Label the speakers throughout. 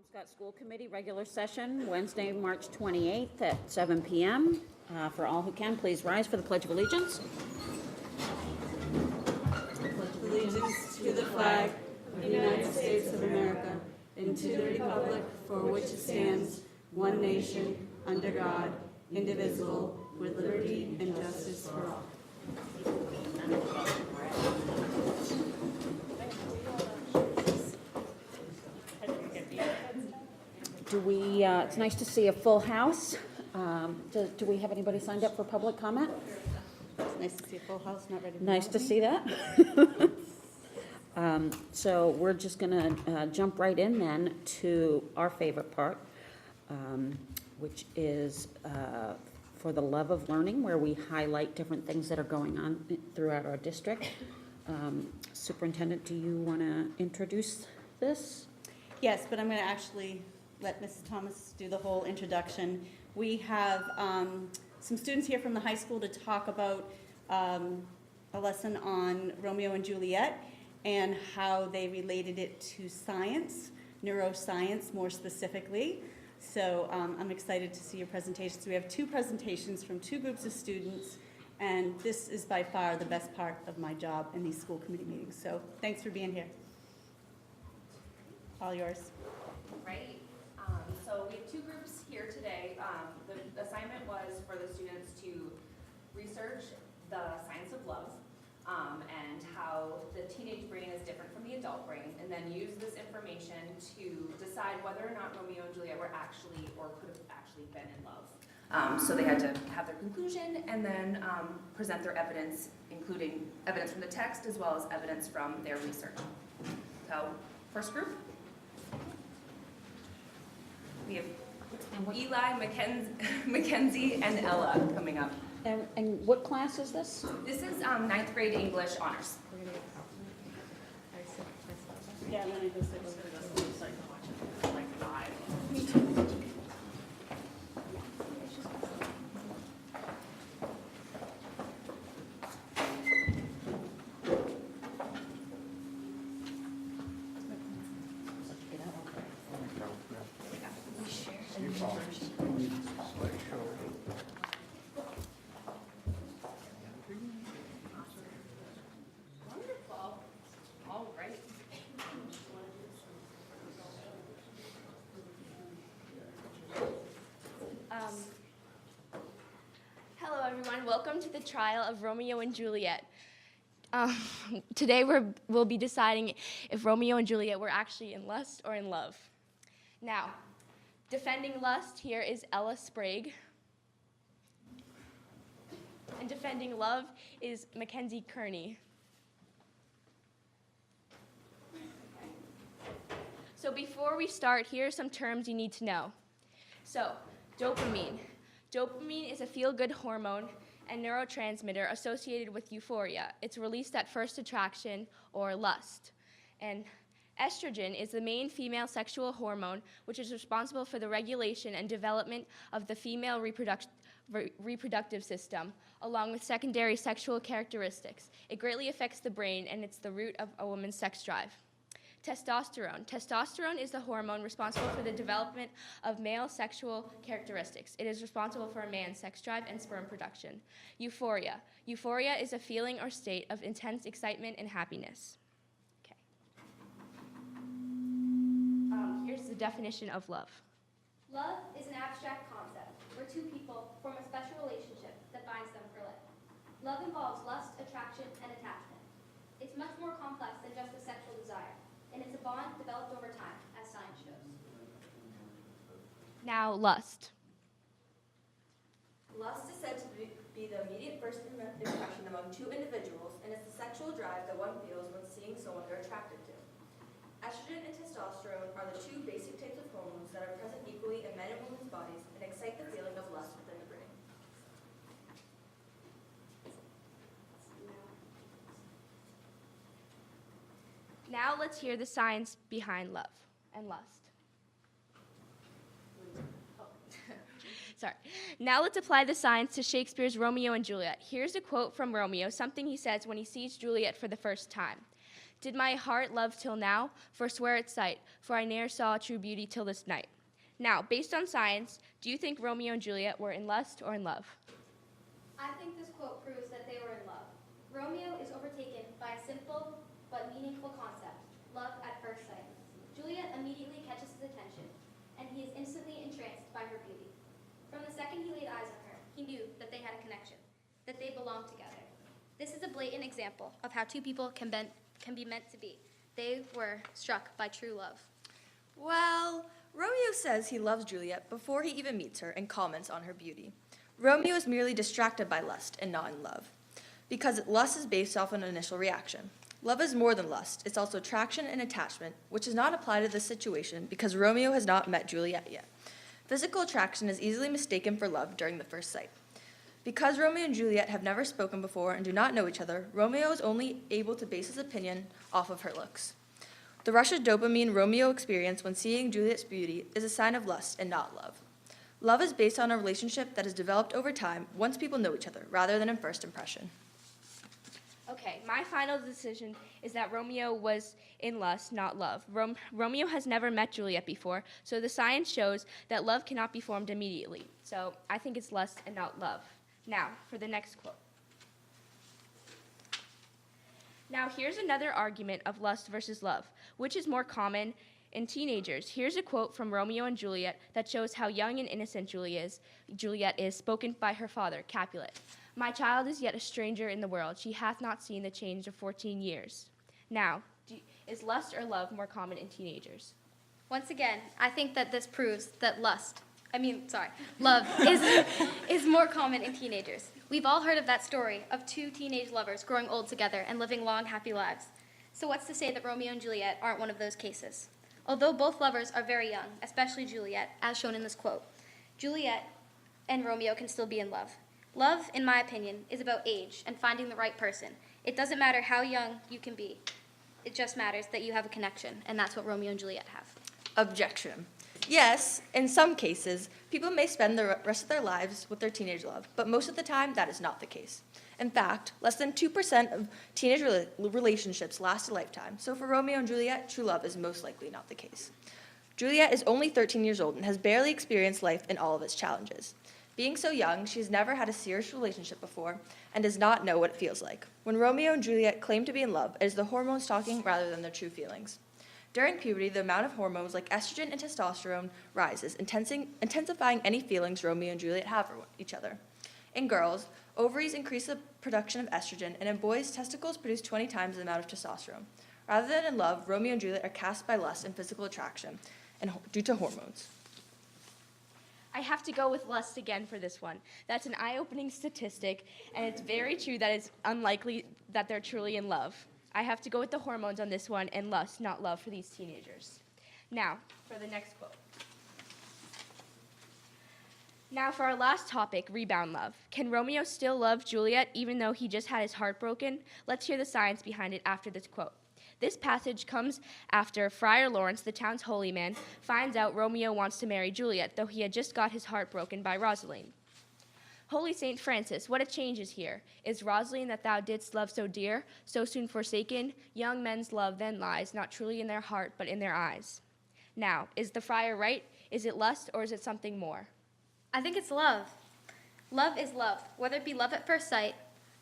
Speaker 1: Swampscott School Committee regular session, Wednesday, March 28th at 7 p.m. For all who can, please rise for the Pledge of Allegiance.
Speaker 2: Allegiance to the flag of the United States of America and to the republic for which it stands, one nation, under God, indivisible, with liberty and justice for all.
Speaker 1: It's nice to see a full house. Do we have anybody signed up for public comment?
Speaker 2: It's nice to see a full house, not ready to
Speaker 1: Nice to see that. So we're just going to jump right in then to our favorite part, which is for the love of learning, where we highlight different things that are going on throughout our district. Superintendent, do you want to introduce this?
Speaker 2: Yes, but I'm going to actually let Mrs. Thomas do the whole introduction. We have some students here from the high school to talk about a lesson on Romeo and Juliet and how they related it to science, neuroscience more specifically. So I'm excited to see your presentations. We have two presentations from two groups of students, and this is by far the best part of my job in these school committee meetings. So thanks for being here. All yours.
Speaker 3: Right. So we have two groups here today. The assignment was for the students to research the science of love and how the teenage brain is different from the adult brain, and then use this information to decide whether or not Romeo and Juliet were actually or could have actually been in love. So they had to have their conclusion and then present their evidence, including evidence from the text as well as evidence from their research. So, first group. We have Eli, Mackenzie, and Ella coming up.
Speaker 1: And what class is this?
Speaker 3: This is 9th grade English honors.
Speaker 2: Yeah, and then I just
Speaker 3: Wonderful. All right.
Speaker 4: Hello, everyone. Welcome to the trial of Romeo and Juliet. Today we'll be deciding if Romeo and Juliet were actually in lust or in love. Now, defending lust here is Ella Sprague. And defending love is Mackenzie Kearney. So before we start, here are some terms you need to know. So, dopamine. Dopamine is a feel-good hormone and neurotransmitter associated with euphoria. It's released at first attraction or lust. And estrogen is the main female sexual hormone, which is responsible for the regulation and development of the female reproductive system, along with secondary sexual characteristics. It greatly affects the brain, and it's the root of a woman's sex drive. Testosterone. Testosterone is the hormone responsible for the development of male sexual characteristics. It is responsible for a man's sex drive and sperm production. Euphoria. Euphoria is a feeling or state of intense excitement and happiness. Okay. Here's the definition of love.
Speaker 5: Love is an abstract concept where two people form a special relationship that binds them for life. Love involves lust, attraction, and attachment. It's much more complex than just a sexual desire, and it's a bond developed over time, as science shows.
Speaker 4: Now, lust.
Speaker 6: Lust is said to be the immediate first impression among two individuals, and it's the sexual drive that one feels when seeing someone they're attracted to. Estrogen and testosterone are the two basic types of hormones that are present equally in men and women's bodies and excite the feeling of lust within the brain.
Speaker 4: Now let's hear the science behind love and lust. Sorry. Now let's apply the science to Shakespeare's Romeo and Juliet. Here's a quote from Romeo, something he says when he sees Juliet for the first time. Did my heart love till now? Forswear its sight, for I ne'er saw true beauty till this night. Now, based on science, do you think Romeo and Juliet were in lust or in love?
Speaker 5: I think this quote proves that they were in love. Romeo is overtaken by a simple but meaningful concept, love at first sight. Juliet immediately catches his attention, and he is instantly entranced by her beauty. From the second he laid eyes on her, he knew that they had a connection, that they belonged together. This is a blatant example of how two people can be meant to be. They were struck by true love.
Speaker 6: Well, Romeo says he loves Juliet before he even meets her and comments on her beauty. Romeo is merely distracted by lust and not in love, because lust is based off an initial reaction. Love is more than lust. It's also attraction and attachment, which does not apply to this situation because Romeo has not met Juliet yet. Physical attraction is easily mistaken for love during the first sight. Because Romeo and Juliet have never spoken before and do not know each other, Romeo is only able to base his opinion off of her looks. The rush of dopamine Romeo experienced when seeing Juliet's beauty is a sign of lust and not love. Love is based on a relationship that is developed over time once people know each other, rather than in first impression.
Speaker 4: Okay, my final decision is that Romeo was in lust, not love. Romeo has never met Juliet before, so the science shows that love cannot be formed immediately. So I think it's lust and not love. Now, for the next quote. Now, here's another argument of lust versus love. Which is more common in teenagers? Here's a quote from Romeo and Juliet that shows how young and innocent Juliet is, spoken by her father, Capulet. My child is yet a stranger in the world. She hath not seen the change of 14 years. Now, is lust or love more common in teenagers?
Speaker 5: Once again, I think that this proves that love is more common in teenagers. We've all heard of that story of two teenage lovers growing old together and living long, happy lives. So what's to say that Romeo and Juliet aren't one of those cases? Although both lovers are very young, especially Juliet, as shown in this quote, Juliet and Romeo can still be in love. Love, in my opinion, is about age and finding the right person. It doesn't matter how young you can be. It just matters that you have a connection, and that's what Romeo and Juliet have.
Speaker 6: Objection. Yes, in some cases, people may spend the rest of their lives with their teenage love, but most of the time, that is not the case. In fact, less than 2% of teenage relationships last a lifetime, so for Romeo and Juliet, true love is most likely not the case. Juliet is only 13 years old and has barely experienced life and all of its challenges. Being so young, she has never had a serious relationship before and does not know what it feels like. When Romeo and Juliet claim to be in love, it is the hormones talking rather than their true feelings. During puberty, the amount of hormones like estrogen and testosterone rises, intensifying any feelings Romeo and Juliet have for each other. In girls, ovaries increase the production of estrogen, and in boys, testicles produce 20 times the amount of testosterone. Rather than in love, Romeo and Juliet are cast by lust and physical attraction and due to hormones.
Speaker 4: I have to go with lust again for this one. That's an eye-opening statistic, and it's very true that it's unlikely that they're truly in love. I have to go with the hormones on this one and lust, not love, for these teenagers. Now, for the next quote. Now, for our last topic, rebound love. Can Romeo still love Juliet even though he just had his heart broken? Let's hear the science behind it after this quote. This passage comes after Friar Lawrence, the town's holy man, finds out Romeo wants to marry Juliet, though he had just got his heart broken by Rosaline. Holy Saint Francis, what a change is here. Is Rosaline that thou didst love so dear, so soon forsaken? Young men's love then lies, not truly in their heart, but in their eyes. Now, is the friar right? Is it lust, or is it something more?
Speaker 5: I think it's love. Love is love, whether it be love at first sight,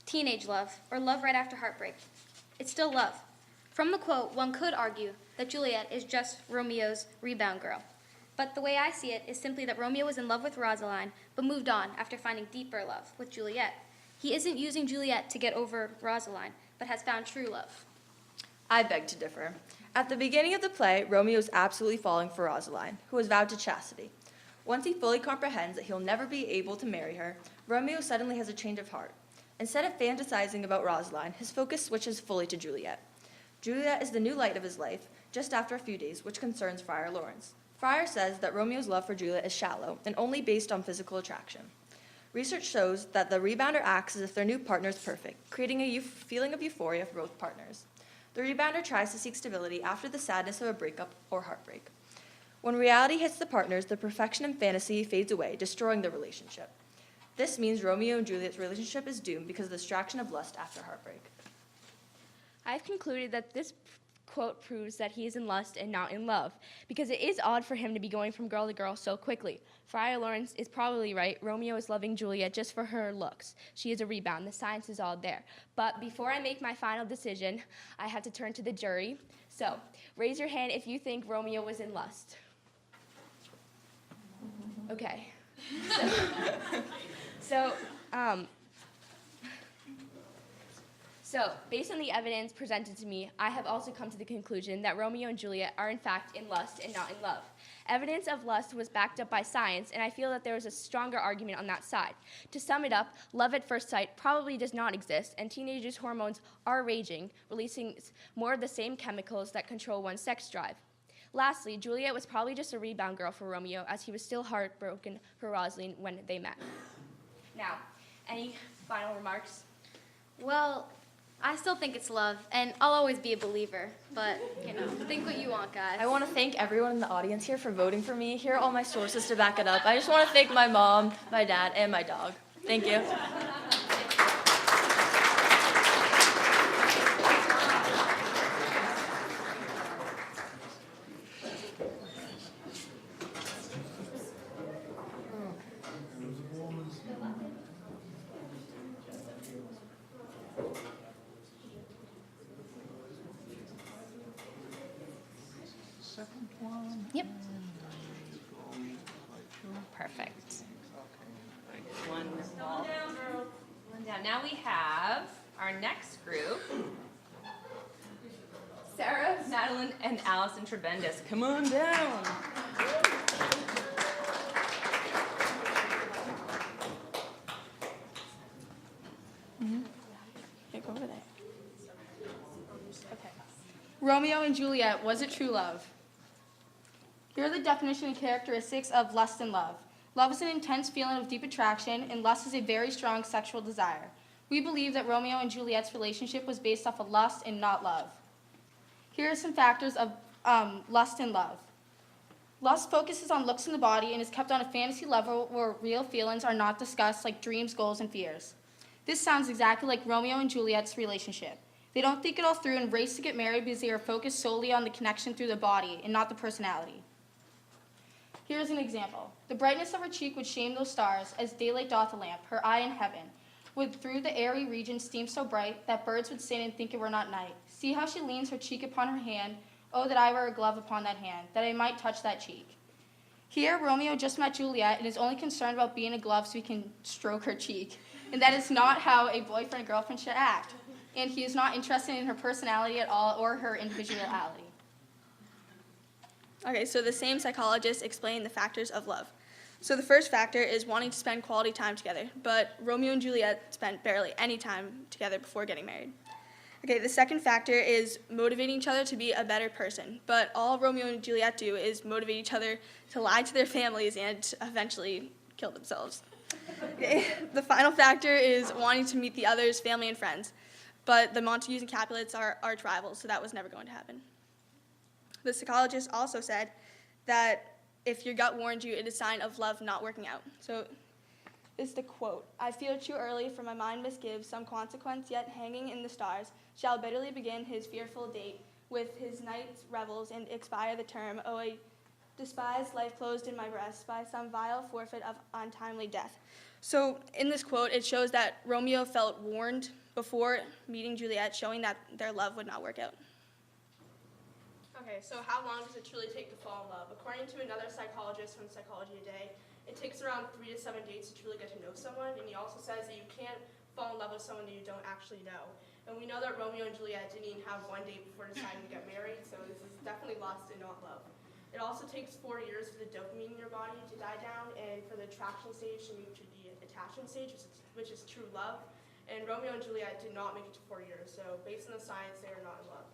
Speaker 5: teenage love, or love right after heartbreak. It's still love. From the quote, one could argue that Juliet is just Romeo's rebound girl. But the way I see it is simply that Romeo was in love with Rosaline, but moved on after finding deeper love with Juliet. He isn't using Juliet to get over Rosaline, but has found true love.
Speaker 6: I beg to differ. At the beginning of the play, Romeo is absolutely falling for Rosaline, who has vowed to chastity. Once he fully comprehends that he'll never be able to marry her, Romeo suddenly has a change of heart. Instead of fantasizing about Rosaline, his focus switches fully to Juliet. Juliet is the new light of his life, just after a few days, which concerns Friar Lawrence. Friar says that Romeo's love for Juliet is shallow and only based on physical attraction. Research shows that the rebounder acts as if their new partner is perfect, creating a feeling of euphoria for both partners. The rebounder tries to seek stability after the sadness of a breakup or heartbreak. When reality hits the partners, the perfection and fantasy fades away, destroying the relationship. This means Romeo and Juliet's relationship is doomed because of the distraction of lust after heartbreak.
Speaker 4: I've concluded that this quote proves that he is in lust and not in love, because it is odd for him to be going from girl to girl so quickly. Friar Lawrence is probably right. Romeo is loving Juliet just for her looks. She is a rebound. The science is all there. But before I make my final decision, I have to turn to the jury. So raise your hand if you think Romeo was in lust. Okay. So, based on the evidence presented to me, I have also come to the conclusion that Romeo and Juliet are in fact in lust and not in love. Evidence of lust was backed up by science, and I feel that there is a stronger argument on that side. To sum it up, love at first sight probably does not exist, and teenagers' hormones are raging, releasing more of the same chemicals that control one's sex drive. Lastly, Juliet was probably just a rebound girl for Romeo, as he was still heartbroken for Rosalind when they met. Now, any final remarks?
Speaker 7: Well, I still think it's love, and I'll always be a believer, but, think what you want, guys.
Speaker 8: I want to thank everyone in the audience here for voting for me. Here are all my sources to back it up. I just want to thank my mom, my dad, and my dog. Thank you.
Speaker 9: Yep. Perfect. Wonderful. One down. Now we have our next group. Sarah, Madeline, and Allison Trebendis. Come on down.
Speaker 10: Go over there. Okay. Romeo and Juliet, was it true love? Here are the definition and characteristics of lust and love. Love is an intense feeling of deep attraction, and lust is a very strong sexual desire. We believe that Romeo and Juliet's relationship was based off of lust and not love. Here are some factors of lust and love. Lust focuses on looks in the body and is kept on a fantasy level where real feelings are not discussed, like dreams, goals, and fears. This sounds exactly like Romeo and Juliet's relationship. They don't think it all through and race to get married because they are focused solely on the connection through the body and not the personality. Here's an example. The brightness of her cheek would shame those stars, as daylight doth a lamp, her eye in heaven, would through the airy region steam so bright, that birds would sin and think it were not night. See how she leans her cheek upon her hand, oh, that I were a glove upon that hand, that I might touch that cheek. Here, Romeo just met Juliet and is only concerned about being a glove so he can stroke her cheek, and that is not how a boyfriend and girlfriend should act, and he is not interested in her personality at all or her individuality.
Speaker 11: Okay, so the same psychologists explain the factors of love. So the first factor is wanting to spend quality time together, but Romeo and Juliet spent barely any time together before getting married. Okay, the second factor is motivating each other to be a better person, but all Romeo and Juliet do is motivate each other to lie to their families and eventually kill themselves. Okay, the final factor is wanting to meet the other's family and friends, but the Montagues and Capulets are arch rivals, so that was never going to happen. The psychologist also said that if your gut warned you, it is a sign of love not working out. So is the quote, I feel too early, for my mind misgives some consequence, yet hanging in the stars, shall bitterly begin his fearful date with his night's revels and expire the term, oh, I despise life closed in my breast by some vile forfeit of untimely death. So in this quote, it shows that Romeo felt warned before meeting Juliet, showing that their love would not work out.
Speaker 12: Okay, so how long does it truly take to fall in love? According to another psychologist from Psychology Today, it takes around 3 to 7 dates to truly get to know someone, and he also says that you can't fall in love with someone that you don't actually know. And we know that Romeo and Juliet didn't even have one date before deciding to get married, so this is definitely lust and not love. It also takes 4 years for the dopamine in your body to die down, and for the attraction stage to move to the attachment stage, which is true love. And Romeo and Juliet did not make it to 4 years, so based on the science, they are not in love.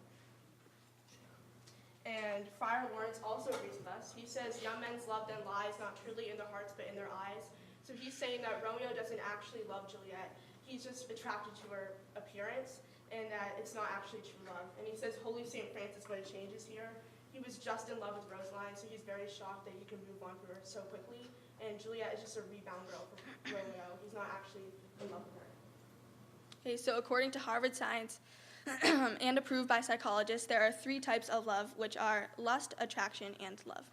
Speaker 12: And Friar Lawrence also agrees with us. He says young men's love then lies not truly in their hearts but in their eyes. So he's saying that Romeo doesn't actually love Juliet. He's just attracted to her appearance, and that it's not actually true love. And he says Holy St. Francis, when it changes here, he was just in love with Rosaline, so he's very shocked that he can move on from her so quickly. And Juliet is just a rebound girl for Romeo. He's not actually in love with her.
Speaker 11: Okay, so according to Harvard Science, and approved by psychologists, there are 3 types of love, which are lust, attraction, and love.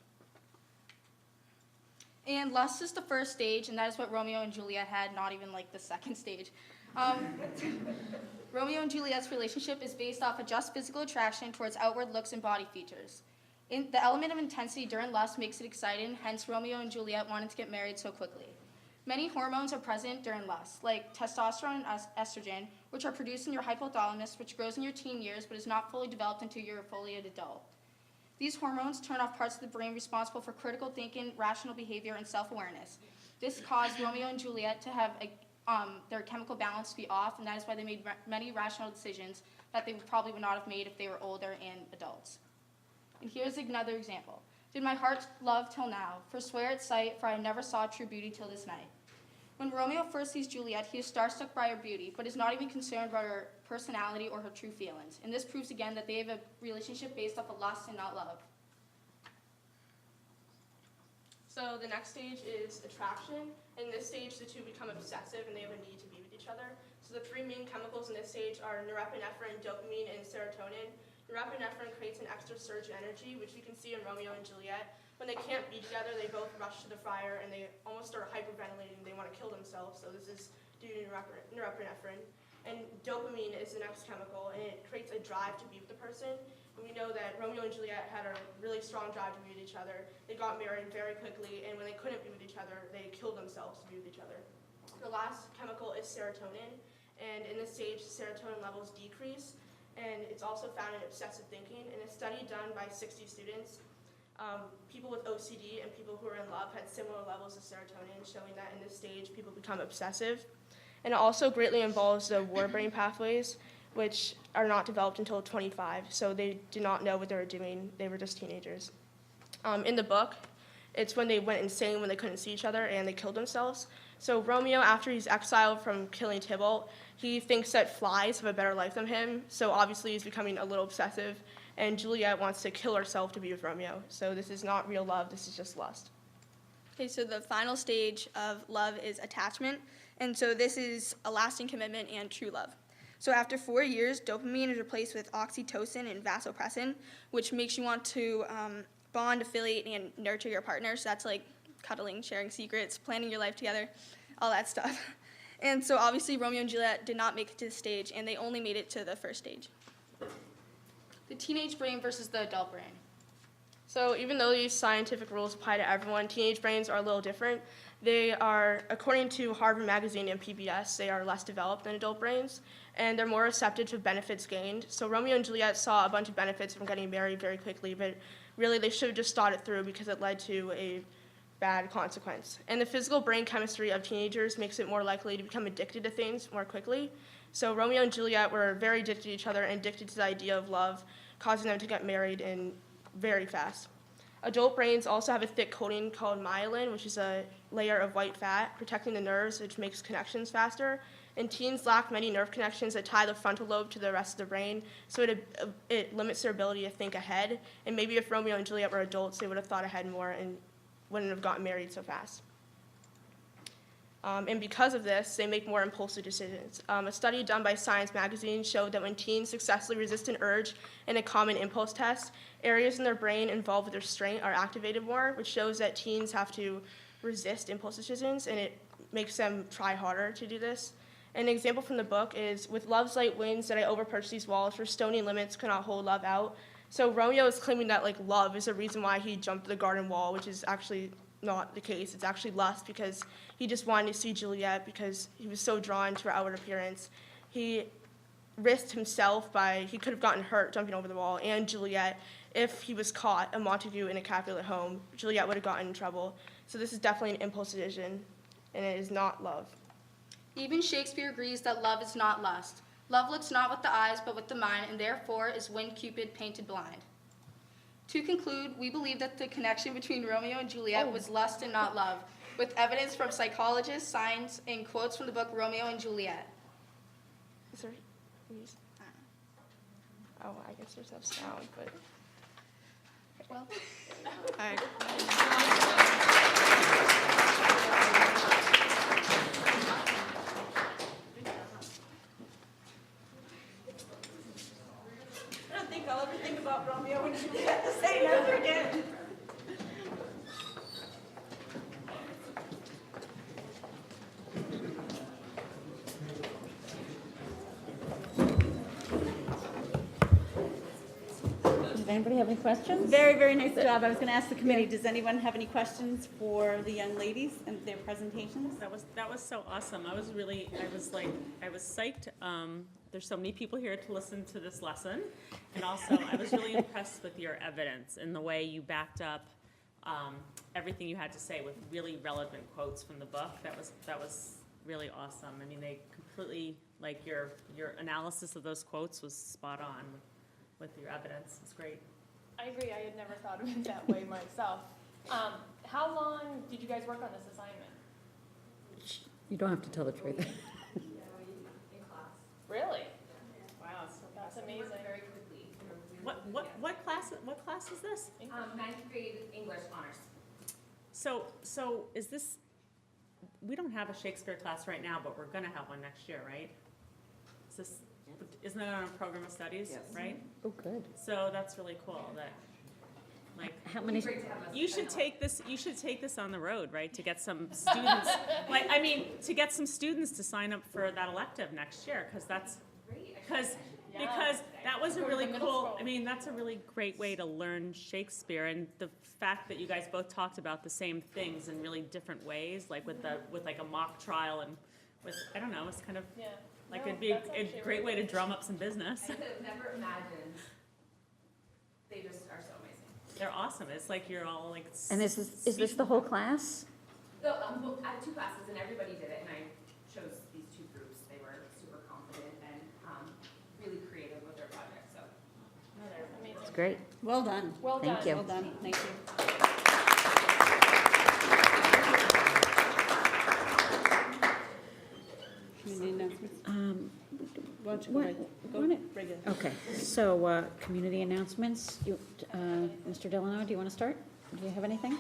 Speaker 10: And lust is the first stage, and that is what Romeo and Juliet had, not even like the second stage. Romeo and Juliet's relationship is based off of just physical attraction towards outward looks and body features. The element of intensity during lust makes it exciting, hence Romeo and Juliet wanted to get married so quickly. Many hormones are present during lust, like testosterone and estrogen, which are produced in your hypothalamus, which grows in your teen years but is not fully developed until you're a fully adult. These hormones turn off parts of the brain responsible for critical thinking, rational behavior, and self-awareness. This caused Romeo and Juliet to have their chemical balance to be off, and that is why they made many rational decisions that they probably would not have made if they were older and adults. And here's another example. Did my heart love till now, forswear its sight, for I never saw true beauty till this night. When Romeo first sees Juliet, he is starstruck by her beauty, but is not even concerned about her personality or her true feelings. And this proves again that they have a relationship based off of lust and not love.
Speaker 12: So the next stage is attraction. In this stage, the two become obsessive and they have a need to be with each other. So the 3 main chemicals in this stage are norepinephrine, dopamine, and serotonin. Norepinephrine creates an extra surge of energy, which you can see in Romeo and Juliet. When they can't be together, they both rush to the fire and they almost start hyperventilating. They want to kill themselves, so this is due to norepinephrine. And dopamine is the next chemical, and it creates a drive to be with the person. And we know that Romeo and Juliet had a really strong drive to be with each other. They got married very quickly, and when they couldn't be with each other, they killed themselves to be with each other. The last chemical is serotonin, and in this stage, serotonin levels decrease, and it's also found in obsessive thinking. In a study done by 60 students, people with OCD and people who are in love had similar levels of serotonin, showing that in this stage, people become obsessive. And it also greatly involves the war-brain pathways, which are not developed until 25, so they did not know what they were doing. They were just teenagers. In the book, it's when they went insane when they couldn't see each other and they killed themselves. So Romeo, after he's exiled from killing Tybalt, he thinks that flies have a better life than him, so obviously he's becoming a little obsessive, and Juliet wants to kill herself to be with Romeo. So this is not real love, this is just lust.
Speaker 11: Okay, so the final stage of love is attachment, and so this is a lasting commitment and true love. So after 4 years, dopamine is replaced with oxytocin and vasopressin, which makes you want to bond, affiliate, and nurture your partner. So that's like cuddling, sharing secrets, planning your life together, all that stuff. And so obviously Romeo and Juliet did not make it to this stage, and they only made it to the first stage.
Speaker 10: The teenage brain versus the adult brain.
Speaker 12: So even though these scientific rules apply to everyone, teenage brains are a little different. They are, according to Harvard Magazine and PBS, they are less developed than adult brains, and they're more receptive to benefits gained. So Romeo and Juliet saw a bunch of benefits from getting married very quickly, but really they should have just thought it through because it led to a bad consequence. And the physical brain chemistry of teenagers makes it more likely to become addicted to things more quickly. So Romeo and Juliet were very addicted to each other and addicted to the idea of love, causing them to get married in very fast. Adult brains also have a thick coating called myelin, which is a layer of white fat protecting the nerves, which makes connections faster. And teens lack many nerve connections that tie the frontal lobe to the rest of the brain, so it limits their ability to think ahead. And maybe if Romeo and Juliet were adults, they would have thought ahead more and wouldn't have gotten married so fast. And because of this, they make more impulsive decisions. A study done by Science magazine showed that when teens successfully resist an urge in a common impulse test, areas in their brain involved with restraint are activated more, which shows that teens have to resist impulse decisions, and it makes them try harder to do this. An example from the book is, with love's light winds that I overperch these walls, for stony limits cannot hold love out. So Romeo is claiming that love is the reason why he jumped the garden wall, which is actually not the case. It's actually lust, because he just wanted to see Juliet because he was so drawn to her outward appearance. He risked himself he could have gotten hurt jumping over the wall, and Juliet, if he was caught, a Montague in a Capulet home, Juliet would have gotten in trouble. So this is definitely an impulse decision, and it is not love.
Speaker 10: Even Shakespeare agrees that love is not lust. Love looks not with the eyes, but with the mind, and therefore is when Cupid painted blind. To conclude, we believe that the connection between Romeo and Juliet was lust and not love, with evidence from psychologists, science, and quotes from the book Romeo and Juliet.
Speaker 12: Is there Oh, I guess there's no sound, but...
Speaker 10: Well,
Speaker 11: All right.
Speaker 2: tell everything about Romeo and Juliet the same ever again.
Speaker 1: Does anybody have any questions?
Speaker 2: Very, very nice job. I was going to ask the committee, does anyone have any questions for the young ladies and their presentations?
Speaker 13: That was so awesome. I was psyched. There's so many people here to listen to this lesson. And also, I was really impressed with your evidence and the way you backed up everything you had to say with really relevant quotes from the book. That was really awesome. I mean, they completely, like, your analysis of those quotes was spot on with your evidence. It's great.
Speaker 8: I agree. I had never thought of it that way myself. How long did you guys work on this assignment?
Speaker 1: You don't have to tell the truth.
Speaker 3: In class.
Speaker 8: Really? Wow, that's amazing.
Speaker 3: Very quickly.
Speaker 13: What class is this?
Speaker 3: Ninth grade English honors.
Speaker 13: So is this? We don't have a Shakespeare class right now, but we're gonna have one next year, right? Isn't that on a program of studies,
Speaker 1: Yes.
Speaker 13: right?
Speaker 1: Oh, good.
Speaker 13: So that's really cool. That, like,
Speaker 1: How many?
Speaker 13: you should take this. You should take this on the road, right? To get some students, to get some students to sign up for that elective next year, because that was a really cool. I mean, that's a really great way to learn Shakespeare, and the fact that you guys both talked about the same things in really different ways, like with like a mock trial and with, I don't know, it's kind of.
Speaker 8: Yeah.
Speaker 13: Like,
Speaker 8: No,
Speaker 13: it'd be a
Speaker 8: that's actually
Speaker 13: great way to
Speaker 8: really good.
Speaker 13: drum up some business.
Speaker 3: I could have never imagined. They just are so amazing.
Speaker 13: They're awesome. It's like you're all like.
Speaker 1: And is this the whole class?
Speaker 3: So, I have two classes and everybody did it, and I chose these two groups. They were super confident and really creative with their projects, so.
Speaker 8: Amazing.
Speaker 1: It's great.
Speaker 2: Well done.
Speaker 8: Well
Speaker 1: Thank
Speaker 8: done.
Speaker 1: you.
Speaker 2: Well done. Thank you. Community announcements. Why don't you go regular.
Speaker 1: Okay, so, community announcements, Mr. Delano, do you want to start? Do you have anything?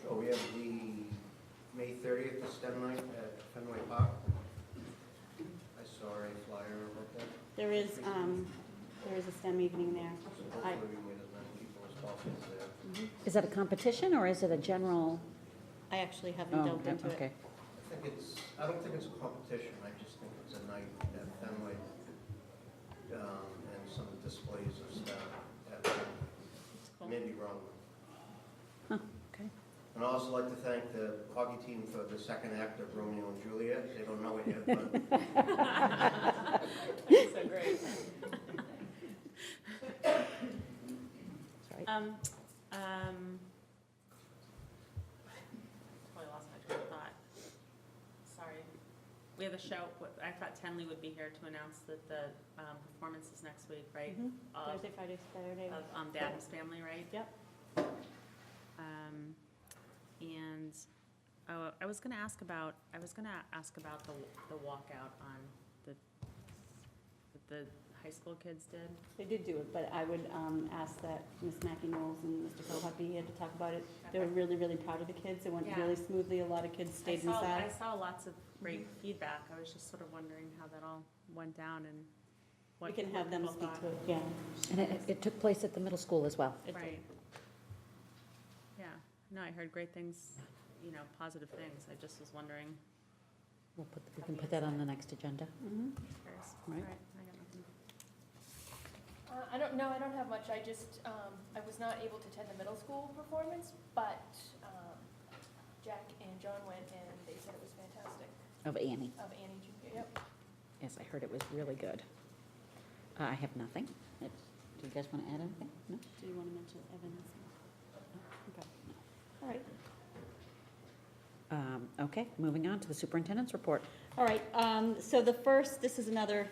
Speaker 14: So we have the May 30th, the STEM night at Fenway Park. I saw a flyer about that.
Speaker 2: There is a STEM evening there.
Speaker 14: So hopefully we get as many people as possible there.
Speaker 1: Is that a competition, or is it a general?
Speaker 2: I actually haven't
Speaker 1: Oh,
Speaker 2: delved into
Speaker 1: okay.
Speaker 2: it.
Speaker 14: I don't think it's a competition, I just think it's a night at Fenway, and some displays of stuff at Fenway. Maybe wrong.
Speaker 1: Huh, okay.
Speaker 14: And I'd also like to thank the hockey team for the second act of Romeo and Juliet. They don't know it yet, but
Speaker 8: That's so great.
Speaker 1: Sorry.
Speaker 13: Totally lost my train of thought. Sorry. We have a show. I thought Tenley would be here to announce that the performances next week, right? Of
Speaker 2: Thursday, Friday, Saturday.
Speaker 13: the Addams Family, right?
Speaker 2: Yep.
Speaker 13: And I was gonna ask about the walkout on the high school kids did.
Speaker 2: They did do it, but I would ask that Ms. Mackie Knowles and Mr. Philhott be here to talk about it. They were really, really proud of the kids. It went
Speaker 13: Yeah.
Speaker 2: really smoothly. A lot of kids stayed
Speaker 13: I
Speaker 2: inside.
Speaker 13: saw lots of great feedback. I was just sort of wondering how that all went down and
Speaker 2: We
Speaker 13: what.
Speaker 2: can have them
Speaker 13: people
Speaker 2: speak
Speaker 13: thought.
Speaker 2: to it, yeah.
Speaker 1: And it took place at the middle school as well.
Speaker 2: It did.
Speaker 13: Right. Yeah, no, I heard great things, positive things. I just was wondering.
Speaker 1: We can put that on the next agenda.
Speaker 2: Mhm.
Speaker 13: Curious.
Speaker 1: Right.
Speaker 13: All right, I got nothing.
Speaker 8: I don't have much. I just, I was not able to attend the middle school performance, but Jack and John went and they said it was fantastic.
Speaker 1: Of Annie.
Speaker 8: Of Annie Junior, yep.
Speaker 1: Yes, I heard it was really good. I have nothing. Do you guys want to add anything? No?
Speaker 2: Do you want to mention Evans? Okay. All right.
Speaker 1: Okay, moving on to the superintendent's report.
Speaker 2: All right, so this is another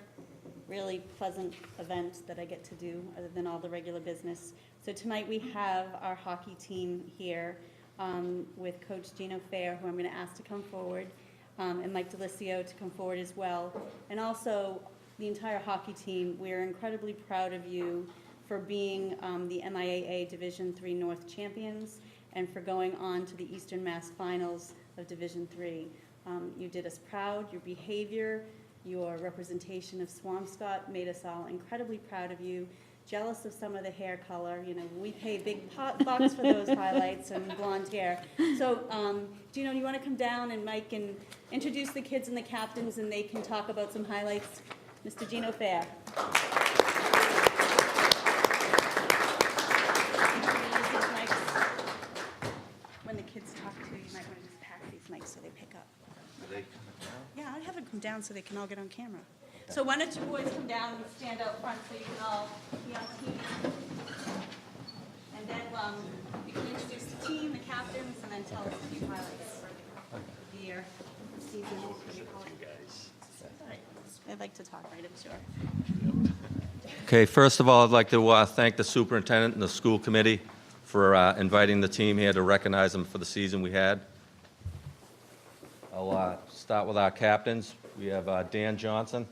Speaker 2: really pleasant event that I get to do, other than all the regular business. So tonight we have our hockey team here with Coach Gino Fair, who I'm going to ask to come forward, and Mike DeLisio to come forward as well. And also, the entire hockey team, we are incredibly proud of you for being the MIAA Division III North champions and for going on to the Eastern Mass Finals of Division III. You did us proud. Your behavior, your representation of Swampscott made us all incredibly proud of you. jealous of some of the hair color. You know, we pay big bucks for those highlights and blonde hair. So, Gino, do you want to come down, and Mike can introduce the kids and the captains, and they can talk about some highlights? Mr. Gino Fair. When the kids talk to you, you might want to just pass these mics so they pick up. Yeah, I'd have them come down so they can all get on camera. So why don't you boys come down and stand out front so you can all be on TV. And then you can introduce the team, the captains, and then tell us a few highlights for the year, the season. I'd like to talk, right? I'm sure.
Speaker 15: Okay, first of all, I'd like to thank the superintendent and the school committee for inviting the team here to recognize them for the season we had. I'll start with our captains. We have Dan Johnson,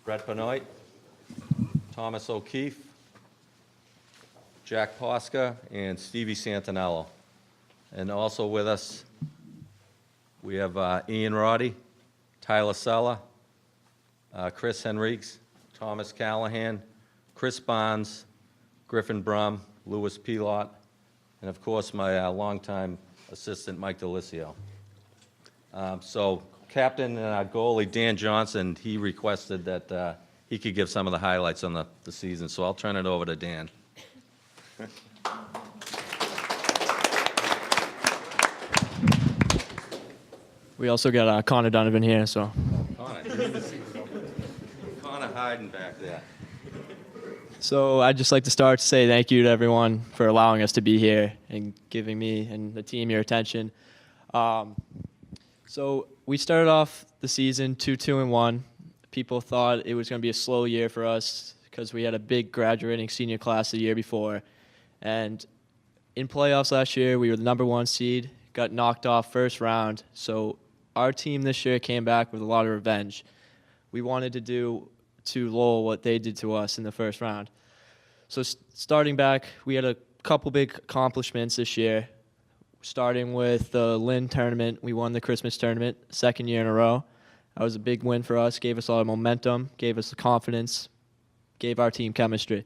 Speaker 15: Brett Benoit, Thomas O'Keefe, Jack Posca, and Stevie Santinello. And also with us, we have Ian Roddy, Tyler Sella, Chris Henriques, Thomas Callahan, Chris Barnes, Griffin Brum, Louis Pilot, and of course my longtime assistant, Mike DeLisio. So captain and our goalie, Dan Johnson, he requested that he could give some of the highlights on the season, so I'll turn it over to Dan.
Speaker 16: We also got Connor Donovan here, so.
Speaker 15: Connor hiding back there.
Speaker 16: So I'd just like to start to say thank you to everyone for allowing us to be here and giving me and the team your attention. So we started off the season 2-2-1. People thought it was going to be a slow year for us because we had a big graduating senior class the year before. And in playoffs last year, we were the #1 seed, got knocked off first round. So our team this year came back with a lot of revenge. We wanted to do to Lowell what they did to us in the first round. So starting back, we had a couple big accomplishments this year. Starting with the Lynn tournament, we won the Christmas tournament, second year in a row. That was a big win for us, gave us a lot of momentum, gave us the confidence, gave our team chemistry.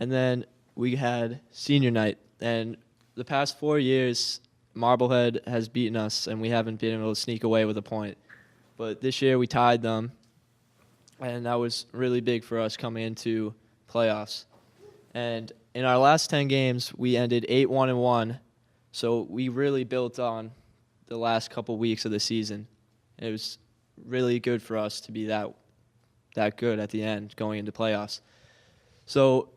Speaker 16: And then we had senior night, and the past 4 years, Marblehead has beaten us, and we haven't been able to sneak away with a point. But this year we tied them, and that was really big for us coming into playoffs. And in our last 10 games, we ended 8-1-1, so we really built on the last couple weeks of the season. It was really good for us to be that good at the end going into playoffs. So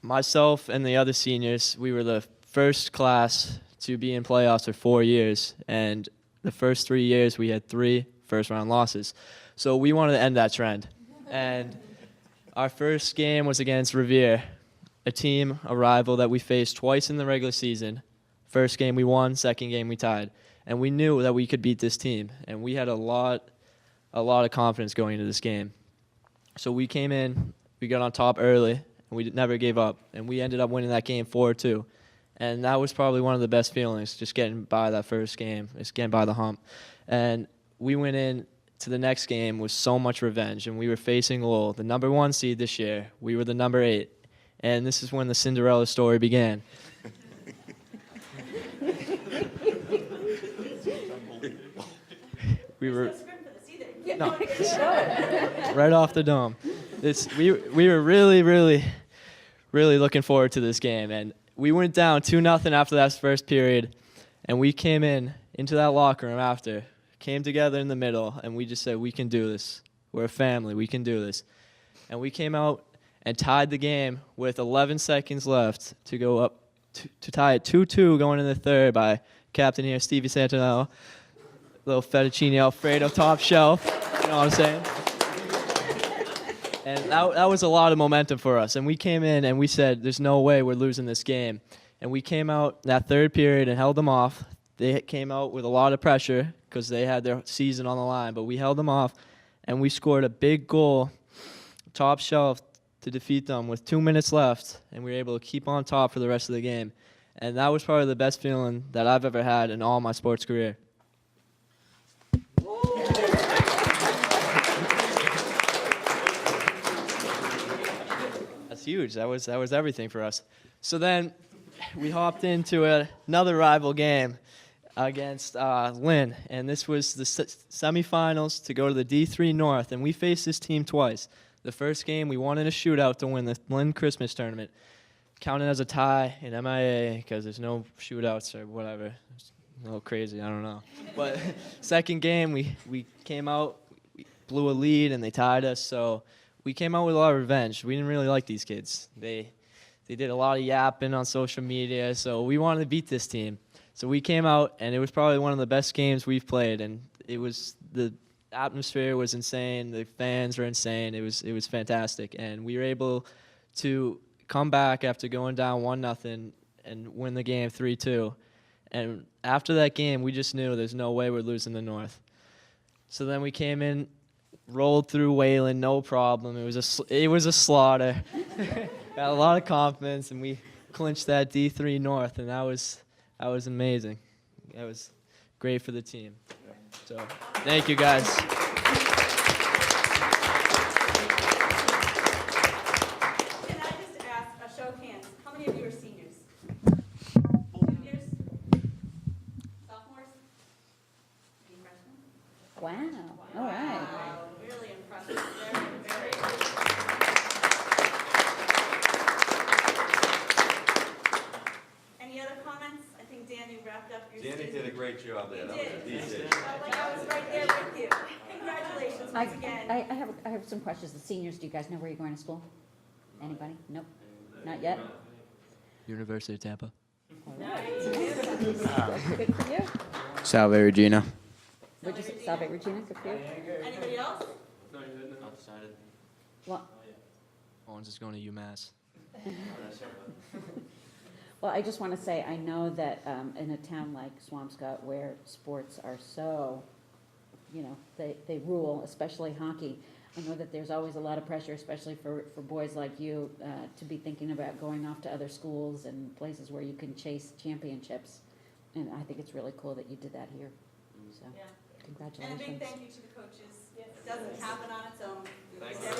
Speaker 16: myself and the other seniors, we were the first class to be in playoffs for 4 years, and the first 3 years we had 3 first-round losses. So we wanted to end that trend. And our first game was against Revere, a rival that we faced twice in the regular season. First game we won, second game we tied. And we knew that we could beat this team, and we had a lot of confidence going into this game. So we came in, we got on top early, and we never gave up, and we ended up winning that game 4-2. And that was probably one of the best feelings, just getting by that first game, just getting by the hump. And we went in to the next game with so much revenge, and we were facing Lowell, the #1 seed this year. We were the #8, and this is when the Cinderella story began. We were right off the dome. We were really looking forward to this game, and we went down 2-0 after that first period, and we came into that locker room after, came together in the middle, and we just said, we can do this. We're a family. We can do this. And we came out and tied the game with 11 seconds left to go up to tie it 2-2 going in the third by captain here, Stevie Santinello. Little fettuccine Alfredo top shelf, you know what I'm saying? And that was a lot of momentum for us. And we came in and we said, there's no way we're losing this game. And we came out that third period and held them off. They came out with a lot of pressure because they had their season on the line, but we held them off, and we scored a big goal, top shelf, to defeat them with 2 minutes left, and we were able to keep on top for the rest of the game. And that was probably the best feeling that I've ever had in all my sports career. huge. That was everything for us. So then we hopped into another rival game against Lynn, and this was the semifinals to go to the D3 North, and we faced this team twice. The first game, we won in a shootout to win the Lynn Christmas tournament. Counted as a tie in MIA because there's no shootouts or whatever. It's a little crazy, I don't know. But second game, we came out, we blew a lead, and they tied us. So we came out with a lot of revenge. We didn't really like these kids. They did a lot of yapping on social media, so we wanted to beat this team. So we came out, and it was probably one of the best games we've played, and the atmosphere was insane. The fans were insane. It was fantastic, and we were able to come back after going down 1-0 and win the game 3-2. And after that game, we just knew there's no way we're losing the North. So then we came in, rolled through Wayland, no problem. It was a slaughter. Got a lot of confidence, and we clinched that D3 North, and that was amazing. That was great for the team. So thank you, guys.
Speaker 1: Wow, all right.
Speaker 2: Wow, really impressive. Very, very good. Any other comments? I think Dan, you wrapped up your
Speaker 15: Danny did a great job there.
Speaker 2: You
Speaker 15: That
Speaker 2: did.
Speaker 15: was a DJ.
Speaker 2: Felt like I was right there with you. Congratulations once again.
Speaker 1: I have some questions. The seniors, do you guys know where you're going to school? Anybody? Nope, not yet?
Speaker 16: University of Tampa.
Speaker 1: Good for you.
Speaker 17: Salve Regina.
Speaker 1: Would you say Salve Regina? Good for you.
Speaker 2: Anybody else?
Speaker 16: Not decided.
Speaker 1: Well,
Speaker 16: Owen's is going to UMass.
Speaker 1: well, I just want to say, I know that in a town like Swampscott, where sports are so, they rule, especially hockey, I know that there's always a lot of pressure, especially for boys like you, to be thinking about going off to other schools and places where you can chase championships. And I think it's really cool that you did that here. So,
Speaker 2: Yeah.
Speaker 1: congratulations.
Speaker 2: And a big thank you to the coaches. It doesn't happen on its own.
Speaker 15: Thank
Speaker 2: It's
Speaker 15: you.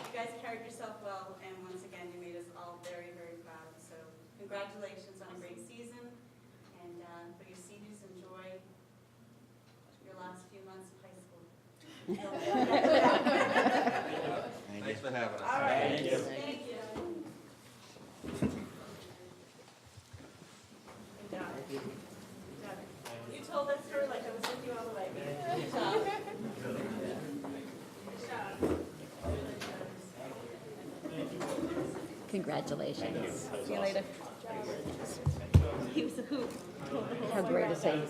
Speaker 2: You guys carried yourself well, and once again, you made us all very, very proud. So congratulations on a great season. And for your seniors, enjoy your last few months of high school.
Speaker 15: Thanks for having us.
Speaker 2: All right.
Speaker 15: Thank you.
Speaker 2: Thank you. Good job. Good job. You told that story like I was with you all the way. Good job. Good job.
Speaker 1: Congratulations.
Speaker 2: See you later. He was a hoot.
Speaker 1: How great is he?
Speaker 2: That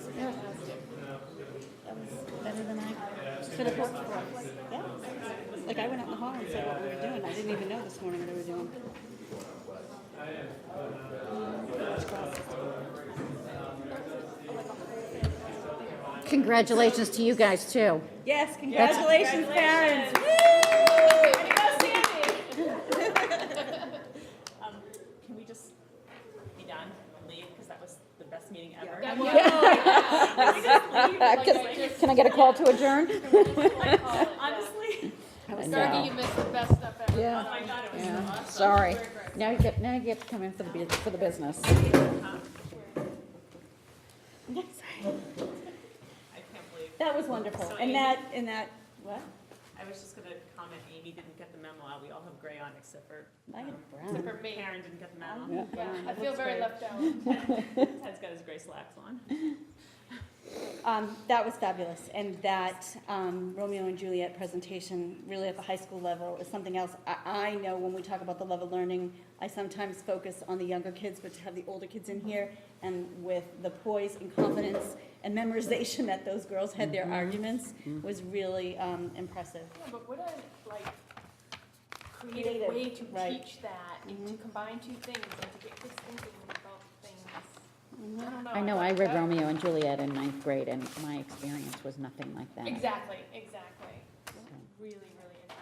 Speaker 2: was better than I could have hoped for. Yeah. Like I went out in the hall and said what we were doing. I didn't even know this morning what we were doing.
Speaker 1: Congratulations to you guys, too.
Speaker 2: Yes, congratulations, parents.
Speaker 13: Can we just be done and leave, because that was the best meeting ever?
Speaker 1: Can I get a call to adjourn?
Speaker 13: Honestly.
Speaker 1: I
Speaker 8: Sorry,
Speaker 1: know.
Speaker 8: you missed the best stuff ever.
Speaker 1: Yeah.
Speaker 13: Oh my God, it was
Speaker 1: Yeah.
Speaker 13: awesome.
Speaker 1: Sorry.
Speaker 13: Very great.
Speaker 1: Now you get to come in for the business.
Speaker 13: I can't believe.
Speaker 2: That was wonderful.
Speaker 13: So
Speaker 2: And
Speaker 13: Amy-
Speaker 2: that, what?
Speaker 13: I was just gonna comment, Amy didn't get the memo out. We all have gray on except for,
Speaker 1: I got brown.
Speaker 8: Except for me.
Speaker 13: Karen didn't get the memo.
Speaker 1: Yeah.
Speaker 8: I feel very left out.
Speaker 13: Ted's got his gray slacks on.
Speaker 2: That was fabulous, and that Romeo and Juliet presentation, really at the high school level, is something else. I know when we talk about the love of learning, I sometimes focus on the younger kids, but to have the older kids in here, and with the poise and confidence and memorization that those girls had their arguments, was really impressive.
Speaker 8: Yeah, but what a, creative
Speaker 2: Creative,
Speaker 8: way to
Speaker 2: right.
Speaker 8: teach that, and to combine two things, and to get kids thinking about things. I don't know.
Speaker 1: I know,
Speaker 8: thought
Speaker 1: I read
Speaker 8: that-
Speaker 1: Romeo and Juliet in 9th grade, and my experience was nothing like that.
Speaker 8: Exactly. Really, really interesting.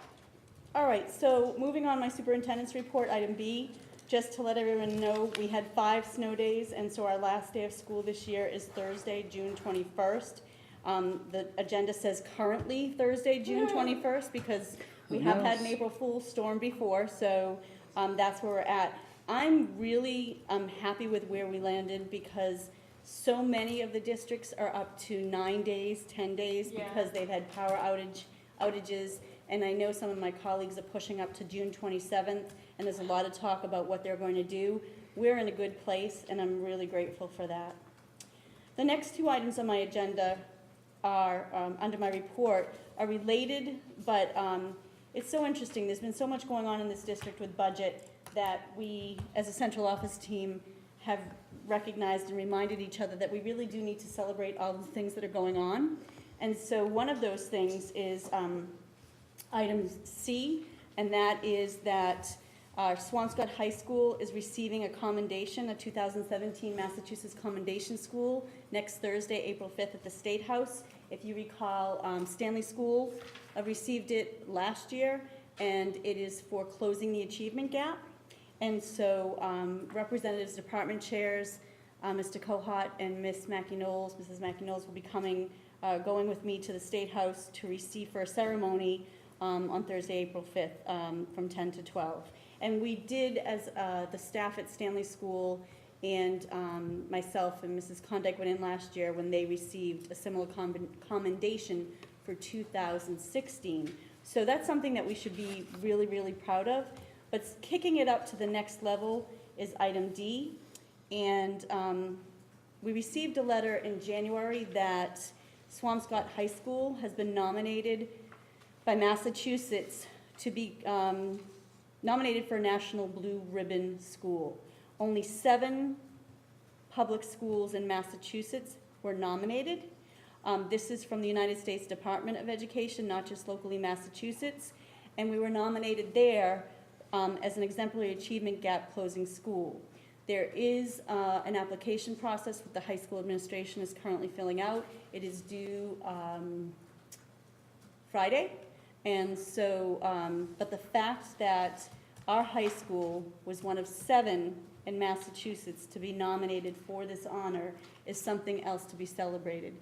Speaker 2: All right, so moving on, my superintendent's report, item B, just to let everyone know, we had 5 snow days, and so our last day of school this year is Thursday, June 21st. The agenda says currently Thursday, June 21st, because we have had an April Fool's storm before, so that's where we're at. I'm really happy with where we landed because so many of the districts are up to 9 days, 10 days, because they've had power outages. And I know some of my colleagues are pushing up to June 27th, and there's a lot of talk about what they're going to do. We're in a good place, and I'm really grateful for that. The next two items on my agenda are, under my report, are related, but it's so interesting. There's been so much going on in this district with budget that we, as a central office team, have recognized and reminded each other that we really do need to celebrate all the things that are going on. And so one of those things is item C, and that is that Swampscott High School is receiving a commendation, a 2017 Massachusetts Commendation School, next Thursday, April 5th at the State House. If you recall, Stanley School received it last year, and it is for closing the achievement gap. And so representatives, department chairs, Mr. Cohut and Mrs. Mackey-Knowles will be going with me to the State House to receive for a ceremony on Thursday, April 5th, from 10 to 12. And we did, as the staff at Stanley School and myself and Mrs. Condyke went in last year when they received a similar commendation for 2016. So that's something that we should be really, really proud of. But kicking it up to the next level is item D. And we received a letter in January that Swampscott High School has been nominated by Massachusetts to be nominated for a National Blue Ribbon School. Only 7 public schools in Massachusetts were nominated. This is from the United States Department of Education, not just locally Massachusetts. And we were nominated there as an exemplary achievement gap closing school. There is an application process that the high school administration is currently filling out. It is due Friday. And so, but the fact that our high school was one of 7 in Massachusetts to be nominated for this honor is something else to be celebrated.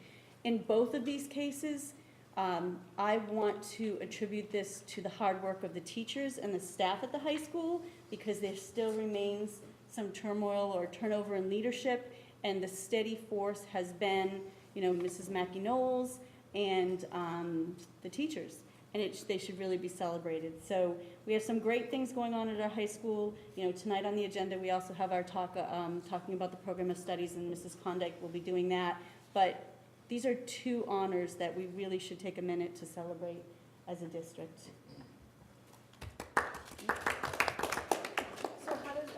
Speaker 2: In both of these cases, I want to attribute this to the hard work of the teachers and the staff at the high school, because there still remains some turmoil or turnover in leadership, and the steady force has been, Mrs. Mackey-Knowles and the teachers. And they should really be celebrated. So we have some great things going on at our high school. Tonight on the agenda, we also have our talking about the program of studies, and Mrs. Condyke will be doing that. But these are 2 honors that we really should take a minute to celebrate as a district.
Speaker 8: So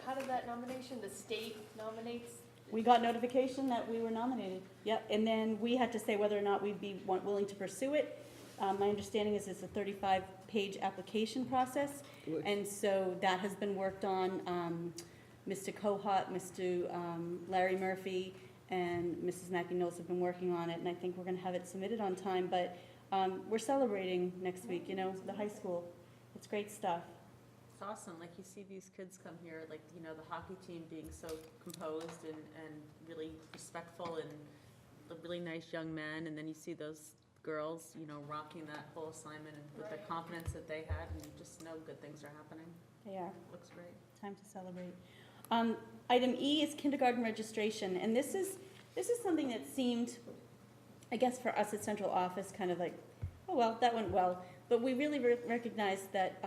Speaker 8: how did that nomination, the state nominates?
Speaker 2: We got notification that we were nominated. Yep, and then we had to say whether or not we'd be willing to pursue it. My understanding is it's a 35-page application process, and so that has been worked on. Mr. Cohut, Mr. Larry Murphy, and Mrs. Mackey-Knowles have been working on it, and I think we're going to have it submitted on time. But we're celebrating next week, the high school. It's great stuff.
Speaker 13: It's awesome. Like, you see these kids come here, like, the hockey team being so composed and really respectful, and the really nice young men, and then you see those girls, rocking that whole assignment and with the confidence that they had, and you just know good things are happening.
Speaker 2: They are.
Speaker 13: Looks great.
Speaker 2: Time to celebrate. Item E is kindergarten registration, and this is something that seemed, I guess for us at central office, kind of like, oh well, that went well. But we really recognize that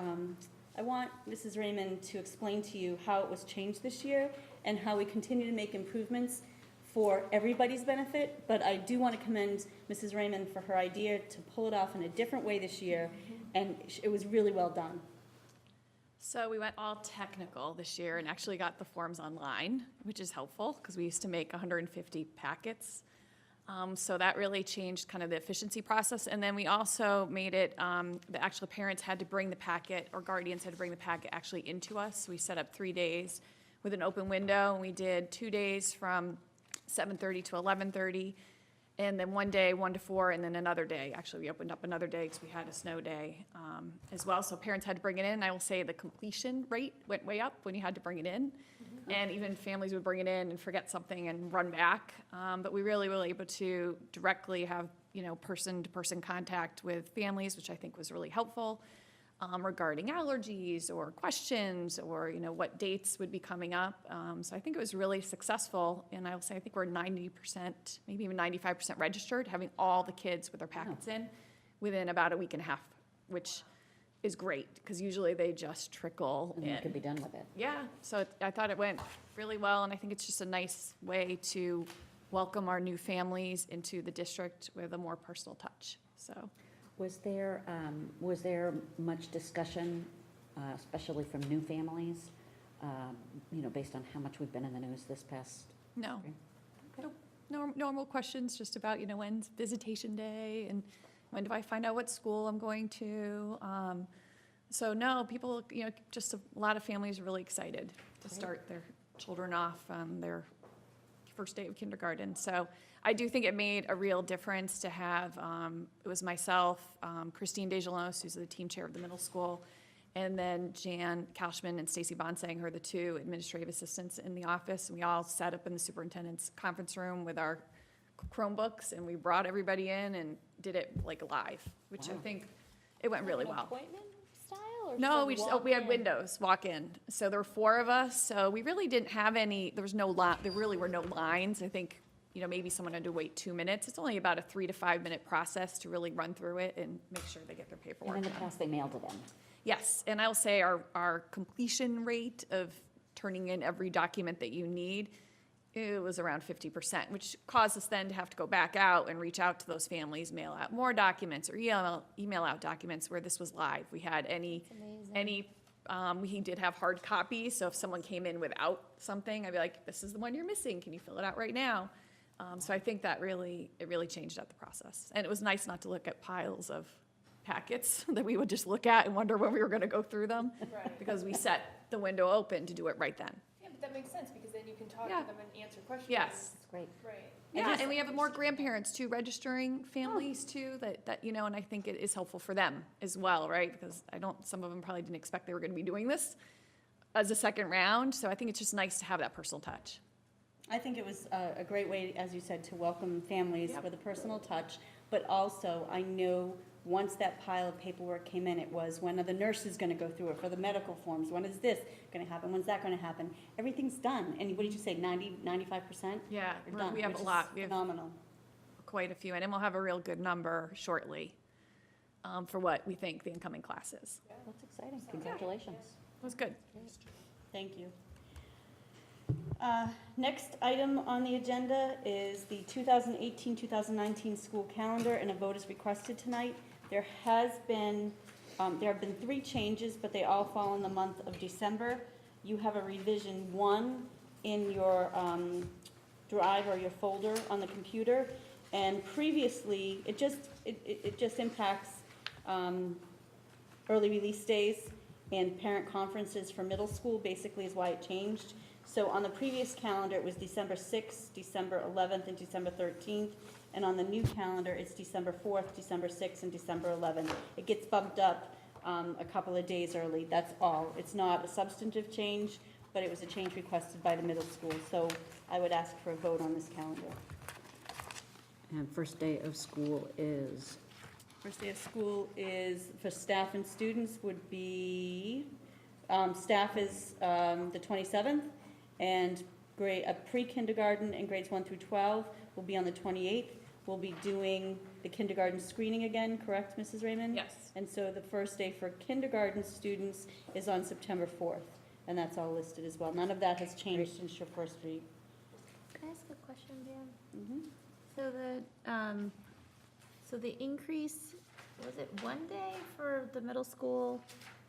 Speaker 2: I want Mrs. Raymond to explain to you how it was changed this year and how we continue to make improvements for everybody's benefit. But I do want to commend Mrs. Raymond for her idea to pull it off in a different way this year, and it was really well done.
Speaker 17: So we went all technical this year and actually got the forms online, which is helpful because we used to make 150 packets. So that really changed kind of the efficiency process. And then we also made it, the actual parents had to bring the packet, or guardians had to bring the packet actually into us. We set up 3 days with an open window, and we did 2 days from 7:30 to 11:30, and then 1 day, 1 to 4, and then another day. Actually, we opened up another day because we had a snow day as well. So parents had to bring it in. I will say the completion rate went way up when you had to bring it in. And even families would bring it in and forget something and run back. But we really were able to directly have person-to-person contact with families, which I think was really helpful, regarding allergies or questions or, what dates would be coming up. So I think it was really successful, and I will say I think we're 90%, maybe even 95% registered, having all the kids with their packets in within about a week and a half, which is great, because usually they just trickle
Speaker 1: And
Speaker 17: in.
Speaker 1: you could be done with it.
Speaker 17: Yeah, so I thought it went really well, and I think it's just a nice way to welcome our new families into the district with a more personal touch, so.
Speaker 1: Was there much discussion, especially from new families, based on how much we've been in the news this past?
Speaker 17: No.
Speaker 1: spring?
Speaker 17: Nope. Normal questions just about, when's visitation day and when do I find out what school I'm going to? So no, people, just a lot of families are really excited to start their children off on their first day of kindergarten. So I do think it made a real difference to have, it was myself, Christine Desjalones, who's the team chair of the middle school, and then Jan Kalschman and Stacy Bonsang are the two administrative assistants in the office. And we all sat up in the superintendent's conference room with our Chromebooks, and we brought everybody in and did it like live, which I think it went really well.
Speaker 7: Appointment style or
Speaker 17: No,
Speaker 7: just
Speaker 17: we had windows, walk in. So there were 4 of us, so we really didn't have any, there really were no lines. I think, maybe someone had to wait 2 minutes. It's only about a 3 to 5 minute process to really run through it and make sure they get their paperwork.
Speaker 1: And in the past, they mailed it in.
Speaker 17: Yes, and I'll say our completion rate of turning in every document that you need, it was around 50%, which caused us then to have to go back out and reach out to those families, mail out more documents or email out documents where this was live. We had we did have hard copies, so if someone came in without something, I'd be like, this is the one you're missing, can you fill it out right now? So I think that really changed out the process. And it was nice not to look at piles of packets that we would just look at and wonder when we were gonna go through them.
Speaker 8: Right.
Speaker 17: Because we set the window open to do it right then.
Speaker 8: Yeah, but that makes sense, because then you can talk
Speaker 17: Yeah.
Speaker 8: to them and answer questions.
Speaker 17: Yes.
Speaker 1: That's great.
Speaker 8: Right.
Speaker 17: Yeah, and we have more grandparents too, registering families too, that, and I think it is helpful for them as well, right? Because some of them probably didn't expect they were gonna be doing this as a second round, so I think it's just nice to have that personal touch.
Speaker 2: I think it was a great way, as you said, to welcome families with a personal touch, but also, I know once that pile of paperwork came in, it was, when are the nurses gonna go through it for the medical forms? When is this gonna happen? When's that gonna happen? Everything's done. And what did you say, 95%?
Speaker 17: Yeah,
Speaker 2: You're done,
Speaker 17: we have
Speaker 2: which
Speaker 17: a
Speaker 2: is
Speaker 17: lot. We have
Speaker 2: phenomenal.
Speaker 17: quite a few, and then we'll have a real good number shortly for what we think the incoming class is.
Speaker 1: That's exciting. Congratulations.
Speaker 17: It was good.
Speaker 2: Thank you. Next item on the agenda is the 2018-2019 school calendar, and a vote is requested tonight. There have been 3 changes, but they all fall in the month of December. You have a revision 1 in your drive or your folder on the computer, and previously, it just impacts early release days and parent conferences for middle school, basically is why it changed. So on the previous calendar, it was December 6th, December 11th, and December 13th. And on the new calendar, it's December 4th, December 6th, and December 11th. It gets bumped up a couple of days early, that's all. It's not a substantive change, but it was a change requested by the middle school. So I would ask for a vote on this calendar.
Speaker 1: And first day of school is?
Speaker 2: First day of school is, for staff and students, would be, staff is the 27th, and pre-kindergarten and grades 1 through 12 will be on the 28th. We'll be doing the kindergarten screening again, correct, Mrs. Raymond?
Speaker 17: Yes.
Speaker 2: And so the first day for kindergarten students is on September 4th, and that's all listed as well. None of that has changed since your first read.
Speaker 18: Can I ask a question, Dan?
Speaker 2: Mhm.
Speaker 18: So the increase, was it 1 day for the middle school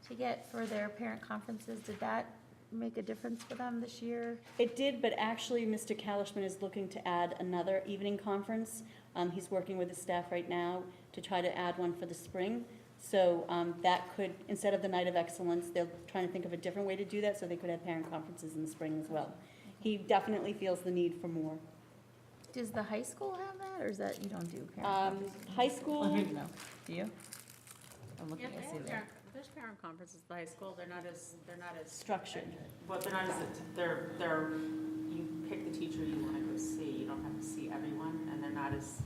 Speaker 18: to get for their parent conferences? Did that make a difference for them this year?
Speaker 2: It did, but actually, Mr. Kalishman is looking to add another evening conference. He's working with his staff right now to try to add one for the spring. So that could, instead of the Night of Excellence, they're trying to think of a different way to do that, so they could have parent conferences in the spring as well. He definitely feels the need for more.
Speaker 18: Does the high school have that, or is that, you don't do parent conferences?
Speaker 2: High school?
Speaker 18: No, do you? I'm looking
Speaker 13: Yeah,
Speaker 18: to see there.
Speaker 13: there's parent conferences at the high school, they're not as
Speaker 2: Structured.
Speaker 13: Well, they're not as, you pick the teacher you want to go see, you don't have to see everyone, and they're not as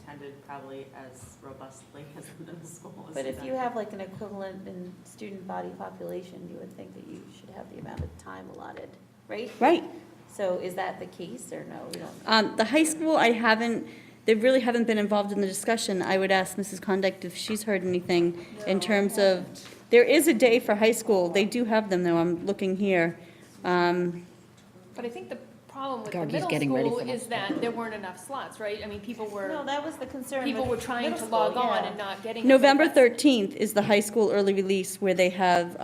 Speaker 13: attended probably as robustly as the middle school.
Speaker 18: But if you have like an equivalent in student body population, you would think that you should have the amount of time allotted, right?
Speaker 2: Right.
Speaker 18: So is that the case or no? We don't.
Speaker 2: The high school, they really haven't been involved in the discussion. I would ask Mrs. Conduct if she's heard anything in terms of, there is a day for high school. They do have them though, I'm looking here.
Speaker 8: But I think the problem with the
Speaker 1: Gargie's
Speaker 8: middle
Speaker 1: getting ready
Speaker 8: school
Speaker 1: for that.
Speaker 8: is that there weren't enough slots, right? I mean, people
Speaker 18: No,
Speaker 8: were,
Speaker 18: that was the concern.
Speaker 8: people
Speaker 18: with
Speaker 8: were trying
Speaker 18: middle
Speaker 8: to log
Speaker 18: school,
Speaker 8: on
Speaker 18: yeah.
Speaker 8: and not getting.
Speaker 2: November
Speaker 8: everybody.
Speaker 2: 13th is the high school early release where they have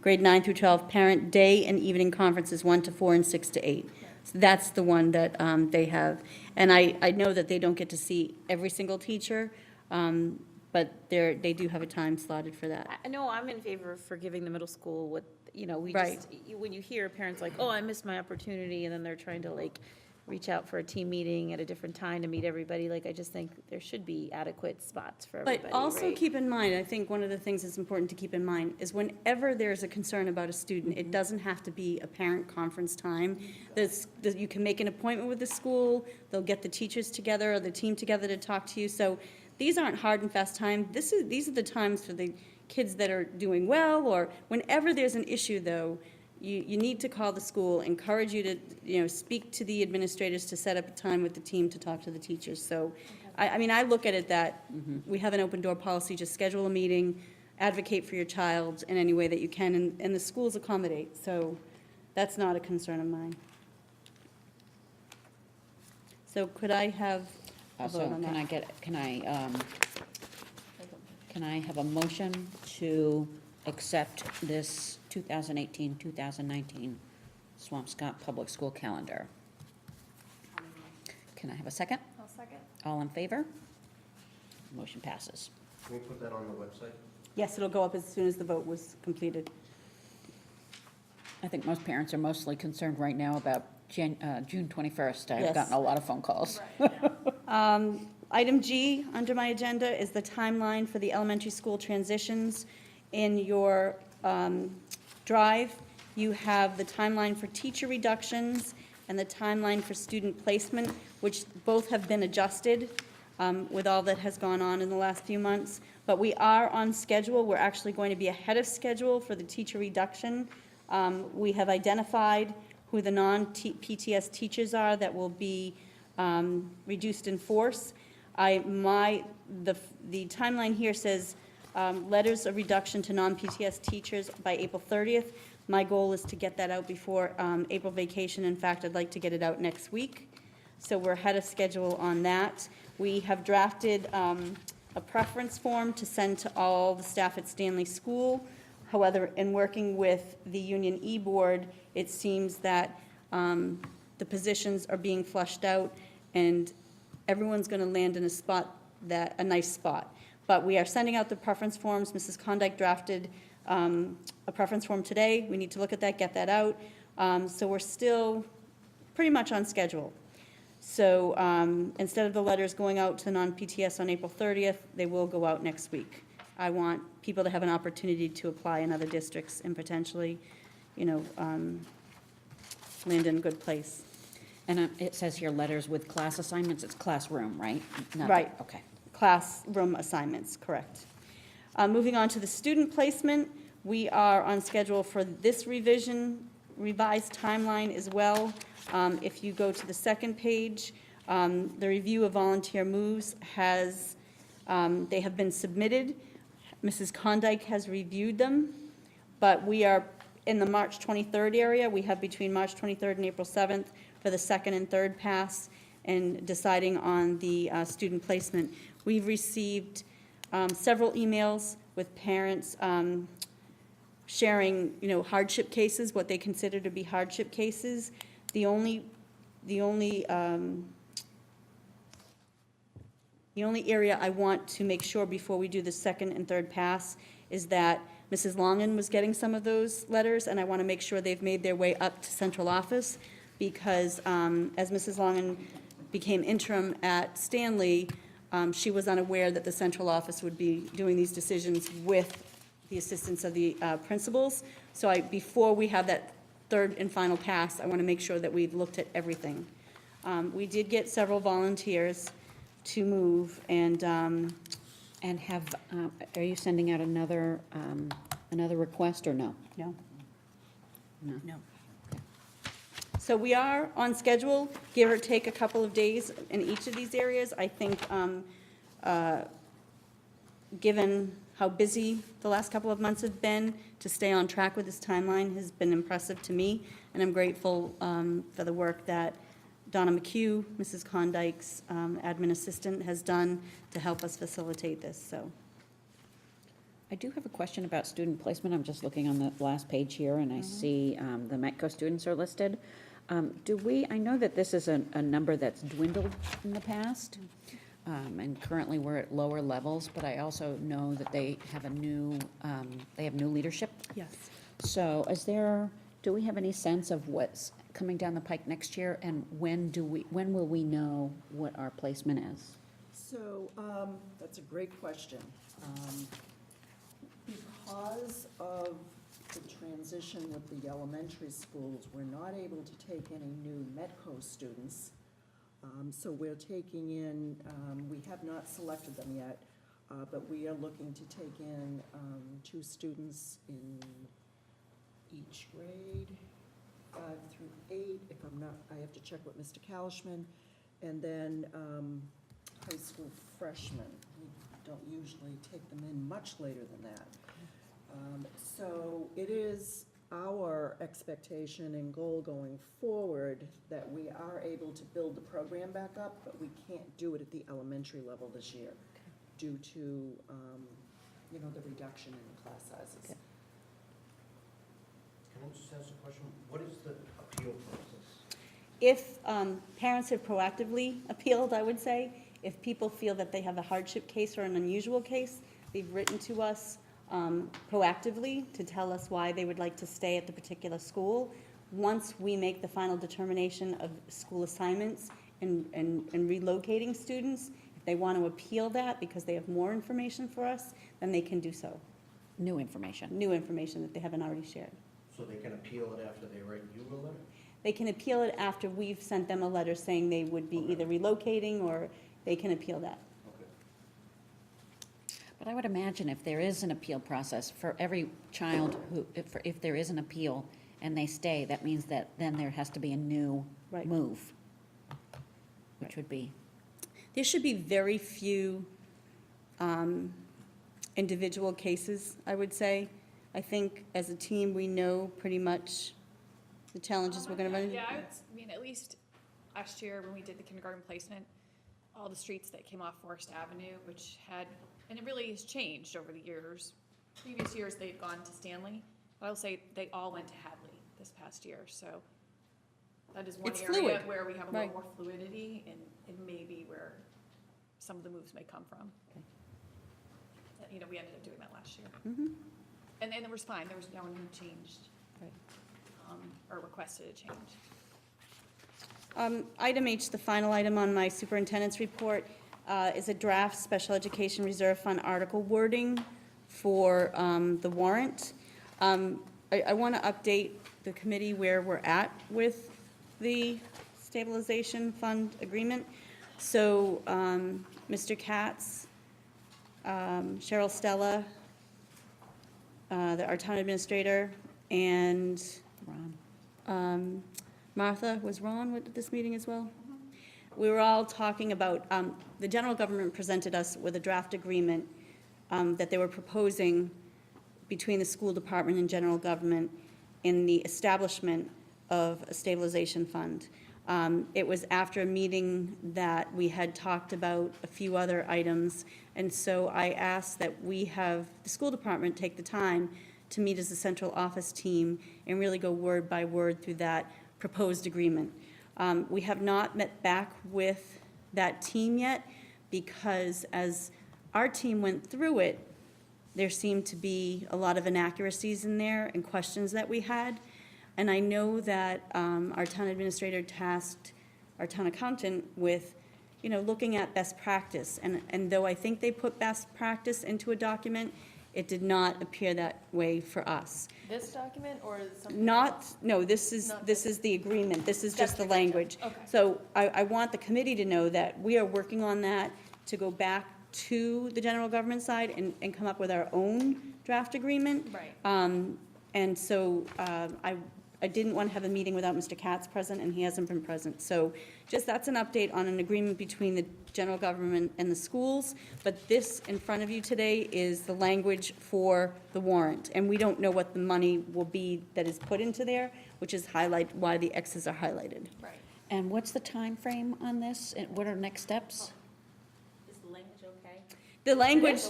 Speaker 2: grade 9 through 12 parent day and evening conferences 1 to 4 and 6 to 8. So that's the one that they have. And I know that they don't get to see every single teacher, but they do have a time slotted for that.
Speaker 18: I know I'm in favor for giving the middle school what, we
Speaker 2: Right.
Speaker 18: just, when you hear parents like, oh, I missed my opportunity, and then they're trying to like reach out for a team meeting at a different time to meet everybody, like, I just think there should be adequate spots for everybody,
Speaker 2: But also
Speaker 18: right?
Speaker 2: keep in mind, I think one of the things that's important to keep in mind is whenever there's a concern about a student, it doesn't have to be a parent conference time. You can make an appointment with the school, they'll get the teachers together or the team together to talk to you. So these aren't hard and fast times. These are the times for the kids that are doing well, or whenever there's an issue, though, you need to call the school, encourage you to, speak to the administrators to set up a time with the team to talk to the teachers. So, I mean, I look at it that we have an open door policy, just schedule a meeting, advocate for your child in any way that you can, and the schools accommodate. So that's not a concern of mine. So could I have a vote
Speaker 1: So
Speaker 2: on that?
Speaker 1: can I have a motion to accept this 2018-2019 Swampscott Public School Calendar? Can I have a second?
Speaker 8: I'll second.
Speaker 1: All in favor? Motion passes.
Speaker 14: Can we put that on the website?
Speaker 2: Yes, it'll go up as soon as the vote was completed.
Speaker 1: I think most parents are mostly concerned right now about June 21st. I've
Speaker 2: Yes.
Speaker 1: gotten a lot of phone calls.
Speaker 2: Item G under my agenda is the timeline for the elementary school transitions. In your drive, you have the timeline for teacher reductions and the timeline for student placement, which both have been adjusted with all that has gone on in the last few months. But we are on schedule. We're actually going to be ahead of schedule for the teacher reduction. We have identified who the non-PTS teachers are that will be reduced in force. The timeline here says letters of reduction to non-PTS teachers by April 30th. My goal is to get that out before April vacation. In fact, I'd like to get it out next week. So we're ahead of schedule on that. We have drafted a preference form to send to all the staff at Stanley School. However, in working with the Union E-Board, it seems that the positions are being flushed out, and everyone's going to land in a nice spot. But we are sending out the preference forms. Mrs. Condyke drafted a preference form today. We need to look at that, get that out. So we're still pretty much on schedule. So instead of the letters going out to non-PTS on April 30th, they will go out next week. I want people to have an opportunity to apply in other districts and potentially, land in a good place.
Speaker 1: And it says here letters with class assignments. It's classroom, right? Not-
Speaker 2: Right.
Speaker 1: Okay.
Speaker 2: Classroom assignments, correct. Moving on to the student placement, we are on schedule for this revised timeline as well. If you go to the second page, the review of volunteer moves they have been submitted. Mrs. Condyke has reviewed them, but we are in the March 23rd area. We have between March 23rd and April 7th for the second and third pass and deciding on the student placement. We've received several emails with parents sharing, hardship cases, what they consider to be hardship cases. The only area I want to make sure before we do the second and third pass is that Mrs. Longan was getting some of those letters, and I want to make sure they've made their way up to central office, because as Mrs. Longan became interim at Stanley, she was unaware that the central office would be doing these decisions with the assistance of the principals. So before we have that third and final pass, I want to make sure that we've looked at everything. We did get several volunteers. to move and have,
Speaker 1: Are you sending out another request or no?
Speaker 2: no.
Speaker 1: No.
Speaker 2: No. So we are on schedule, give or take a couple of days in each of these areas. I think, given how busy the last couple of months have been, to stay on track with this timeline has been impressive to me, and I'm grateful for the work that Donna McHugh, Mrs. Condyke's admin assistant, has done to help us facilitate this, so.
Speaker 1: I do have a question about student placement. I'm just looking on the last page here, and I see the METCO students are listed. I know that this is a number that's dwindled in the past, and currently we're at lower levels, but I also know that they have new leadership.
Speaker 2: Yes.
Speaker 1: So do we have any sense of what's coming down the pike next year, and when will we know what our placement is?
Speaker 19: So, that's a great question. Because of the transition with the elementary schools, we're not able to take any new METCO students. So we're taking in, we have not selected them yet, but we are looking to take in 2 students in each grade, 5 through 8, if I'm not, I have to check with Mr. Kalishman, and then high school freshmen. We don't usually take them in much later than that. So it is our expectation and goal going forward that we are able to build the program back up, but we can't do it at the elementary level this year due to, the reduction in the class sizes.
Speaker 14: Can I just ask a question? What is the appeal process?
Speaker 2: If parents have proactively appealed, I would say, if people feel that they have a hardship case or an unusual case, they've written to us proactively to tell us why they would like to stay at the particular school. Once we make the final determination of school assignments and relocating students, if they want to appeal that because they have more information for us, then they can do so.
Speaker 1: New information.
Speaker 2: New information that they haven't already shared.
Speaker 14: So they can appeal it after they write you a letter?
Speaker 2: They can appeal it after we've sent them a letter saying they would be either relocating, or they can appeal that.
Speaker 1: But I would imagine if there is an appeal process for every child if there is an appeal and they stay, that means that then there has to be a new move, which would be.
Speaker 2: There should be very few individual cases, I would say. I think as a team, we know pretty much the challenges we're going to run into.
Speaker 17: Yeah, I mean, at least last year when we did the kindergarten placement, all the streets that came off Forest Avenue, which had, and it really has changed over the years. Previous years, they'd gone to Stanley, but I'll say they all went to Hadley this past year, so that is one
Speaker 2: It's
Speaker 17: area
Speaker 2: fluid.
Speaker 17: where we have a little more fluidity, and it may be where some of the moves may come from. We ended up doing that last year. And it was fine, there was no one who changed, or requested a change.
Speaker 2: Item H, the final item on my superintendent's report, is a draft special education reserve fund article wording for the warrant. I want to update the committee where we're at with the stabilization fund agreement. So Mr. Katz, Cheryl Stella, our town administrator, and Martha, was Ron at this meeting as well? We were all talking about, the general government presented us with a draft agreement that they were proposing between the school department and general government in the establishment of a stabilization fund. It was after a meeting that we had talked about a few other items, and so I asked that we have the school department take the time to meet as a central office team and really go word by word through that proposed agreement. We have not met back with that team yet because as our team went through it, there seemed to be a lot of inaccuracies in there and questions that we had. And I know that our town administrator tasked our town accountant with, looking at best practice. And though I think they put best practice into a document, It did not appear that way for us.
Speaker 8: This document or something?
Speaker 2: Not, no, this is
Speaker 8: Not
Speaker 2: the agreement, this is just the
Speaker 8: Gotcha, gotcha.
Speaker 2: language.
Speaker 8: Okay.
Speaker 2: So I want the committee to know that we are working on that to go back to the general government side and come up with our own draft agreement.
Speaker 8: Right.
Speaker 2: And so I didn't want to have a meeting without Mr. Katz present, and he hasn't been present. So just, that's an update on an agreement between the general government and the schools. But this in front of you today is the language for the warrant. And we don't know what the money will be that is put into there, which is why the X's are highlighted.
Speaker 8: Right.
Speaker 1: And what's the time frame on this? And what are next steps?
Speaker 13: Is the language okay?
Speaker 2: The language,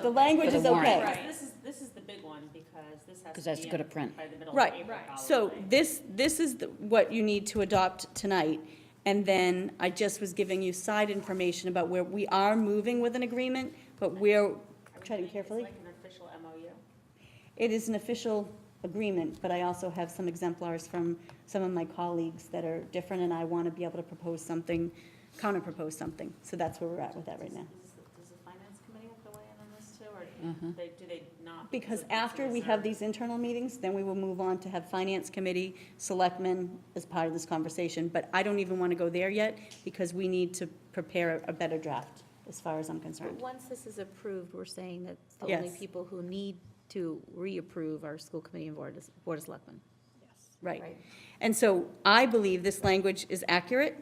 Speaker 2: the language
Speaker 1: For
Speaker 2: is
Speaker 1: the warrant.
Speaker 2: okay.
Speaker 13: Right, this is the big one, because this has
Speaker 1: 'Cause
Speaker 13: to
Speaker 1: that's
Speaker 13: be
Speaker 1: to go to
Speaker 13: in
Speaker 1: print.
Speaker 13: by the middle of
Speaker 2: Right,
Speaker 13: April,
Speaker 2: so
Speaker 13: probably.
Speaker 2: this is what you need to adopt tonight. And then I just was giving you side information about where we are moving with an agreement, but we're treading carefully.
Speaker 13: It's like an official MOU.
Speaker 2: It is an official agreement, but I also have some exemplars from some of my colleagues that are different, and I want to be able to propose something, counter-propose something. So that's where we're at with that right now.
Speaker 13: Does the finance committee have to weigh in on this too, or
Speaker 1: Mhm.
Speaker 13: do they not?
Speaker 2: Because
Speaker 13: of it's a
Speaker 2: after we have
Speaker 13: reserve?
Speaker 2: these internal meetings, then we will move on to have finance committee, selectmen as part of this conversation. But I don't even want to go there yet, because we need to prepare a better draft, as far as I'm
Speaker 18: But
Speaker 2: concerned.
Speaker 18: once this is approved, we're saying that the only
Speaker 2: Yes.
Speaker 18: people who need to reapprove are school committee and board of selectmen.
Speaker 2: Right. And so I believe this language is accurate,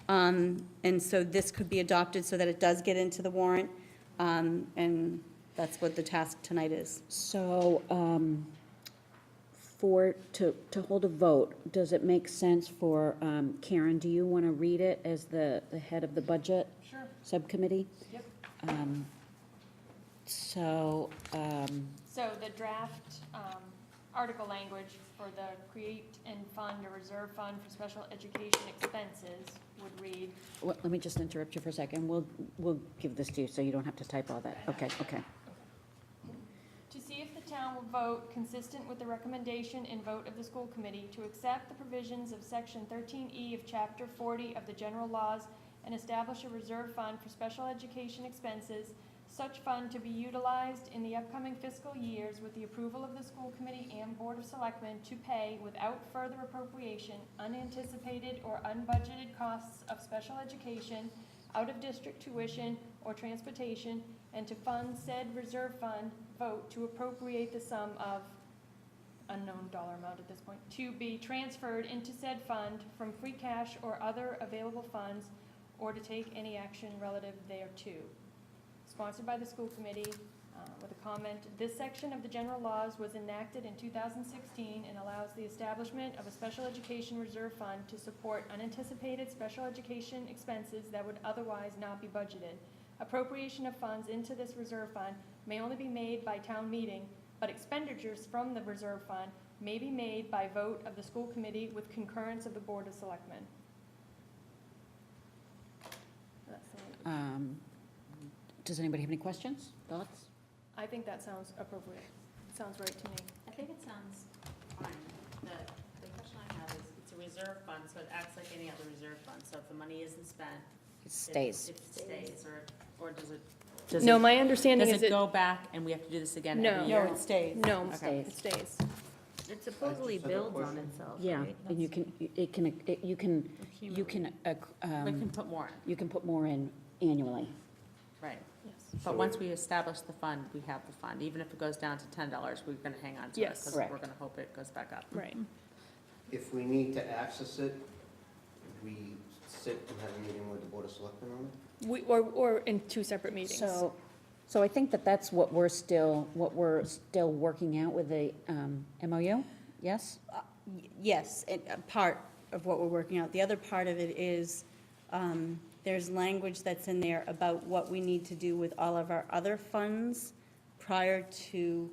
Speaker 2: and so this could be adopted so that it does get into the warrant, and that's what the task tonight is.
Speaker 1: So, to hold a vote, does it make sense for, Karen, do you want to read it as the head of the budget?
Speaker 8: Sure.
Speaker 1: Subcommittee?
Speaker 8: Yep.
Speaker 1: So,
Speaker 8: So the draft article language for the create and fund a reserve fund for special education expenses would read,
Speaker 1: let me just interrupt you for a second. We'll give this to you, so you don't have to type all that. Okay.
Speaker 8: to see if the town will vote consistent with the recommendation and vote of the school committee to accept the provisions of section 13E of chapter 40 of the general laws and establish a reserve fund for special education expenses, such fund to be utilized in the upcoming fiscal years with the approval of the school committee and board of selectmen to pay without further appropriation unanticipated or unbudgeted costs of special education, out-of-district tuition or transportation, and to fund said reserve fund, vote to appropriate the sum of unknown dollar amount at this point, to be transferred into said fund from free cash or other available funds, or to take any action relative thereto. Sponsored by the school committee, with a comment, this section of the general laws was enacted in 2016 and allows the establishment of a special education reserve fund to support unanticipated special education expenses that would otherwise not be budgeted. Appropriation of funds into this reserve fund may only be made by town meeting, but expenditures from the reserve fund may be made by vote of the school committee with concurrence of the board of selectmen. That's the language.
Speaker 1: Does anybody have any questions, thoughts?
Speaker 8: I think that sounds appropriate. Sounds right to me.
Speaker 13: I think it sounds fine. The question I have is, it's a reserve fund, so it acts like any other reserve fund. So if the money isn't spent.
Speaker 1: It stays.
Speaker 13: It stays, or does it?
Speaker 8: No, my understanding is
Speaker 13: Does it go back and we have to do this again
Speaker 8: No.
Speaker 13: every year?
Speaker 2: No, it stays.
Speaker 8: No,
Speaker 1: Okay.
Speaker 8: it stays.
Speaker 18: It supposedly
Speaker 14: just have a
Speaker 18: builds on
Speaker 14: question.
Speaker 18: itself,
Speaker 1: Yeah,
Speaker 18: right?
Speaker 1: and you can, you can,
Speaker 13: We can put more in,
Speaker 1: you can put more in annually.
Speaker 13: right.
Speaker 8: Yes.
Speaker 13: But once we establish the fund, we have the fund. Even if it goes down to $10, we're gonna hang on to it.
Speaker 8: Yes.
Speaker 13: Because we're
Speaker 1: Correct.
Speaker 13: gonna hope it goes back up.
Speaker 8: Right.
Speaker 14: If we need to access it, we sit and have a meeting with the Board of Selectmen on it?
Speaker 8: Or in two separate meetings.
Speaker 1: So I think that's what we're still working out with the MOU, yes?
Speaker 2: Yes, a part of what we're working out. The other part of it is, there's language that's in there about what we need to do with all of our other funds prior to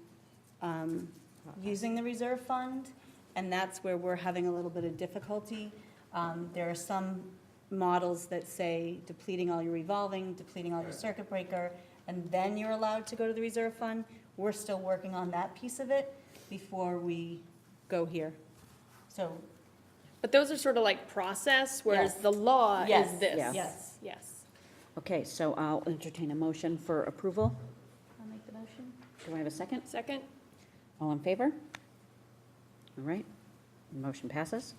Speaker 2: using the reserve fund, and that's where we're having a little bit of difficulty. There are some models that say depleting all your revolving, depleting all your circuit breaker, and then you're allowed to go to the reserve fund. We're still working on that piece of it before we go here. So,
Speaker 8: But those are sort of like process, whereas
Speaker 2: Yes.
Speaker 8: the law
Speaker 2: Yes.
Speaker 8: is this.
Speaker 2: Yes.
Speaker 8: Yes.
Speaker 1: Okay, so I'll entertain a motion for approval.
Speaker 18: I'll make the motion.
Speaker 1: Do I have a second?
Speaker 8: Second?
Speaker 1: All in favor? All right, motion passes.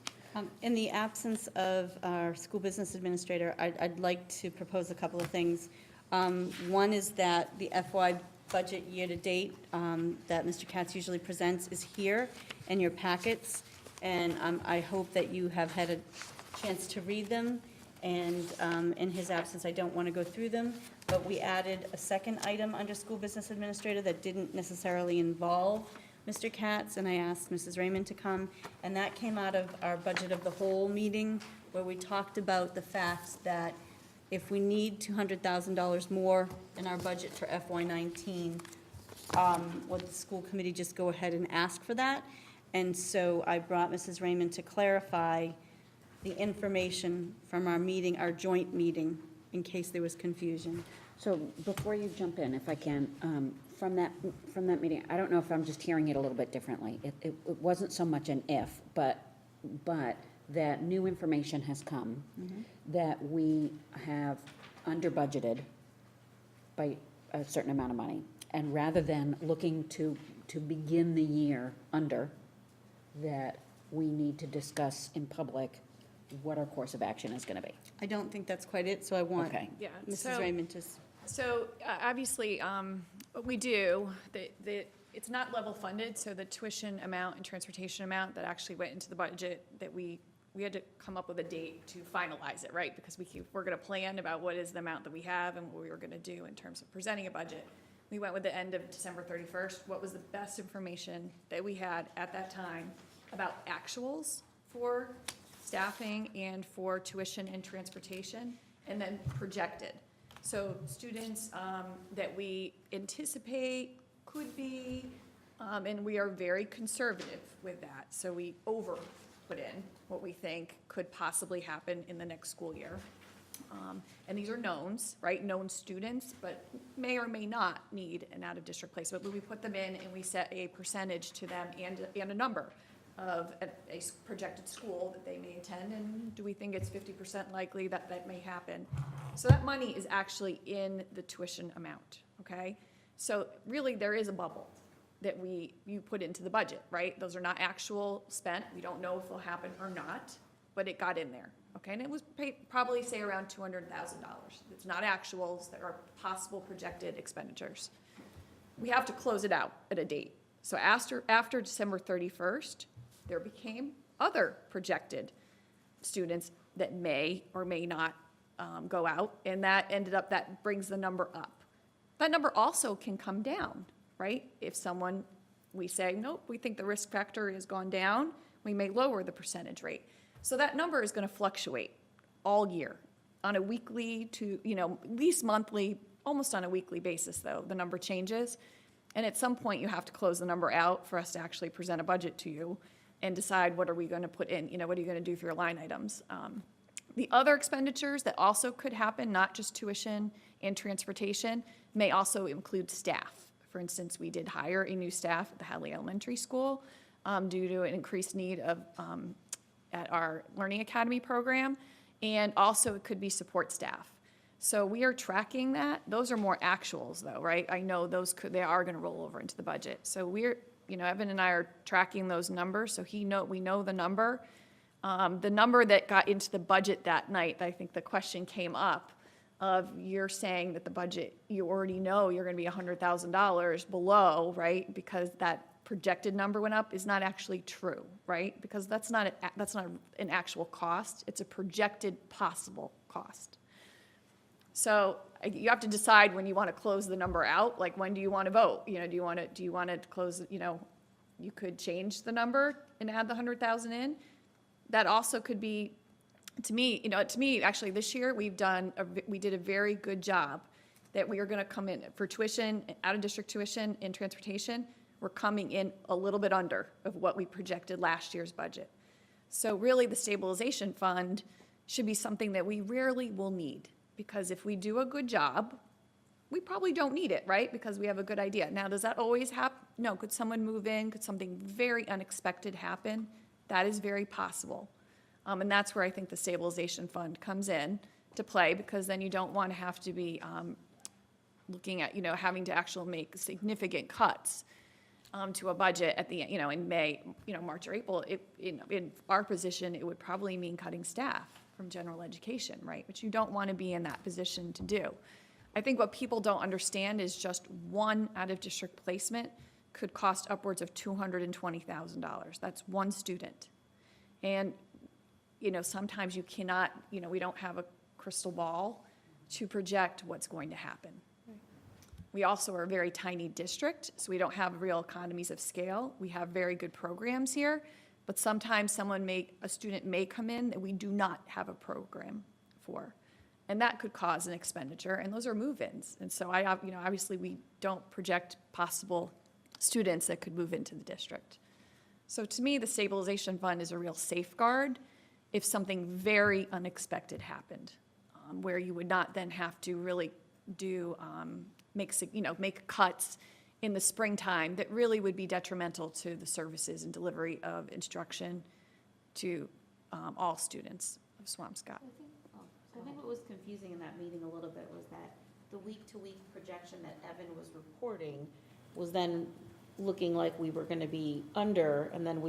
Speaker 2: In the absence of our school business administrator, I'd like to propose a couple of things. One is that the FY budget year-to-date that Mr. Katz usually presents is here in your packets, and I hope that you have had a chance to read them, and in his absence, I don't want to go through them, but we added a second item under school business administrator that didn't necessarily involve Mr. Katz, and I asked Mrs. Raymond to come, and that came out of our budget of the whole meeting, where we talked about the fact that if we need $200,000 more in our budget for FY19, would the school committee just go ahead and ask for that? And so I brought Mrs. Raymond to clarify the information from our meeting, our joint meeting, in case there was confusion.
Speaker 1: So before you jump in, if I can, from that meeting, I don't know if I'm just hearing it a little bit differently. It wasn't so much an if, but that new information has come, that we have under budgeted by a certain amount of money. And rather than looking to begin the year under, that we need to discuss in public what our course of action is going to be.
Speaker 2: I don't think that's quite it, so I want
Speaker 17: Yeah,
Speaker 2: Mrs. Raymond to.
Speaker 17: So obviously, what we do, it's not level funded, so the tuition amount and transportation amount that actually went into the budget, that we had to come up with a date to finalize it, right? Because we're going to plan about what is the amount that we have and what we were going to do in terms of presenting a budget. We went with the end of December 31st. What was the best information that we had at that time about actuals for staffing and for tuition and transportation, and then projected. So students that we anticipate could be, and we are very conservative with that. So we over put in what we think could possibly happen in the next school year. And these are knowns, right? Known students, but may or may not need an out-of-district placement. But we put them in and we set a percentage to them and a number of a projected school that they may attend, and do we think it's 50% likely that that may happen? So that money is actually in the tuition amount, okay? So really, there is a bubble that you put into the budget, right? Those are not actual spent. We don't know if they'll happen or not, but it got in there, okay? And it was probably, say, around $200,000. It's not actuals. There are possible projected expenditures. We have to close it out at a date. So after December 31st, there became other projected students that may or may not go out, and that brings the number up. That number also can come down, right? If we say, nope, we think the risk factor has gone down, we may lower the percentage rate. So that number is going to fluctuate all year on a weekly to, at least monthly, almost on a weekly basis, though, the number changes. And at some point, you have to close the number out for us to actually present a budget to you and decide what are we going to put in, what are you going to do for your line items. The other expenditures that also could happen, not just tuition and transportation, may also include staff. For instance, we did hire a new staff at the Hadley Elementary School due to an increased need at our Learning Academy program, and also it could be support staff. So we are tracking that. Those are more actuals, though, right? I know they are going to roll over into the budget. So we're, Evan and I are tracking those numbers, so we know the number. The number that got into the budget that night, I think the question came up of you're saying that the budget, you already know you're going to be $100,000 below, right? Because that projected number went up is not actually true, right? Because that's not an actual cost. It's a projected possible cost. So you have to decide when you want to close the number out. Like, when do you want to vote? Do you want to close? You could change the number and add the 100,000 in. That also could be, to me, actually this year we did a very good job that we are going to come in for tuition, out of district tuition and transportation. We're coming in a little bit under of what we projected last year's budget. So really, the stabilization fund should be something that we rarely will need. Because if we do a good job, we probably don't need it, right? Because we have a good idea. Now, does that always happen? No. Could someone move in? Could something very unexpected happen? That is very possible. And that's where I think the stabilization fund comes in to play, because then you don't want to have to be looking at, having to actually make significant cuts to a budget at the, in May, March or April, in our position, it would probably mean cutting staff from general education, right? Which you don't want to be in that position to do. I think what people don't understand is just one out-of-district placement could cost upwards of $220,000. That's one student. And, sometimes you cannot, we don't have a crystal ball to project what's going to happen. We also are a very tiny district, so we don't have real economies of scale. We have very good programs here, but sometimes a student may come in that we do not have a program for. And that could cause an expenditure, and those are move-ins. And so obviously we don't project possible students that could move into the district. So to me, the stabilization fund is a real safeguard if something very unexpected happened, where you would not then have to really do, make cuts in the springtime that really would be detrimental to the services and delivery of instruction to all students of Swampscott.
Speaker 18: I think what was confusing in that meeting a little bit was that the week-to-week projection that Evan was reporting was then looking like we were going to be under, and then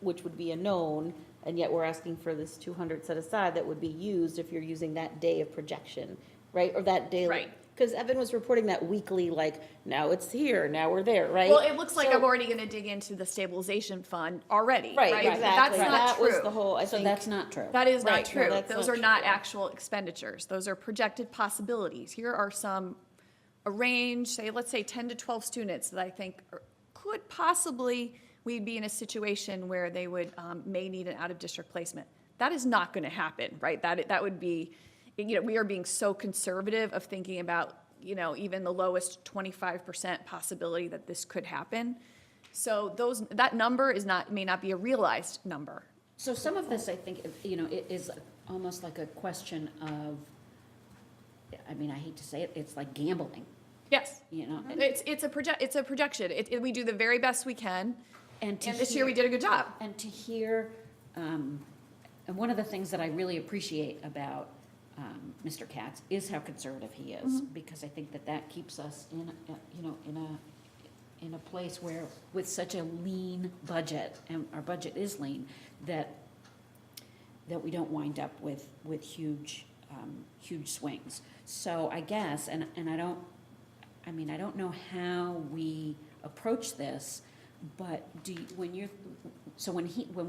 Speaker 18: which would be a known, and yet we're asking for this 200 set aside that would be used if you're using that day of projection, right? Or that day.
Speaker 17: Right.
Speaker 18: Because Evan was reporting that weekly, like, now it's here, now we're there, right?
Speaker 17: Well, it looks like I'm already going to dig into the stabilization fund already.
Speaker 18: Right,
Speaker 17: But
Speaker 18: exactly.
Speaker 17: that's not
Speaker 18: That
Speaker 17: true.
Speaker 18: was the whole, I
Speaker 1: So
Speaker 18: think.
Speaker 1: that's not true.
Speaker 17: That is not
Speaker 18: Right, no,
Speaker 17: true.
Speaker 18: that's
Speaker 17: Those
Speaker 18: not
Speaker 17: are not
Speaker 18: true.
Speaker 17: actual expenditures. Those are projected possibilities. Here are a range, let's say 10 to 12 students that I think could possibly, we'd be in a situation where they may need an out-of-district placement. That is not going to happen, right? That would be, we are being so conservative of thinking about, even the lowest 25% possibility that this could happen. So that number may not be a realized number.
Speaker 1: So some of this, I think, it is almost like a question of, I hate to say it, it's like gambling.
Speaker 17: Yes. It's a projection. We do the very best we can, and this year we did a good job.
Speaker 1: And to hear, and one of the things that I really appreciate about Mr. Katz is how conservative he is, because I think that keeps us in a place where, with such a lean budget, and our budget is lean, that we don't wind up with huge swings. So I guess, and I don't know how we approach this, but when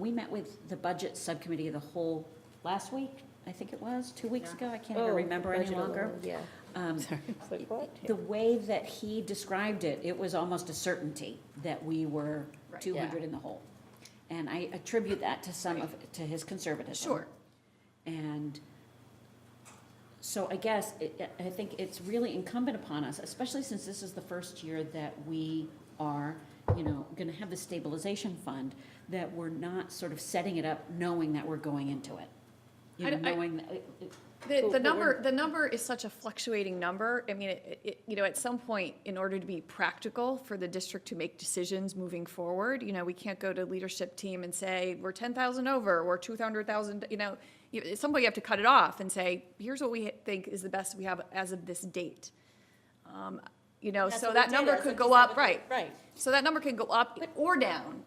Speaker 1: we met with the budget subcommittee of the whole last week, I think it was 2 weeks ago, I can't even remember any longer.
Speaker 18: Yeah.
Speaker 1: The way that he described it, it was almost a certainty that we were 200 in the hole. And I attribute that to his conservatism.
Speaker 17: Sure.
Speaker 1: And so I guess, I think it's really incumbent upon us, especially since this is the first year that we are, going to have the stabilization fund, that we're not sort of setting it up knowing that we're going into it. Knowing that
Speaker 17: The number is such a fluctuating number. At some point, in order to be practical for the district to make decisions moving forward, we can't go to leadership team and say, we're 10,000 over, we're 200,000, at some point you have to cut it off and say, here's what we think is the best we have as of this date. So that number could go up, right. So that number can go up or down.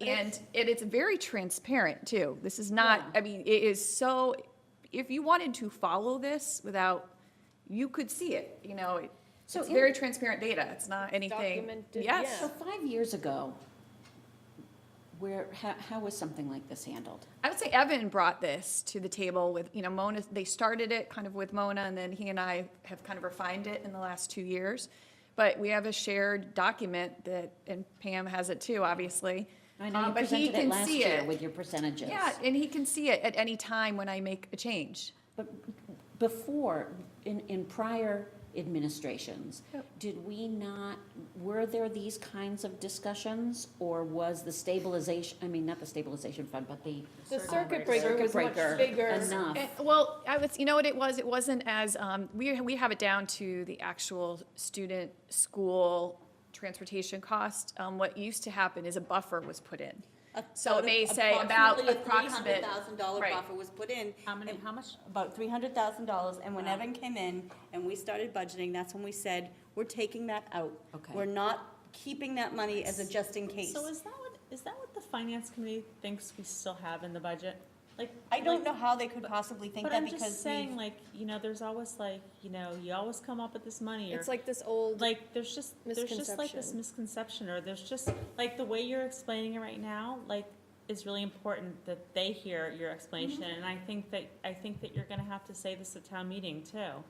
Speaker 17: And it's very transparent too. This is not, it is so, if you wanted to follow this you could see it,
Speaker 1: So
Speaker 17: it's very transparent data. It's not anything.
Speaker 8: Documented,
Speaker 17: Yes.
Speaker 1: So 5 years ago, how was something like this handled?
Speaker 17: I would say Evan brought this to the table with, Mona, they started it kind of with Mona, and then he and I have kind of refined it in the last 2 years. But we have a shared document and Pam has it too, obviously.
Speaker 1: I know you
Speaker 17: but he
Speaker 1: presented it
Speaker 17: can
Speaker 1: last
Speaker 17: see
Speaker 1: year
Speaker 17: it.
Speaker 1: with your percentages.
Speaker 17: Yeah, and he can see it at any time when I make a change.
Speaker 1: But before, in prior administrations, were there these kinds of discussions, or was the stabilization, not the stabilization fund, but the
Speaker 8: circuit breaker was much bigger
Speaker 1: enough?
Speaker 17: Well, you know what it was? It wasn't as, we have it down to the actual student school transportation cost. What used to happen is a buffer was put in. So it may say about approximate.
Speaker 2: $300,000
Speaker 17: Right.
Speaker 2: buffer was put in.
Speaker 13: How much?
Speaker 2: About $300,000, and when
Speaker 13: Wow.
Speaker 2: Evan came in and we started budgeting, that's when we said, we're taking that out.
Speaker 1: Okay.
Speaker 2: We're not keeping that money as a just in case.
Speaker 13: So is that what the finance committee thinks we still have in the budget? Like,
Speaker 2: I don't know how they could possibly think
Speaker 13: but
Speaker 2: that
Speaker 13: I'm
Speaker 2: because
Speaker 13: just saying,
Speaker 2: we've-
Speaker 13: like, you know, there's always like, you know, you always come up with this money, or
Speaker 8: It's like this old
Speaker 13: like there's just like this
Speaker 8: misconception.
Speaker 13: misconception, or there's just like the way you're explaining it right now, like, is really important that they hear your explanation. And I think that you're gonna have to say this at town meeting too,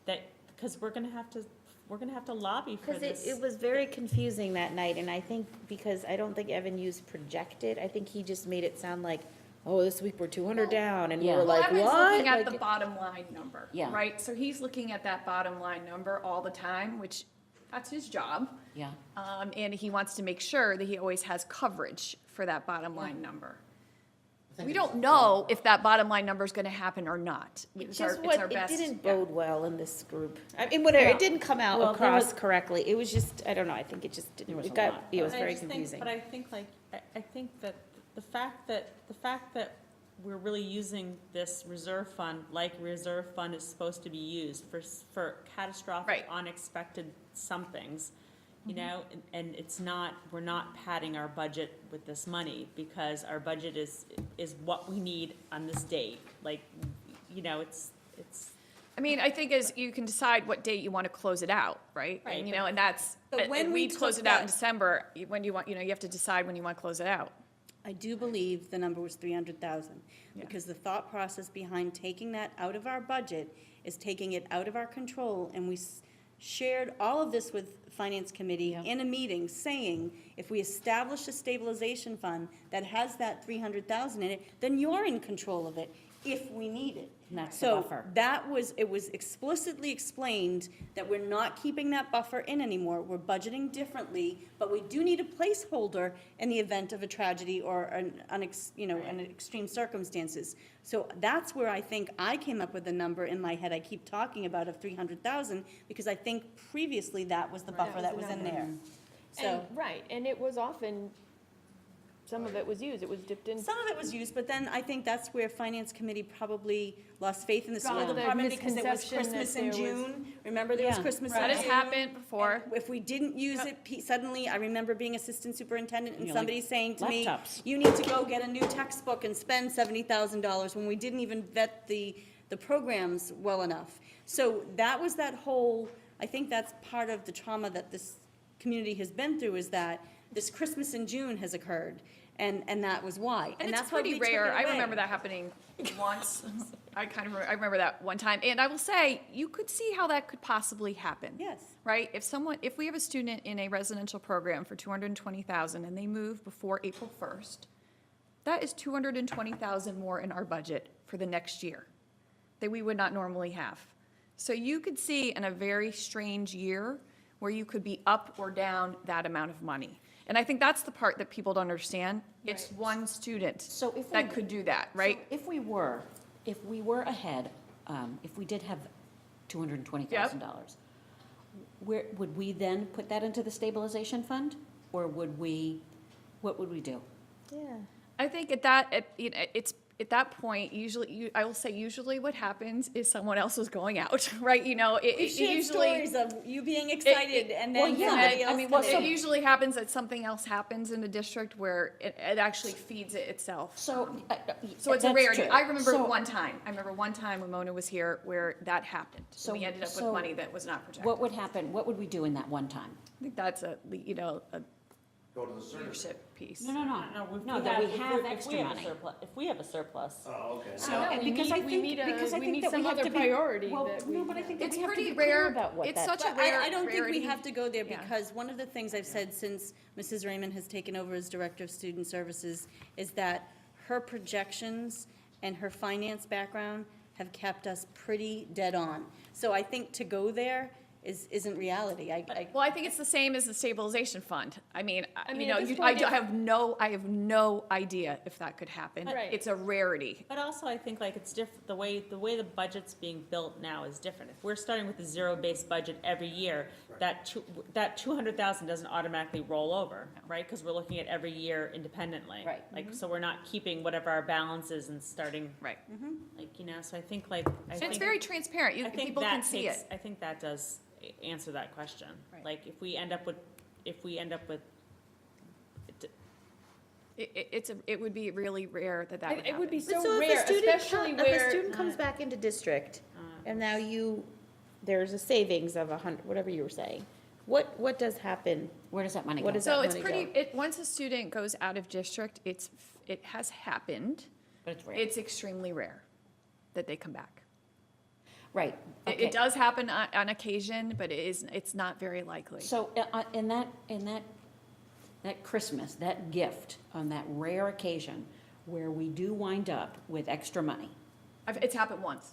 Speaker 13: that because we're gonna have to lobby for
Speaker 18: Because
Speaker 13: this.
Speaker 18: it was very confusing that night, and I think, because I don't think Evan used projected, I think he just made it sound like, oh, this week we're 200 down, and we
Speaker 1: Yeah.
Speaker 18: were
Speaker 17: Well,
Speaker 18: like,
Speaker 17: Evan's
Speaker 18: what?
Speaker 17: looking at
Speaker 18: Like,
Speaker 17: the bottom line number,
Speaker 1: Yeah.
Speaker 17: right? So he's looking at that bottom line number all the time, which that's his job.
Speaker 1: Yeah.
Speaker 17: And he wants to make sure that he always has coverage for that bottom line number. We don't know if that bottom line number is going to happen or not.
Speaker 18: It's
Speaker 17: our-
Speaker 18: just
Speaker 17: it's our
Speaker 18: what, it
Speaker 17: best-
Speaker 18: didn't
Speaker 17: yeah.
Speaker 18: bode well in this group. I mean, whatever,
Speaker 1: Yeah.
Speaker 18: it didn't come out
Speaker 1: Well, there
Speaker 18: across
Speaker 1: was-
Speaker 18: correctly. It was just, I don't know, I think it just
Speaker 1: There
Speaker 18: didn't,
Speaker 1: was
Speaker 18: it
Speaker 1: a
Speaker 18: got,
Speaker 1: lot.
Speaker 18: it was
Speaker 13: But I
Speaker 18: very
Speaker 13: just think-
Speaker 18: confusing.
Speaker 13: But I think like, I think that the fact that we're really using this reserve fund, like reserve fund is supposed to be used for catastrophic,
Speaker 17: Right.
Speaker 13: unexpected somethings, you know, and it's not, we're not padding our budget with this money, because our budget is what we need on this date. Like, you know, it's.
Speaker 17: I mean, I think as you can decide what date you want to close it out, right?
Speaker 13: Right,
Speaker 17: And, you know, and that's,
Speaker 2: But when
Speaker 17: and
Speaker 2: we
Speaker 17: we close
Speaker 2: took
Speaker 17: it out in
Speaker 2: that-
Speaker 17: December, when do you want, you know, you have to decide when you want to close it out.
Speaker 2: I do believe the number was 300,000.
Speaker 17: Yeah.
Speaker 2: Because the thought process behind taking that out of our budget is taking it out of our control, and we shared all of this with Finance Committee in a meeting, saying, if we establish a stabilization fund that has that 300,000 in it, then you're in control of it if we need it.
Speaker 1: And that's the buffer.
Speaker 2: So it was explicitly explained that we're not keeping that buffer in anymore. We're budgeting differently, but we do need a placeholder in the event of a tragedy or an extreme circumstances. So that's where I think I came up with the number in my head I keep talking about of 300,000, because I think previously that was the buffer that was in there. So.
Speaker 8: Right, and it was often, some of it was used, it was dipped in.
Speaker 2: Some of it was used, but then I think that's where Finance Committee probably lost faith in the school
Speaker 8: Got the
Speaker 2: department, because it was
Speaker 8: misconception that
Speaker 2: Christmas in
Speaker 8: there was-
Speaker 2: June. Remember, there was
Speaker 1: Yeah.
Speaker 2: Christmas in
Speaker 17: That
Speaker 2: June?
Speaker 17: has happened before.
Speaker 2: And if we didn't use it, suddenly, I remember being assistant superintendent and
Speaker 1: You're like,
Speaker 2: somebody saying to me,
Speaker 1: "Laptops."
Speaker 2: you need to go get a new textbook and spend $70,000, when we didn't even vet the programs well enough. So that was that whole, I think that's part of the trauma that this community has been through, is that this Christmas in June has occurred. And that was why.
Speaker 17: And it's
Speaker 2: that's why
Speaker 17: pretty
Speaker 2: we took it
Speaker 17: rare. I
Speaker 2: away.
Speaker 17: remember that happening once. I remember that one time. And I will say, you could see how that could possibly happen.
Speaker 2: Yes.
Speaker 17: Right? If we have a student in a residential program for 220,000 and they move before April 1st, that is 220,000 more in our budget for the next year that we would not normally have. So you could see in a very strange year where you could be up or down that amount of money. And I think that's the part that people don't understand. It's one student
Speaker 1: So if
Speaker 17: that
Speaker 1: we-
Speaker 17: could do that, right?
Speaker 1: So if we were ahead, if we did have $220,000, where, would we then put that into the stabilization fund? Or what would we do?
Speaker 8: Yeah.
Speaker 17: I think at that point, usually what happens is someone else is going out, right? You know,
Speaker 2: We've shared
Speaker 17: usually.
Speaker 2: stories of you being excited and then
Speaker 17: Well, yeah,
Speaker 2: somebody else.
Speaker 17: it usually happens that something else happens in the district where it actually feeds it itself.
Speaker 1: So,
Speaker 17: So it's a
Speaker 1: that's
Speaker 17: rarity.
Speaker 1: true.
Speaker 17: I remember
Speaker 1: So-
Speaker 17: one time when Mona was here where that happened.
Speaker 1: So-
Speaker 17: We ended up with
Speaker 1: so
Speaker 17: money that was not projected.
Speaker 1: What would happen, what would we do in that one time?
Speaker 17: I think that's a
Speaker 14: Go to the surgery.
Speaker 17: leadership piece.
Speaker 1: No,
Speaker 13: If
Speaker 1: that we
Speaker 13: if
Speaker 1: have
Speaker 13: if
Speaker 1: extra
Speaker 13: have a
Speaker 1: money.
Speaker 13: surplus- If we have a surplus.
Speaker 14: Oh, okay.
Speaker 1: So,
Speaker 8: No, we
Speaker 1: because I
Speaker 8: need- we
Speaker 1: think,
Speaker 8: need a-
Speaker 1: because I
Speaker 8: we
Speaker 1: think
Speaker 8: need
Speaker 1: that
Speaker 8: some
Speaker 1: we have
Speaker 8: other
Speaker 1: to be.
Speaker 8: priority
Speaker 1: Well,
Speaker 8: that
Speaker 1: no,
Speaker 8: we-
Speaker 1: but I think that
Speaker 17: It's
Speaker 1: we have to
Speaker 17: pretty
Speaker 1: be clear
Speaker 17: rare.
Speaker 1: about what
Speaker 17: It's
Speaker 1: that.
Speaker 17: such a
Speaker 2: But
Speaker 17: rare
Speaker 2: I don't think we
Speaker 17: rarity.
Speaker 2: have to go there,
Speaker 17: Yeah.
Speaker 2: because one of the things I've said since Mrs. Raymond has taken over as Director of Student Services is that her projections and her finance background have kept us pretty dead on. So I think to go there isn't reality.
Speaker 17: Well, I think it's the same as the stabilization fund. I mean,
Speaker 8: I
Speaker 17: you
Speaker 8: mean,
Speaker 17: know,
Speaker 8: at this
Speaker 17: I
Speaker 8: point,
Speaker 17: have no idea if that could happen.
Speaker 8: Right.
Speaker 17: It's a rarity.
Speaker 13: But also, I think like it's different, the way the budget's being built now is different. If we're starting with a zero-based budget every year, that 200,000 doesn't automatically roll over, right? Because we're looking at every year independently.
Speaker 1: Right.
Speaker 13: Like, so we're not keeping whatever our balance is and starting.
Speaker 17: Right.
Speaker 13: Like, you know, so I think like.
Speaker 17: So it's very transparent.
Speaker 13: I think
Speaker 17: People
Speaker 13: that
Speaker 17: can see
Speaker 13: takes-
Speaker 17: it.
Speaker 13: I think that does answer that question.
Speaker 17: Right.
Speaker 13: Like, if we end up with,
Speaker 17: It would be really rare that would happen.
Speaker 18: It would be
Speaker 1: But
Speaker 18: so
Speaker 1: if a
Speaker 18: rare,
Speaker 1: student
Speaker 18: especially
Speaker 1: If a
Speaker 18: where.
Speaker 1: student comes back into district, and now there's a savings of 100, whatever you were saying, what does happen? Where does that money go?
Speaker 17: So it's once a student goes out of district, it has happened.
Speaker 1: But it's rare.
Speaker 17: It's extremely rare that they come back.
Speaker 1: Right.
Speaker 17: It does happen on occasion, but it's not very likely.
Speaker 1: So in that Christmas, that gift, on that rare occasion where we do wind up with extra money.
Speaker 17: It's happened once.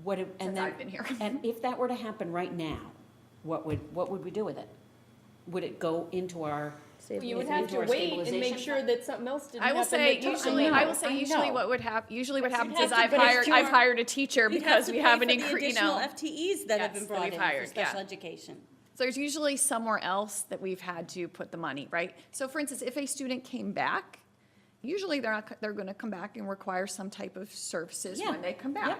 Speaker 1: Since
Speaker 17: I've been here.
Speaker 1: And if that were to happen right now, what would we do with it? Would it go into our
Speaker 8: You would have to wait and make sure that something else didn't
Speaker 17: I
Speaker 8: happen.
Speaker 17: will say usually what would happen. Usually what happens is I've hired a teacher because we have an increase.
Speaker 2: Additional FTEs that have been brought in for
Speaker 17: hired,
Speaker 2: special education.
Speaker 17: So there's usually somewhere else that we've had to put the money, right? So for instance, if a student came back, usually they're going to come back and require some type of services when they come back,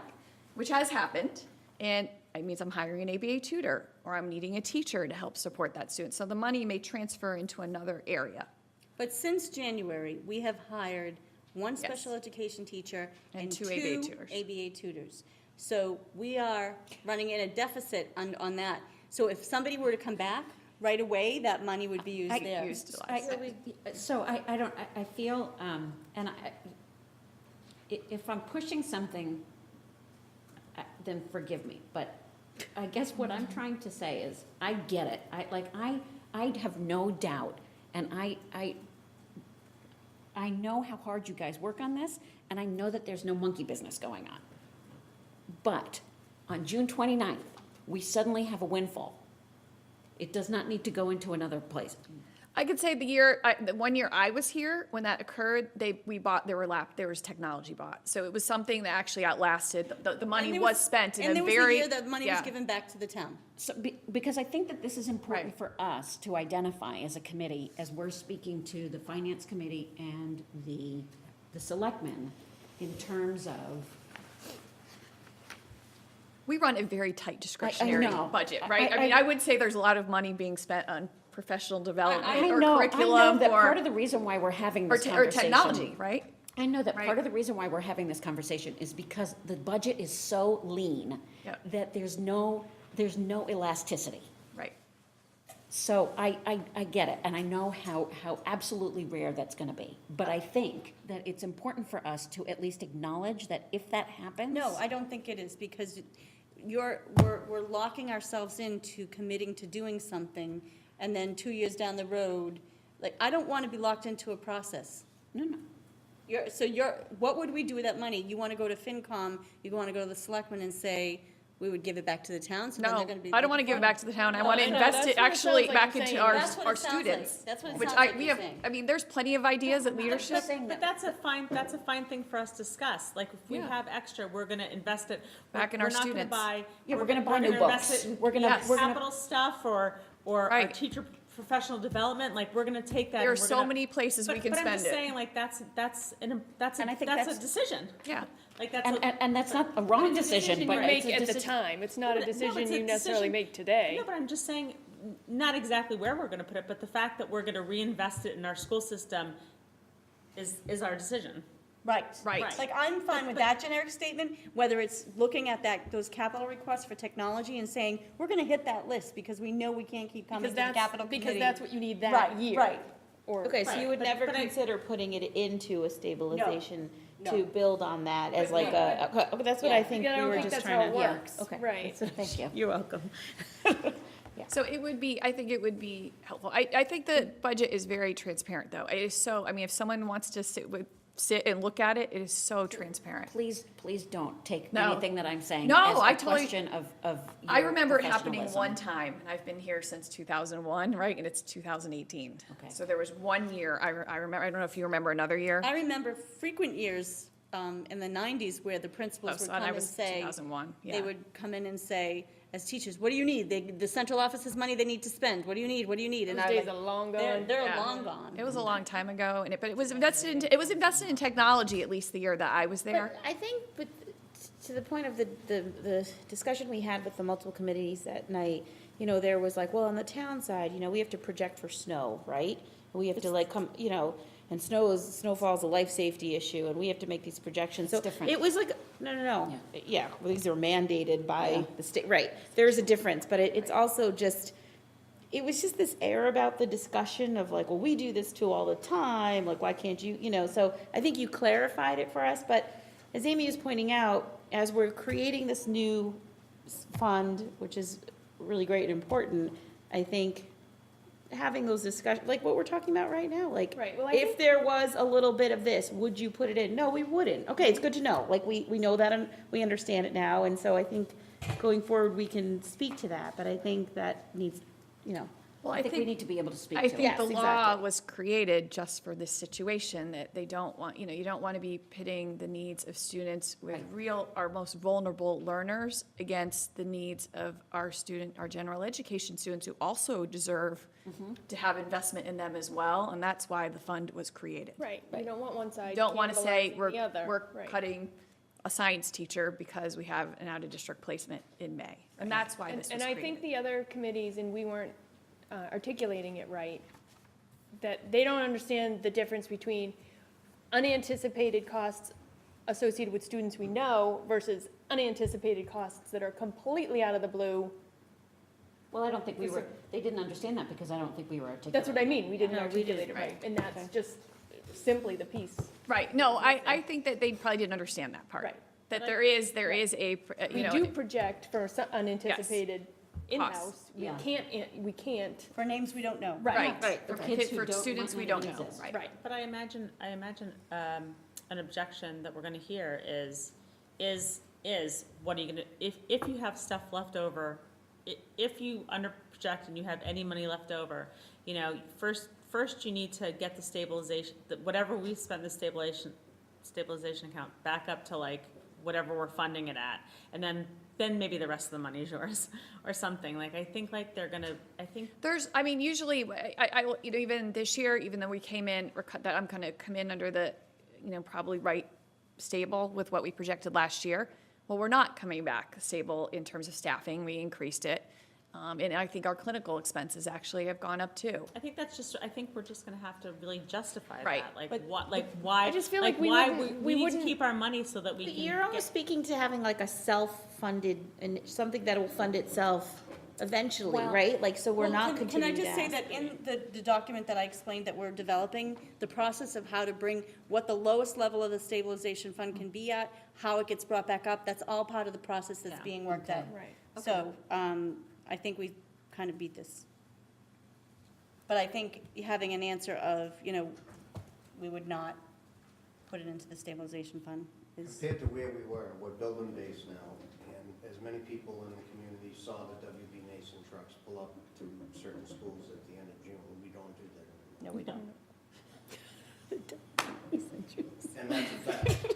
Speaker 17: which has happened. And it means I'm hiring an ABA tutor or I'm needing a teacher to help support that student. So the money may transfer into another area.
Speaker 2: But since January, we have hired one special education teacher and two ABA tutors. So we are running in a deficit on that. So if somebody were to come back right away, that money would be used there.
Speaker 1: I feel, if I'm pushing something, then forgive me, but I guess what I'm trying to say is, I get it. I have no doubt, and I know how hard you guys work on this, and I know that there's no monkey business going on. But on June 29th, we suddenly have a windfall. It does not need to go into another place.
Speaker 17: I could say the 1 year I was here, when that occurred, there was technology bought. So it was something that actually outlasted, the money was spent in a very.
Speaker 2: And there was a year that money was given back to the town.
Speaker 1: So, because I think that this is important for us to identify as a committee, as we're speaking to the finance committee and the selectmen, in terms of.
Speaker 17: We run a very tight discretionary
Speaker 1: know.
Speaker 17: budget, right? I mean, I would say there's a lot of money being spent on professional development or curriculum.
Speaker 1: I know that part of the reason why we're having this conversation.
Speaker 17: Or technology, right?
Speaker 1: I know that part of the reason why we're having this conversation is because the budget is so lean that there's no elasticity.
Speaker 17: Right.
Speaker 1: So I get it, and I know how absolutely rare that's gonna be. But I think that it's important for us to at least acknowledge that if that happens.
Speaker 2: No, I don't think it is, because we're locking ourselves into committing to doing something, and then 2 years down the road, like, I don't want to be locked into a process.
Speaker 1: No.
Speaker 2: What would we do with that money? You want to go to FinCom, you want to go to the selectmen and say, we would give it back to the town, so then
Speaker 17: No,
Speaker 2: they're going to be.
Speaker 17: I don't want to give it back to the town. I want to invest it actually back into our students.
Speaker 2: That's what it
Speaker 17: Which
Speaker 2: sounds like
Speaker 17: we
Speaker 2: you're
Speaker 17: have,
Speaker 2: saying.
Speaker 17: I mean, there's plenty of ideas at leadership.
Speaker 13: But that's a fine thing for us to discuss. Like, if we have extra, we're gonna invest it.
Speaker 17: Back in our students.
Speaker 1: We're gonna buy new
Speaker 13: invest
Speaker 1: books.
Speaker 13: it in
Speaker 1: We're gonna
Speaker 13: capital stuff or our teacher professional development, like, we're gonna take that.
Speaker 17: There are
Speaker 13: and we're
Speaker 17: so
Speaker 13: gonna-
Speaker 17: many places we can
Speaker 13: But
Speaker 17: spend
Speaker 13: I'm just
Speaker 17: it.
Speaker 13: saying, like, that's
Speaker 1: And I think
Speaker 13: a
Speaker 1: that's-
Speaker 13: decision.
Speaker 17: Yeah.
Speaker 13: Like, that's
Speaker 1: And that's not a wrong decision, but
Speaker 8: you make
Speaker 1: it's a
Speaker 8: at the
Speaker 1: decision.
Speaker 8: time. It's not a
Speaker 13: No,
Speaker 8: decision
Speaker 13: it's a
Speaker 8: you necessarily
Speaker 13: decision.
Speaker 8: make today.
Speaker 13: No, but I'm just saying, not exactly where we're gonna put it, but the fact that we're gonna reinvest it in our school system is our decision.
Speaker 2: Right.
Speaker 17: Right.
Speaker 2: Like, I'm fine with that generic statement, whether it's looking at those capital requests for technology and saying, we're gonna hit that list because we know we can't keep coming to the capital committee.
Speaker 8: Because that's what you need that year.
Speaker 2: Right.
Speaker 18: Okay, so you would never consider putting it into a stabilization to build on that as like okay, that's what I think we were just trying to.
Speaker 8: Works.
Speaker 18: Okay.
Speaker 8: Right.
Speaker 1: Thank you.
Speaker 13: You're welcome.
Speaker 17: So I think it would be helpful. I think the budget is very transparent, though. It is so, I mean, if someone wants to sit and look at it, it is so transparent.
Speaker 1: Please don't take
Speaker 17: No.
Speaker 1: anything that I'm saying
Speaker 17: No,
Speaker 1: as a
Speaker 17: I totally-
Speaker 1: question of
Speaker 17: I
Speaker 1: your
Speaker 17: remember it happening
Speaker 1: professionalism.
Speaker 17: one time, and I've been here since 2001, right? And it's 2018.
Speaker 1: Okay.
Speaker 17: So there was 1 year, I remember, I don't know if you remember another year.
Speaker 2: I remember frequent years in the 90s where the principals would
Speaker 17: So
Speaker 2: come
Speaker 17: I
Speaker 2: and
Speaker 17: was
Speaker 2: say.
Speaker 17: 2001,
Speaker 2: They would come in and say, as teachers, what do you need? The central office has money they need to spend. What do you need? What do you need? And
Speaker 8: Those
Speaker 2: I'm
Speaker 8: days
Speaker 2: like,
Speaker 8: are long
Speaker 2: they're,
Speaker 8: gone.
Speaker 2: they're
Speaker 17: Yeah.
Speaker 2: long gone.
Speaker 17: It was a long time ago, but it was invested in technology at least the year that I was there.
Speaker 1: But I think, but to the point of the discussion we had with the multiple committees that night, you know, there was like, well, on the town side, you know, we have to project for snow, right? We have to like come, you know, and snowfall is a life safety issue, and we have to make these projections. So
Speaker 18: different.
Speaker 1: it was like, no. Yeah, well, these are mandated by the state, right. There's a difference, but it's also just, it was just this air about the discussion of like, well, we do this too all the time, like, why can't you, you know? So I think you clarified it for us, but as Amy is pointing out, as we're creating this new fund, which is really great and important, I think having those discussions, like what we're talking about right now, like,
Speaker 8: Right, well, I
Speaker 1: if
Speaker 8: think-
Speaker 1: there was a little bit of this, would you put it in? No, we wouldn't. Okay, it's good to know, like, we know that and we understand it now, and so I think going forward, we can speak to that, but I think that needs, you know,
Speaker 17: Well,
Speaker 18: I think we need to be able to speak
Speaker 17: I
Speaker 18: to
Speaker 17: think
Speaker 18: it.
Speaker 17: the
Speaker 1: Yes,
Speaker 17: law
Speaker 1: exactly.
Speaker 17: was created just for this situation, that they don't want, you don't want to be pitting the needs of students with our most vulnerable learners against the needs of our general education students who also deserve to have investment in them as well, and that's why the fund was created.
Speaker 8: Right, you don't want one side
Speaker 17: You don't want to say
Speaker 8: cannibalizing the other.
Speaker 17: we're
Speaker 8: Right.
Speaker 17: cutting a science teacher because we have an out-of-district placement in May, and that's why this was
Speaker 8: And
Speaker 17: created.
Speaker 8: I think the other committees, and we weren't articulating it right, that they don't understand the difference between unanticipated costs associated with students we know versus unanticipated costs that are completely out of the blue.
Speaker 18: Well, I don't think they didn't understand that because I don't think we were articulating.
Speaker 8: That's what I mean, we didn't
Speaker 17: No, we
Speaker 8: articulate
Speaker 17: didn't,
Speaker 8: it right,
Speaker 17: right.
Speaker 8: and that's just simply the piece.
Speaker 17: Right, no, I think that they probably didn't understand that part.
Speaker 8: Right.
Speaker 17: That there is a,
Speaker 8: We do project for some unanticipated in-house. We
Speaker 18: Yeah.
Speaker 8: can't.
Speaker 2: For names we don't know.
Speaker 17: Right.
Speaker 18: For kids who
Speaker 17: For
Speaker 18: don't
Speaker 17: students
Speaker 18: might
Speaker 17: we
Speaker 18: not
Speaker 17: don't
Speaker 18: even
Speaker 17: know,
Speaker 18: exist.
Speaker 17: right.
Speaker 13: But I imagine, an objection that we're gonna hear is, what are you gonna, if you have stuff left over, if you under project and you have any money left over, you know, first you need to get the stabilization, whatever we spend the stabilization account back up to like whatever we're funding it at, and then maybe the rest of the money is yours, or something, like, I think like they're gonna,
Speaker 17: Usually, even this year, even though we came in, that I'm gonna come in under the, probably stable with what we projected last year. Well, we're not coming back stable in terms of staffing, we increased it. And I think our clinical expenses actually have gone up too.
Speaker 13: I think we're just gonna have to really justify
Speaker 17: Right.
Speaker 13: that, why,
Speaker 8: I just feel like we
Speaker 13: why
Speaker 8: wouldn't-
Speaker 13: we need to
Speaker 8: wouldn't-
Speaker 13: keep our money so that we
Speaker 1: But
Speaker 13: can
Speaker 1: you're almost speaking to having like a self-funded, and something that will fund itself eventually,
Speaker 2: Well-
Speaker 1: right? Like, so we're
Speaker 2: Well,
Speaker 1: not
Speaker 2: Can
Speaker 1: continuing
Speaker 2: I
Speaker 1: to
Speaker 2: just say
Speaker 1: ask.
Speaker 2: that in the document that I explained that we're developing, the process of how to bring what the lowest level of the stabilization fund can be at, how it gets brought back up, that's all part of the process that's being worked out.
Speaker 8: Right.
Speaker 2: So, I think we kind of beat this. But I think having an answer of, we would not put it into the stabilization fund is.
Speaker 14: Compared to where we were, we're building base now, and as many people in the community saw the WB Mason trucks pull up to certain schools at the end of June, we don't do that.
Speaker 2: No, we don't.
Speaker 14: And that's a fact.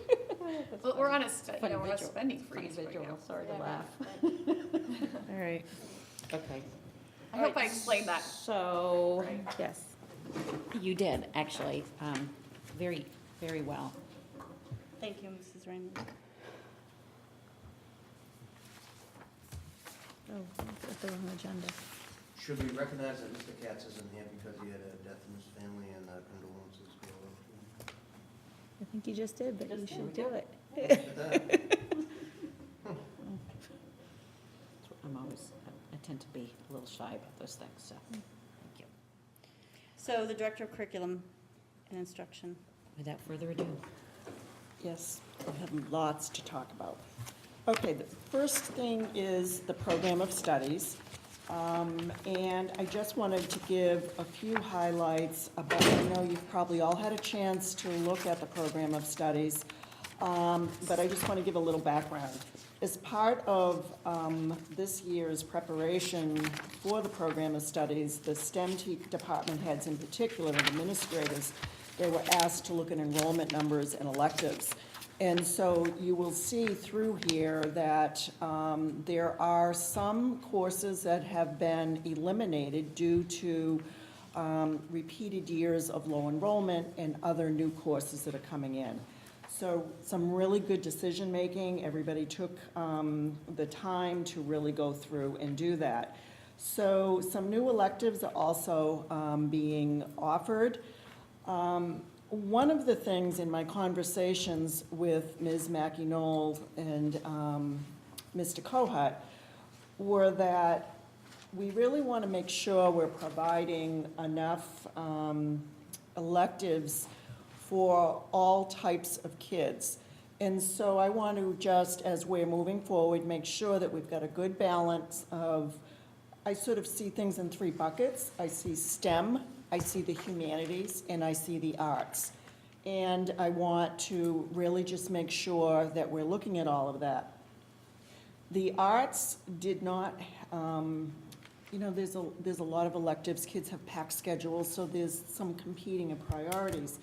Speaker 17: Well, we're on a spending freeze right
Speaker 18: Visual,
Speaker 17: now.
Speaker 18: sorry to laugh.
Speaker 1: All right, okay.
Speaker 17: I hope I explained that.
Speaker 1: So, yes.
Speaker 18: You did, actually, very, very well.
Speaker 2: Thank you, Mrs. Raymond.
Speaker 1: Oh, that's the wrong agenda.
Speaker 14: Should we recognize that Mr. Katz isn't here because he had a death in his family and condolences go out to
Speaker 1: I think you just did, but you should do it.
Speaker 14: him?
Speaker 18: I'm always, I tend to be a little shy about those things, so, thank you.
Speaker 2: So the Director of Curriculum and Instruction.
Speaker 18: Without further ado.
Speaker 19: Yes, I have lots to talk about. Okay, the first thing is the program of studies. And I just wanted to give a few highlights about, I know you've probably all had a chance to look at the program of studies, but I just want to give a little background. As part of this year's preparation for the program of studies, the STEM department heads in particular, and administrators, they were asked to look at enrollment numbers and electives. And so you will see through here that there are some courses that have been eliminated due to repeated years of low enrollment and other new courses that are coming in. So some really good decision-making. Everybody took the time to really go through and do that. So some new electives are also being offered. One of the things in my conversations with Ms. Mackey-Knoll and Mr. Kohut were that we really want to make sure we're providing enough electives for all types of kids. And so I want to just, as we're moving forward, make sure that we've got a good balance of, I sort of see things in three buckets. I see STEM, I see the humanities, and I see the arts. And I want to really just make sure that we're looking at all of that. The arts did not, there's a lot of electives. Kids have packed schedules, so there's some competing of priorities.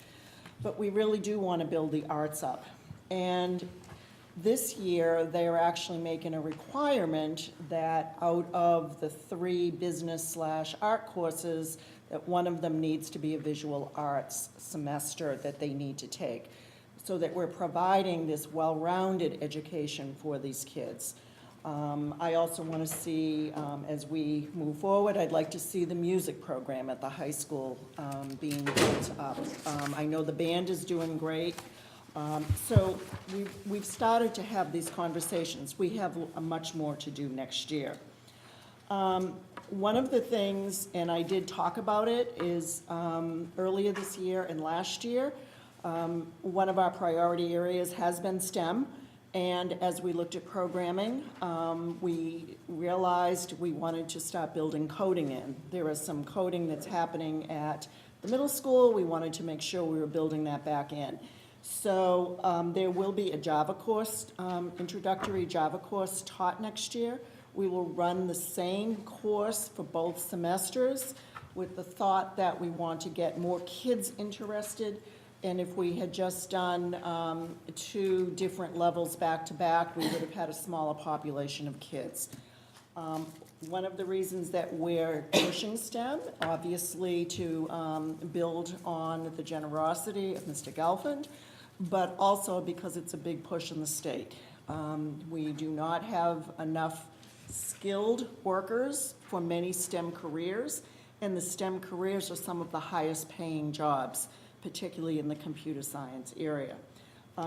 Speaker 19: But we really do want to build the arts up. And this year, they are actually making a requirement that out of the 3 business/art courses, that one of them needs to be a visual arts semester that they need to take, so that we're providing this well-rounded education for these kids. I also want to see, as we move forward, I'd like to see the music program at the high school being built up. I know the band is doing great. So we've started to have these conversations. We have much more to do next year. One of the things, and I did talk about it, is earlier this year and last year, one of our priority areas has been STEM. And as we looked at programming, we realized we wanted to start building coding in. There is some coding that's happening at the middle school. We wanted to make sure we were building that back in. So there will be a Java course, introductory Java course taught next year. We will run the same course for both semesters with the thought that we want to get more kids interested. And if we had just done 2 different levels back to back, we would have had a smaller population of kids. One of the reasons that we're pushing STEM, obviously to build on the generosity of Mr. Gelfand, but also because it's a big push in the state. We do not have enough skilled workers for many STEM careers, and the STEM careers are some of the highest paying jobs, particularly in the computer science area.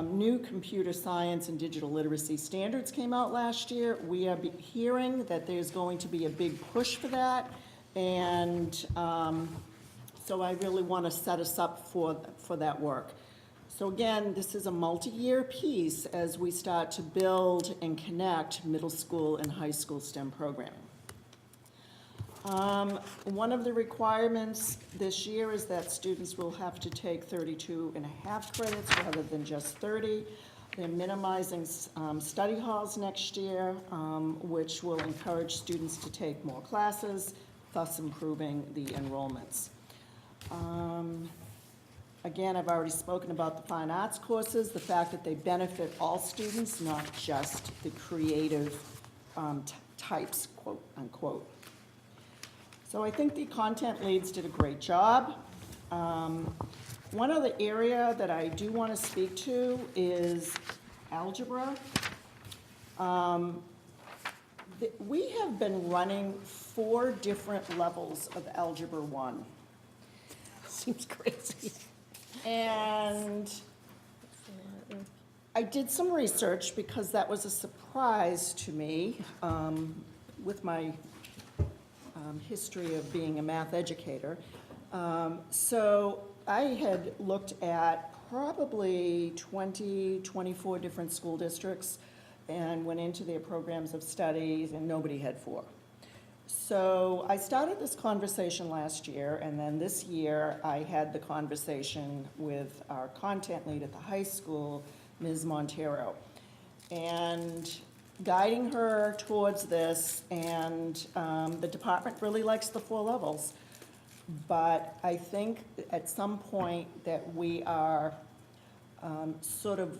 Speaker 19: New computer science and digital literacy standards came out last year. We are hearing that there's going to be a big push for that, and so I really want to set us up for that work. So again, this is a multi-year piece as we start to build and connect middle school and high school STEM programming. One of the requirements this year is that students will have to take 32.5 credits rather than just 30. They're minimizing study halls next year, which will encourage students to take more classes, thus improving the enrollments. Again, I've already spoken about the fine arts courses, the fact that they benefit all students, not just the creative types, quote unquote. So I think the content leads did a great job. One other area that I do want to speak to is algebra. We have been running 4 different levels of Algebra 1. Seems crazy. And I did some research because that was a surprise to me with my history of being a math educator. So I had looked at probably 24 different school districts and went into their programs of studies, and nobody had 4. So I started this conversation last year, and then this year I had the conversation with our content lead at the high school, Ms. Montero, and guiding her towards this, and the department really likes the 4 levels. But I think at some point that we are sort of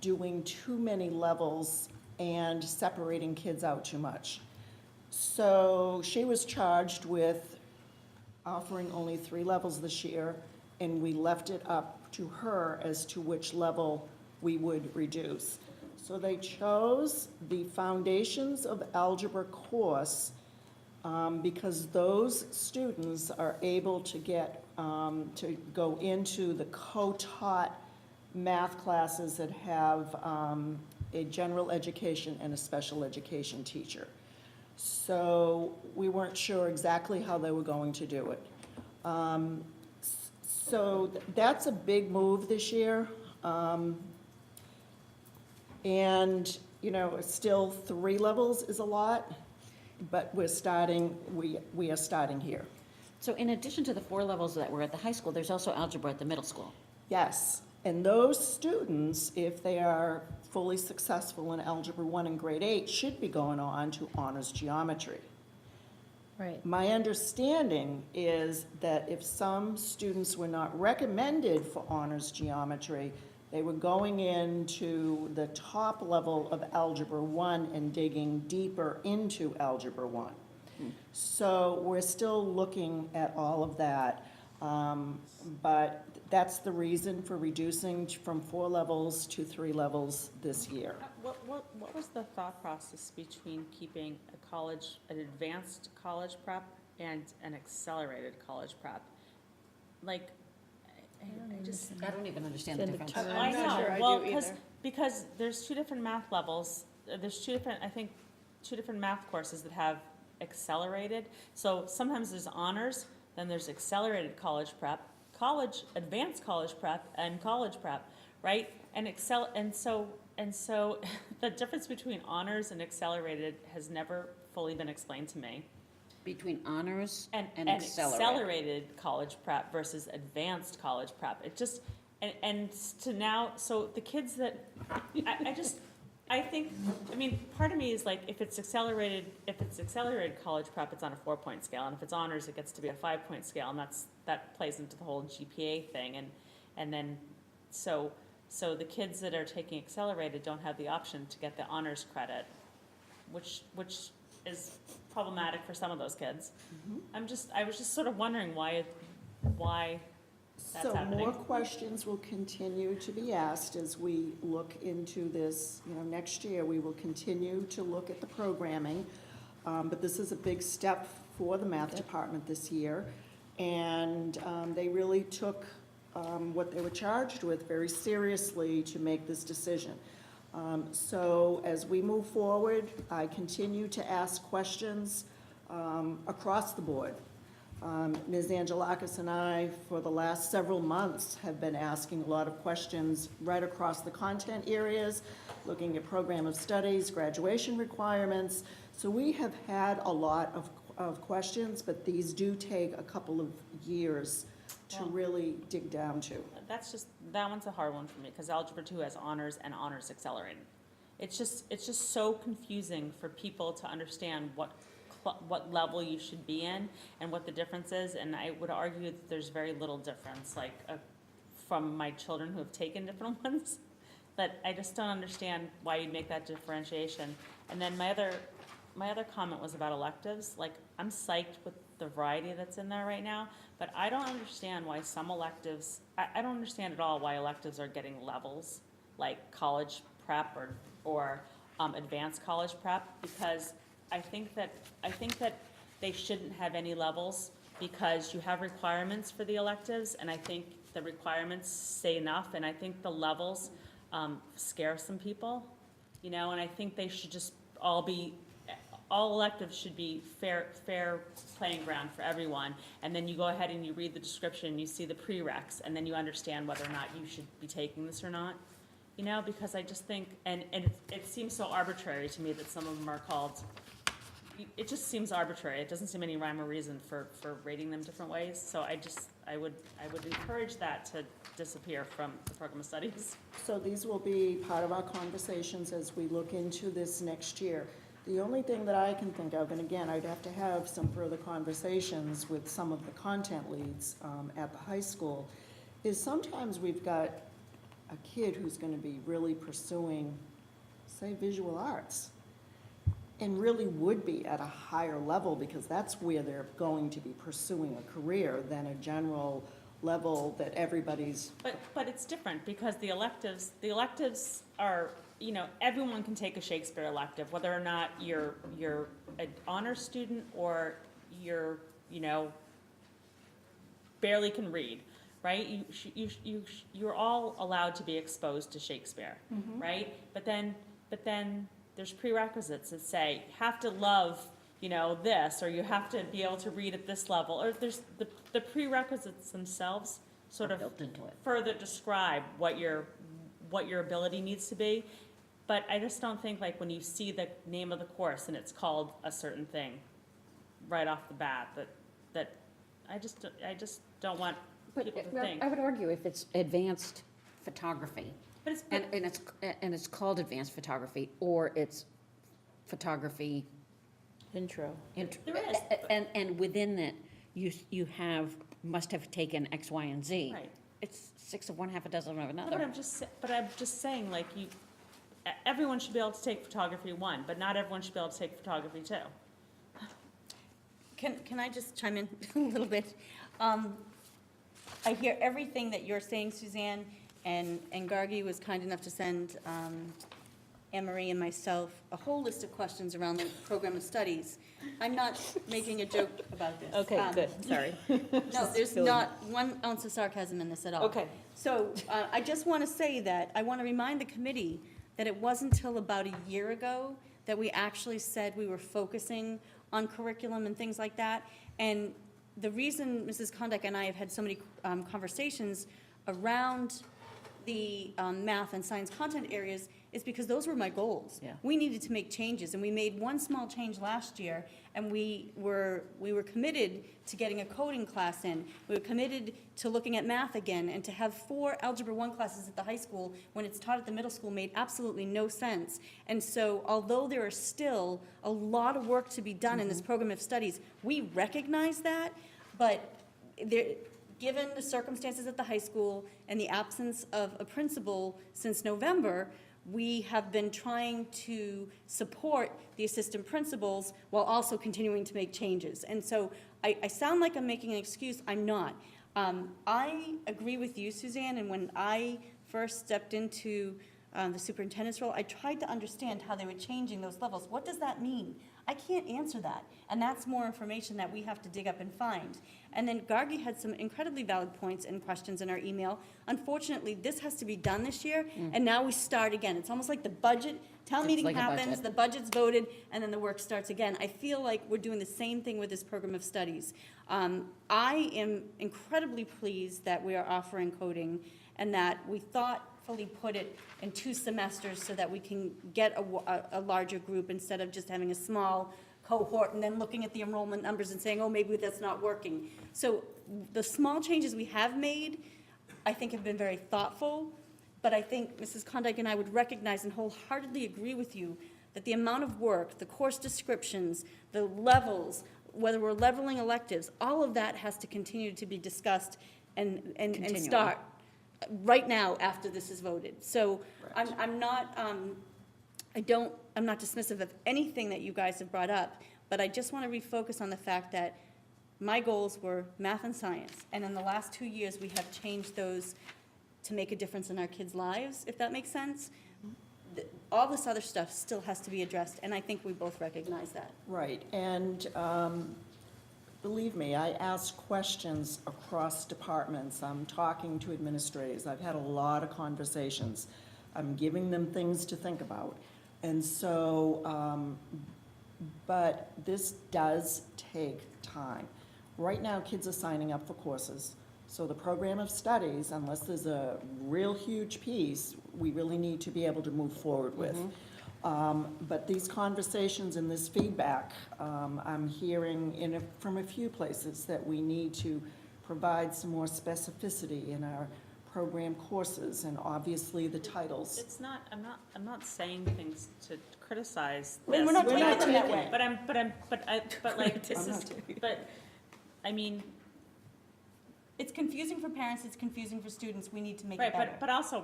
Speaker 19: doing too many levels and separating kids out too much. So she was charged with offering only 3 levels this year, and we left it up to her as to which level we would reduce. So they chose the Foundations of Algebra course because those students are able to get to go into the co-taught math classes that have a general education and a special education teacher. So we weren't sure exactly how they were going to do it. So that's a big move this year. And, you know, still 3 levels is a lot, but we are starting here.
Speaker 1: So in addition to the 4 levels that were at the high school, there's also algebra at the middle school.
Speaker 19: Yes, and those students, if they are fully successful in Algebra 1 in grade 8, should be going on to honors geometry.
Speaker 18: Right.
Speaker 19: My understanding is that if some students were not recommended for honors geometry, they were going into the top level of Algebra 1 and digging deeper into Algebra 1. So we're still looking at all of that. But that's the reason for reducing from 4 levels to 3 levels this year.
Speaker 13: What was the thought process between keeping an advanced college prep and an accelerated college prep? Like,
Speaker 1: I don't even understand the difference.
Speaker 13: I know, well, because there's 2 different math levels. There's 2 different math courses that have accelerated. So sometimes there's honors, then there's accelerated college prep, advanced college prep, and college prep, right? And so the difference between honors and accelerated has never fully been explained to me.
Speaker 1: Between honors and
Speaker 13: accelerated college prep versus advanced college prep. It just, and to now, so the kids that, I think, part of me is like, if it's accelerated college prep, it's on a 4-point scale, and if it's honors, it gets to be a 5-point scale, and that plays into the whole GPA thing, and then, so the kids that are taking accelerated don't have the option to get the honors credit, which is problematic for some of those kids.
Speaker 19: Mm-hmm.
Speaker 13: I was just sort of wondering why that's
Speaker 19: so
Speaker 13: happening.
Speaker 19: More questions will continue to be asked as we look into this. You know, next year we will continue to look at the programming, but this is a big step for the math department this year, and they really took what they were charged with very seriously to make this decision. So as we move forward, I continue to ask questions across the board. Ms. Angelakis and I, for the last several months, have been asking a lot of questions right across the content areas, looking at program of studies, graduation requirements. So we have had a lot of questions, but these do take a couple of years to really dig down to.
Speaker 13: That one's a hard one for me, because Algebra 2 has honors and honors accelerated. It's just so confusing for people to understand what level you should be in and what the difference is, and I would argue that there's very little difference, like from my children who have taken different ones, but I just don't understand why you'd make that differentiation. And then my other comment was about electives. Like, I'm psyched with the variety that's in there right now, but I don't understand why some electives, I don't understand at all why electives are getting levels, like college prep or advanced college prep, because I think that they shouldn't have any levels, because you have requirements for the electives, and I think the requirements say enough, and I think the levels scare some people, you know, and I think they should just all electives should be fair playing ground for everyone, and then you go ahead and you read the description, you see the prereqs, and then you understand whether or not you should be taking this or not, you know, because I just think, and it seems so arbitrary to me that some of them are called, it just seems arbitrary. It doesn't seem any rhyme or reason for rating them different ways, so I would encourage that to disappear from the program of studies.
Speaker 19: So these will be part of our conversations as we look into this next year. The only thing that I can think of, and again, I'd have to have some further conversations with some of the content leads at the high school, is sometimes we've got a kid who's going to be really pursuing, say, visual arts, and really would be at a higher level because that's where they're going to be pursuing a career than a general level that everybody's.
Speaker 13: But it's different because the electives are, you know, everyone can take a Shakespeare elective, whether or not you're an honor student or you're, you know, barely can read, right? You're all allowed to be exposed to Shakespeare, right? But then there's prerequisites that say you have to love, you know, this, or you have to be able to read at this level, or there's the prerequisites themselves sort of
Speaker 1: built into it.
Speaker 13: further describe what your ability needs to be. But I just don't think, like, when you see the name of the course and it's called a certain thing right off the bat, that I just don't want people to think.
Speaker 1: I would argue if it's advanced photography,
Speaker 13: But it's,
Speaker 1: and it's called advanced photography, or it's photography.
Speaker 18: Intro.
Speaker 13: There is.
Speaker 1: And within that, must have taken X, Y, and Z.
Speaker 13: Right.
Speaker 1: It's 6 of one, half a dozen of
Speaker 13: No,
Speaker 1: another.
Speaker 13: but I'm just saying, like, everyone should be able to take photography 1, but not everyone should be able to take photography 2.
Speaker 2: Can I just chime in a little bit? I hear everything that you're saying, Suzanne, and Gargi was kind enough to send Anne-Marie and myself a whole list of questions around the program of studies. I'm not making a joke about this.
Speaker 1: Okay, good, sorry.
Speaker 2: No, there's not 1 ounce of sarcasm in this at all.
Speaker 1: Okay.
Speaker 2: So I just want to say that, I want to remind the committee that it wasn't until about a year ago that we actually said we were focusing on curriculum and things like that. And the reason Mrs. Kondak and I have had so many conversations around the math and science content areas is because those were my goals.
Speaker 1: Yeah.
Speaker 2: We needed to make changes, and we made one small change last year, and we were committed to getting a coding class in. We were committed to looking at math again, and to have 4 Algebra 1 classes at the high school when it's taught at the middle school made absolutely no sense. And so although there are still a lot of work to be done in this program of studies, we recognize that, but given the circumstances at the high school and the absence of a principal since November, we have been trying to support the assistant principals while also continuing to make changes. And so I sound like I'm making an excuse. I'm not. I agree with you, Suzanne, and when I first stepped into the superintendent's role, I tried to understand how they were changing those levels. What does that mean? I can't answer that, and that's more information that we have to dig up and find. And then Gargi had some incredibly valid points and questions in our email. Unfortunately, this has to be done this year, and now we start again. It's almost like the budget, town meeting
Speaker 1: like a
Speaker 2: happens,
Speaker 1: budget.
Speaker 2: the budget's voted, and then the work starts again. I feel like we're doing the same thing with this program of studies. I am incredibly pleased that we are offering coding and that we thoughtfully put it in 2 semesters so that we can get a larger group instead of just having a small cohort and then looking at the enrollment numbers and saying, oh, maybe that's not working. So the small changes we have made, I think, have been very thoughtful, but I think Mrs. Kondak and I would recognize and wholeheartedly agree with you that the amount of work, the course descriptions, the levels, whether we're leveling electives, all of that has to continue to be discussed and start right now after this is voted. So I'm not dismissive of anything that you guys have brought up, but I just want to refocus on the fact that my goals were math and science, and in the last 2 years, we have changed those to make a difference in our kids' lives, if that makes sense. All this other stuff still has to be addressed, and I think we both recognize that.
Speaker 19: Right, and believe me, I ask questions across departments. I'm talking to administrators. I've had a lot of conversations. I'm giving them things to think about. And so, but this does take time. Right now, kids are signing up for courses. So the program of studies, unless there's a real huge piece, we really need to be able to move forward with. But these conversations and this feedback, I'm hearing from a few places that we need to provide some more specificity in our program courses and obviously the titles.
Speaker 13: It's not, I'm not saying things to criticize
Speaker 2: I mean,
Speaker 13: this.
Speaker 2: we're not taking them that way.
Speaker 13: But like, this is, but, I mean,
Speaker 2: it's confusing for parents, it's confusing for students, we need to make it
Speaker 13: Right,
Speaker 2: better.
Speaker 13: but also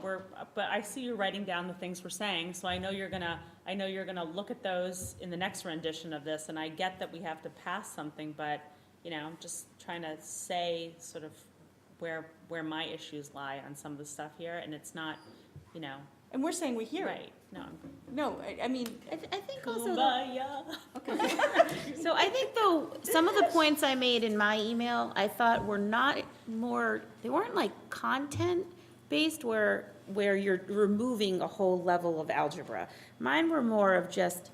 Speaker 13: but I see you writing down the things we're saying, so I know you're gonna look at those in the next rendition of this, and I get that we have to pass something, but, you know, I'm just trying to say sort of where my issues lie on some of the stuff here, and it's not, you know.
Speaker 2: And we're saying we hear it.
Speaker 13: Right, no,
Speaker 2: No, I mean,
Speaker 1: I think also,
Speaker 13: kumbaya.
Speaker 1: so I think though, some of the points I made in my email, I thought were not they weren't like content-based where you're removing a whole level of algebra. Mine were more of just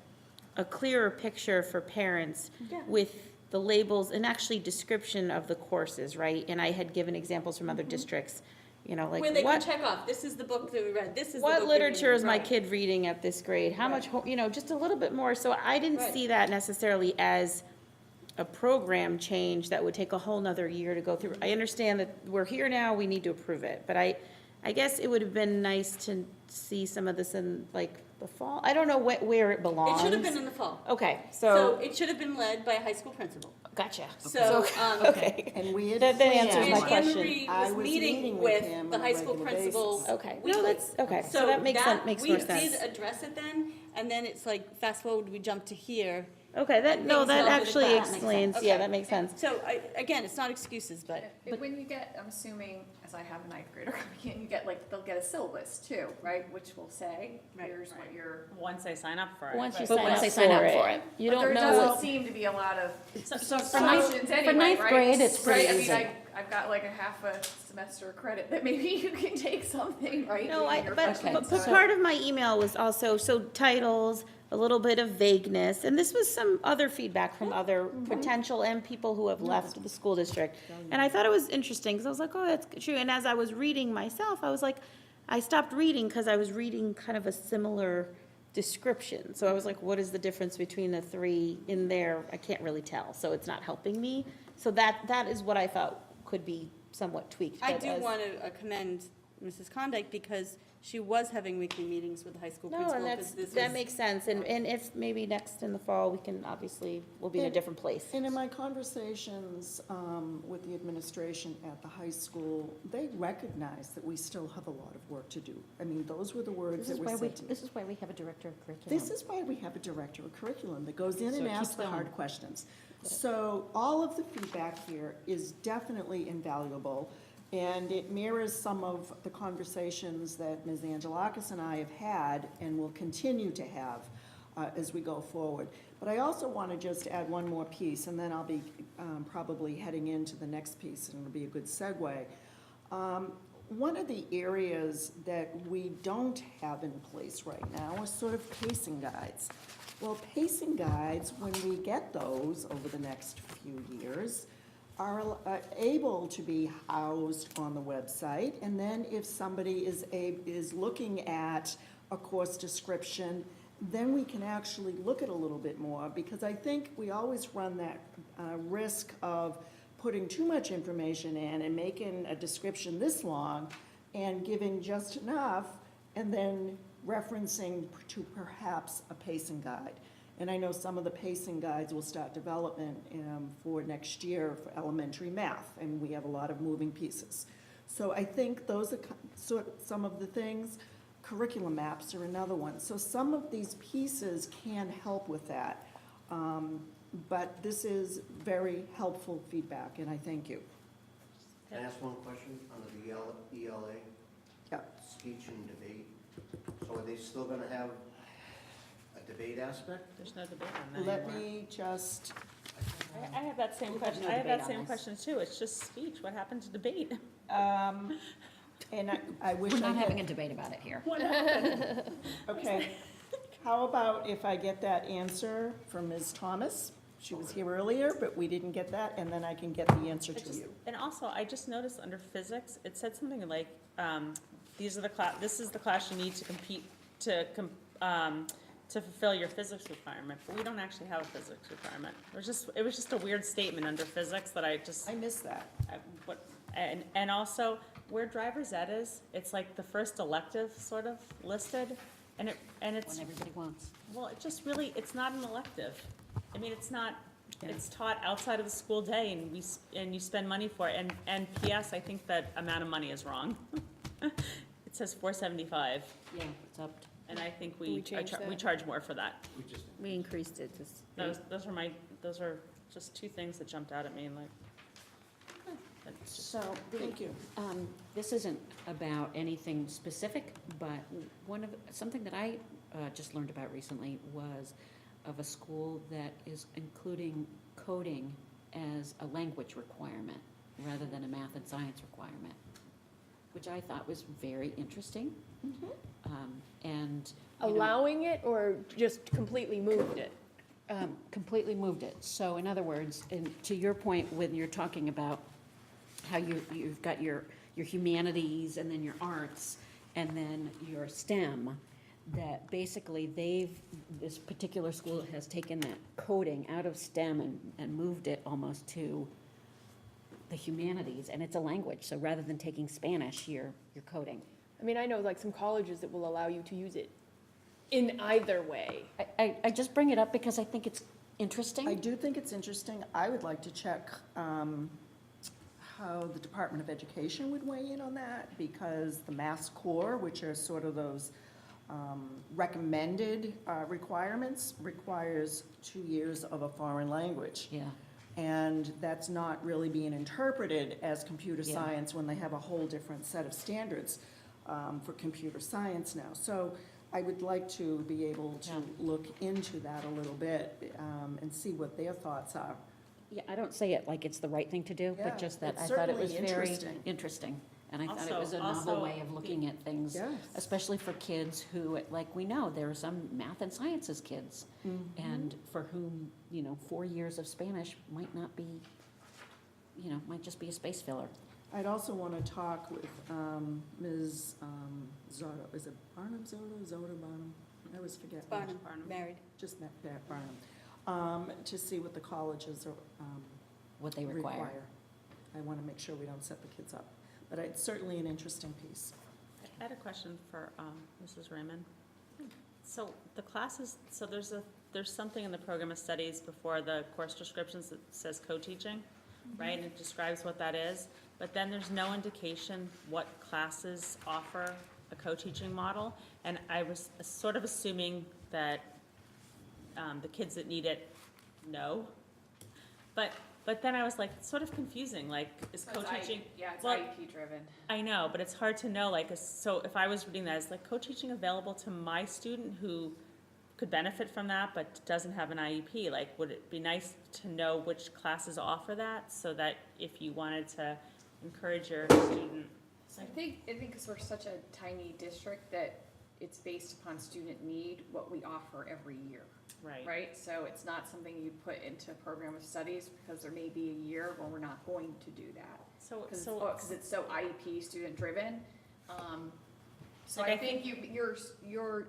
Speaker 1: a clearer picture for parents with the labels and actually description of the courses, right? And I had given examples from other districts, you know, like
Speaker 2: where they
Speaker 1: what.
Speaker 2: can check off, this is the book that we read, this is the book.
Speaker 1: What literature is my
Speaker 2: right.
Speaker 1: kid reading at this grade? How much, you know, just a little bit more. So I didn't
Speaker 2: Right.
Speaker 1: see that necessarily as a program change that would take a whole nother year to go through. I understand that we're here now, we need to approve it. But I guess it would have been nice to see some of this in like the fall. I don't know where it belongs.
Speaker 2: It should have been in the fall.
Speaker 1: Okay,
Speaker 2: So it should have been led by a high school principal.
Speaker 1: Gotcha.
Speaker 2: So,
Speaker 1: okay.
Speaker 19: And we had
Speaker 1: That answers
Speaker 19: planned-
Speaker 1: my
Speaker 2: And
Speaker 1: question.
Speaker 2: Henry
Speaker 19: I
Speaker 2: was
Speaker 19: was
Speaker 2: meeting
Speaker 19: meeting
Speaker 2: with
Speaker 19: with him
Speaker 2: the
Speaker 19: on a
Speaker 2: high school
Speaker 19: regular
Speaker 2: principal.
Speaker 19: basis.
Speaker 1: Okay,
Speaker 2: weekly.
Speaker 1: no, that's, okay, so that makes more sense.
Speaker 2: We did address it then, and then it's like, fast forward, we jump to here.
Speaker 1: Okay, that
Speaker 2: Things fell
Speaker 1: that
Speaker 2: into
Speaker 1: actually
Speaker 2: the class.
Speaker 1: explains,
Speaker 2: Okay.
Speaker 1: yeah, that makes sense.
Speaker 2: So, again, it's not excuses, but.
Speaker 17: When you get, I'm assuming, as I have a ninth grader coming in, you get like, they'll get a syllabus too, right? Which will say, here's what you're.
Speaker 13: Once they sign up for it.
Speaker 1: Once you
Speaker 13: Right.
Speaker 1: sign up for it. You
Speaker 17: But
Speaker 1: don't
Speaker 17: there
Speaker 1: know
Speaker 17: doesn't
Speaker 1: what.
Speaker 17: seem to be a lot of
Speaker 13: So
Speaker 1: for ninth-
Speaker 17: options
Speaker 1: for
Speaker 17: anyway,
Speaker 1: ninth
Speaker 17: right?
Speaker 1: grade, it's pretty
Speaker 17: Right,
Speaker 1: easy.
Speaker 17: I mean, I've got like a half a semester credit that maybe you can take something, right?
Speaker 1: No,
Speaker 17: in your
Speaker 1: but
Speaker 17: freshman, so-
Speaker 1: part of my email was also, so titles, a little bit of vagueness, and this was some other feedback from other potential and people who have left the school district. And I thought it was interesting, because I was like, oh, that's true. And as I was reading myself, I was like, I stopped reading because I was reading kind of a similar description. So I was like, what is the difference between the three in there? I can't really tell, so it's not helping me. So that is what I thought could be somewhat tweaked.
Speaker 2: I
Speaker 1: but
Speaker 2: do
Speaker 1: as-
Speaker 2: want to commend Mrs. Klondike because she was having weekly meetings with the high school
Speaker 1: No,
Speaker 2: principal.
Speaker 1: and
Speaker 2: 'cause
Speaker 1: that's,
Speaker 2: this
Speaker 1: that
Speaker 2: was-
Speaker 1: makes sense, and if maybe next in the fall, we can, obviously, we'll be in a different place.
Speaker 19: And in my conversations with the administration at the high school, they recognize that we still have a lot of work to do. I mean, those were the words that were said to me.
Speaker 1: This is why we have a director of curriculum.
Speaker 19: This is why we have a director of curriculum that goes in
Speaker 1: So
Speaker 19: and
Speaker 1: it keeps
Speaker 19: asks the hard
Speaker 1: going.
Speaker 19: questions. So all of the feedback here is definitely invaluable, and it mirrors some of the conversations that Ms. Angelakis and I have had and will continue to have as we go forward. But I also want to just add one more piece, and then I'll be probably heading into the next piece, and it'll be a good segue. One of the areas that we don't have in place right now is sort of pacing guides. Well, pacing guides, when we get those over the next few years, are able to be housed on the website. And then if somebody is looking at a course description, then we can actually look at a little bit more, because I think we always run that risk of putting too much information in and making a description this long and giving just enough, and then referencing to perhaps a pacing guide. And I know some of the pacing guides will start development for next year for elementary math, and we have a lot of moving pieces. So I think those are some of the things. Curriculum maps are another one. So some of these pieces can help with that. But this is very helpful feedback, and I thank you.
Speaker 14: Can I ask one question under the ELA?
Speaker 19: Yeah.
Speaker 14: Speech and debate. So are they still gonna have a debate aspect?
Speaker 13: There's no debate on that
Speaker 19: Let
Speaker 13: anymore.
Speaker 19: me just,
Speaker 13: I have that same question,
Speaker 1: no
Speaker 13: I have
Speaker 1: debate
Speaker 13: that
Speaker 1: on
Speaker 13: same
Speaker 1: this.
Speaker 13: question too, it's just speech, what happened to debate?
Speaker 19: and I wish I
Speaker 18: We're not
Speaker 19: had-
Speaker 18: having a debate about it here.
Speaker 13: What happened?
Speaker 19: Okay, how about if I get that answer from Ms. Thomas? She was here earlier, but we didn't get that, and then I can get the answer to you.
Speaker 13: And also, I just noticed under physics, it said something like, this is the class you need to compete, to fulfill your physics requirement, but we don't actually have a physics requirement. It was just a weird statement under physics that I
Speaker 19: missed that.
Speaker 13: And also, where driver's ed is, it's like the first elective sort of listed, and it's.
Speaker 18: What everybody wants.
Speaker 13: Well, it just really, it's not an elective. I mean, it's not, it's taught outside of the school day, and you spend money for it, and P.S., I think that amount of money is wrong. It says $475,
Speaker 1: Yeah, it's up.
Speaker 13: and I think
Speaker 8: we change that?
Speaker 13: we charge more for that.
Speaker 18: We increased it to.
Speaker 13: Those are just two things that jumped out at me, and like, that's just-
Speaker 1: So,
Speaker 19: Thank you.
Speaker 1: this isn't about anything specific, but something that I just learned about recently was of a school that is including coding as a language requirement rather than a math and science requirement, which I thought was very interesting. And you know,
Speaker 8: Allowing it or just completely moved it?
Speaker 1: completely moved it. So in other words, and to your point, when you're talking about how you've got your humanities and then your arts and then your STEM, that basically this particular school has taken that coding out of STEM and moved it almost to the humanities, and it's a language. So rather than taking Spanish, you're coding.
Speaker 8: I mean, I know like some colleges that will allow you to use it in either way.
Speaker 1: I just bring it up because I think it's interesting.
Speaker 19: I do think it's interesting. I would like to check how the Department of Education would weigh in on that, because the Mass Core, which are sort of those recommended requirements, requires 2 years of a foreign language.
Speaker 1: Yeah.
Speaker 19: And that's not really being interpreted as computer
Speaker 1: Yeah.
Speaker 19: science when they have a whole different set of standards for computer science now. So I would like to be able to look into that a little bit and see what their thoughts are.
Speaker 1: Yeah, I don't say it like it's the right thing to do,
Speaker 19: Yeah,
Speaker 1: but just that
Speaker 19: it's
Speaker 1: I thought it was
Speaker 19: certainly
Speaker 1: very
Speaker 19: interesting.
Speaker 1: interesting. And I thought it
Speaker 13: Also-
Speaker 1: was a novel
Speaker 13: also
Speaker 1: way of looking at things,
Speaker 19: Yes.
Speaker 1: especially for kids who, like we know, there are some math and sciences kids, and for whom, 4 years of Spanish might not be, might just be a space filler.
Speaker 19: I'd also want to talk with Ms. Zotto, is it Barnum Zotto Barnum? I always forget.
Speaker 2: Barnum, married.
Speaker 19: Just met Barnum, to see what the colleges are,
Speaker 1: What they require.
Speaker 19: I want to make sure we don't set the kids up, but it's certainly an interesting piece.
Speaker 13: I had a question for Mrs. Raymond. So the classes, so there's something in the program of studies before the course descriptions that says co-teaching, right? And it describes what that is, but then there's no indication what classes offer a co-teaching model. And I was sort of assuming that the kids that need it know. But then I was like, it's sort of confusing, like, is co-teaching?
Speaker 17: Yeah, it's
Speaker 13: well,
Speaker 17: IEP driven.
Speaker 13: I know, but it's hard to know, like, so if I was reading that, is like co-teaching available to my student who could benefit from that but doesn't have an IEP? Like, would it be nice to know which classes offer that, so that if you wanted to encourage your student?
Speaker 17: I think because we're such a tiny district that it's based upon student need, what we offer every year.
Speaker 13: Right.
Speaker 17: Right, so it's not something you put into a program of studies, because there may be a year when we're not going to do that. Because it's so IEP student driven. So
Speaker 13: Like,
Speaker 17: I think your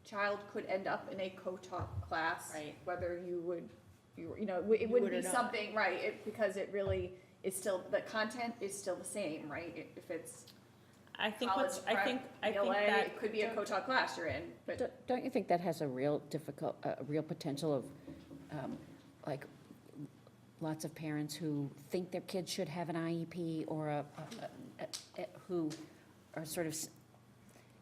Speaker 17: child could end up in a co-taught class.
Speaker 13: Right.
Speaker 17: Whether you would, it wouldn't be something, right, because it really is still, the content is still the same, right? If it's
Speaker 13: I think
Speaker 17: college
Speaker 13: what's,
Speaker 17: prep,
Speaker 13: I think
Speaker 17: ELA,
Speaker 13: that,
Speaker 17: it could be a co-taught class you're in, but.
Speaker 1: Don't you think that has a real potential of, like, lots of parents who think their kids should have an IEP, or who are sort of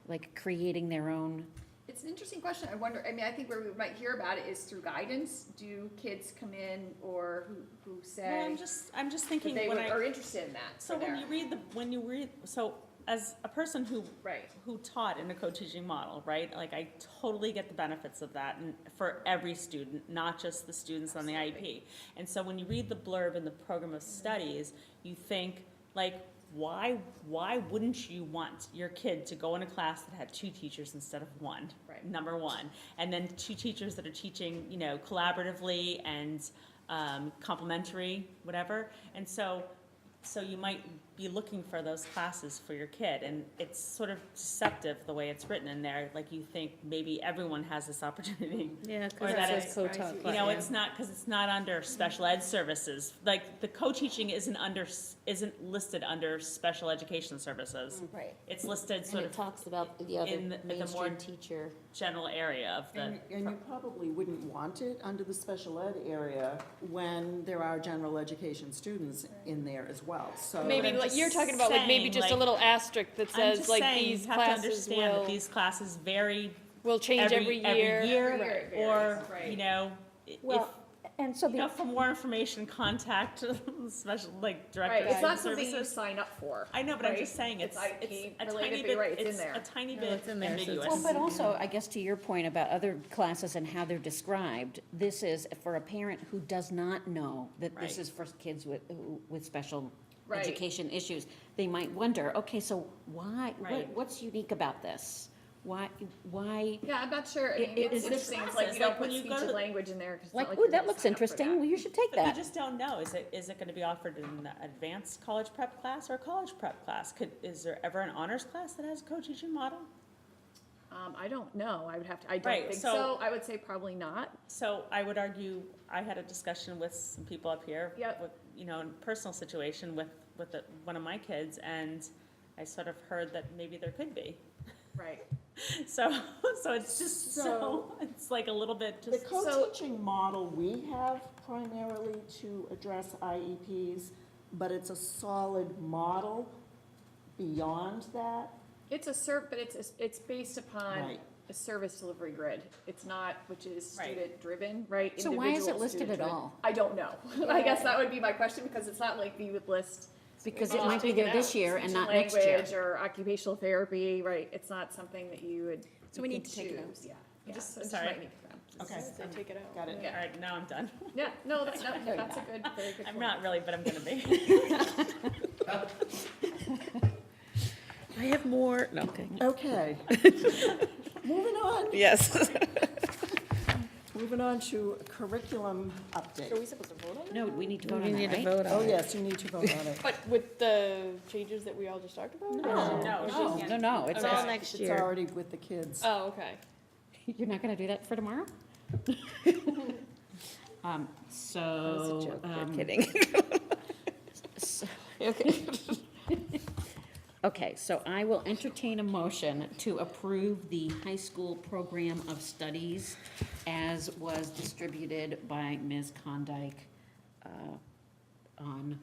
Speaker 1: like creating their own?
Speaker 17: It's an interesting question. I wonder, I think where we might hear about it is through guidance. Do kids come in or who say?
Speaker 13: well, I'm just thinking
Speaker 17: that they
Speaker 13: when
Speaker 17: are interested in that.
Speaker 13: So when you read, so as a person who taught in a co-teaching model, right? Like, I totally get the benefits of that, and for every student, not just the students on the IEP. And so when you read the blurb in the program of studies, you think, like, why wouldn't you want your kid to go in a class that had 2 teachers instead of 1?
Speaker 17: Right.
Speaker 13: Number one, and then 2 teachers that are teaching, collaboratively and complementary, whatever. And so you might be looking for those classes for your kid, and it's sort of deceptive the way it's written in there, like you think maybe everyone has this opportunity.
Speaker 1: Yeah,
Speaker 13: Or that it's, you know, it's not, because it's not under special ed services, like the co-teaching isn't listed under special education services.
Speaker 1: Right.
Speaker 13: It's listed
Speaker 1: And
Speaker 13: sort
Speaker 1: it
Speaker 13: of
Speaker 1: talks about the other
Speaker 13: in the more
Speaker 1: mainstream teacher.
Speaker 13: general area of the.
Speaker 19: And you probably wouldn't want it under the special ed area when there are general education students in there as well, so.
Speaker 8: Maybe
Speaker 13: I'm
Speaker 8: like
Speaker 13: just
Speaker 8: you're talking about, like maybe
Speaker 13: saying,
Speaker 8: just a
Speaker 13: like,
Speaker 8: little asterisk that
Speaker 13: I'm
Speaker 8: says
Speaker 13: just
Speaker 8: like
Speaker 13: saying,
Speaker 8: these
Speaker 13: you have to
Speaker 8: classes
Speaker 13: understand that
Speaker 8: will
Speaker 13: these classes vary
Speaker 8: will change every year.
Speaker 13: year, or,
Speaker 8: Right.
Speaker 13: you know, if,
Speaker 1: Well, and so
Speaker 13: you
Speaker 1: the,
Speaker 13: know, for more information, contact special, like,
Speaker 17: Right,
Speaker 13: director
Speaker 17: it's
Speaker 13: of
Speaker 17: not something you
Speaker 13: services.
Speaker 17: sign up for.
Speaker 13: I know, but I'm
Speaker 17: right?
Speaker 13: just saying, it's
Speaker 17: IP
Speaker 13: a
Speaker 17: related,
Speaker 13: tiny
Speaker 17: but you're right,
Speaker 13: bit,
Speaker 17: it's in there.
Speaker 13: a tiny
Speaker 18: No,
Speaker 13: bit
Speaker 18: it's in there, so it's-
Speaker 13: ambiguous.
Speaker 1: well, but also, I guess to your point about other classes and how they're described, this is for a parent who does not know that this
Speaker 13: Right.
Speaker 1: is for kids with special
Speaker 17: Right.
Speaker 1: education issues. They might wonder, okay, so why,
Speaker 13: Right.
Speaker 1: what's unique about this? Why,
Speaker 17: Yeah, I'm not sure. I mean,
Speaker 1: It-
Speaker 17: it's
Speaker 1: it's
Speaker 17: interesting. It's
Speaker 13: process,
Speaker 17: like you don't
Speaker 13: like when
Speaker 17: put
Speaker 13: you
Speaker 17: speech
Speaker 13: go
Speaker 17: and
Speaker 13: to-
Speaker 17: language in there because
Speaker 1: like,
Speaker 17: like
Speaker 1: ooh,
Speaker 17: you're
Speaker 1: that
Speaker 17: gonna
Speaker 1: looks
Speaker 17: sign up for
Speaker 1: interesting,
Speaker 17: that.
Speaker 1: well, you should take
Speaker 13: But we
Speaker 1: that.
Speaker 13: just don't know, is it gonna be offered in the advanced college prep class or a college prep class? Is there ever an honors class that has a co-teaching model?
Speaker 17: I don't know. I would have to. I don't
Speaker 13: Right,
Speaker 17: think
Speaker 13: so-
Speaker 17: so. I would say probably not.
Speaker 13: So I would argue, I had a discussion with some people up here.
Speaker 17: Yep.
Speaker 13: With, you know, in personal situation with one of my kids, and I sort of heard that maybe there could be.
Speaker 17: Right.
Speaker 13: So it's just, so, it's like a little bit
Speaker 19: The
Speaker 13: just.
Speaker 19: co-teaching model we have primarily to address IEPs, but it's a solid model beyond that.
Speaker 17: It's but it's based upon
Speaker 19: Right.
Speaker 17: a service delivery grid. It's not, which is
Speaker 13: Right.
Speaker 17: student driven, right?
Speaker 1: So why is it
Speaker 17: Individual
Speaker 1: listed
Speaker 17: student
Speaker 1: at
Speaker 17: driven.
Speaker 1: all?
Speaker 17: I don't know. I guess that would be my question, because it's not like you would list.
Speaker 1: Because
Speaker 17: Oh,
Speaker 1: it might be
Speaker 17: take
Speaker 1: there
Speaker 17: it
Speaker 1: this
Speaker 17: out.
Speaker 1: year
Speaker 17: Speech
Speaker 1: and not next year.
Speaker 17: language or occupational therapy, right? It's not something that you would.
Speaker 11: So
Speaker 17: you
Speaker 11: we
Speaker 17: can
Speaker 11: need to take it out.
Speaker 17: choose. Yeah.
Speaker 13: Just-
Speaker 17: So it
Speaker 13: sorry.
Speaker 17: might need to come.
Speaker 19: Okay,
Speaker 11: So take it out.
Speaker 19: got it.
Speaker 17: Yeah.
Speaker 13: All right, now I'm done.
Speaker 17: Yeah, no, that's a good, very good.
Speaker 13: I'm
Speaker 17: point.
Speaker 13: not really, but I'm gonna be.
Speaker 18: I have more, no, okay.
Speaker 19: Okay. Moving on.
Speaker 18: Yes.
Speaker 19: Moving on to curriculum update.
Speaker 11: Are we supposed to vote on that?
Speaker 1: No, we need to vote
Speaker 18: We
Speaker 1: on
Speaker 18: need
Speaker 1: that,
Speaker 18: to
Speaker 1: right?
Speaker 18: vote on
Speaker 19: Oh,
Speaker 18: it.
Speaker 19: yes, you need to vote on it.
Speaker 11: But with the changes that we all just talked about?
Speaker 1: No, it's
Speaker 18: It's all
Speaker 1: all,
Speaker 18: next
Speaker 19: It's
Speaker 18: year.
Speaker 19: already with the kids.
Speaker 11: Oh, okay.
Speaker 1: you're not gonna do that for tomorrow? So.
Speaker 18: That was a joke, we're
Speaker 1: um,
Speaker 18: kidding.
Speaker 1: so- Okay, so I will entertain a motion to approve the high school program of studies as was distributed by Ms. Condike on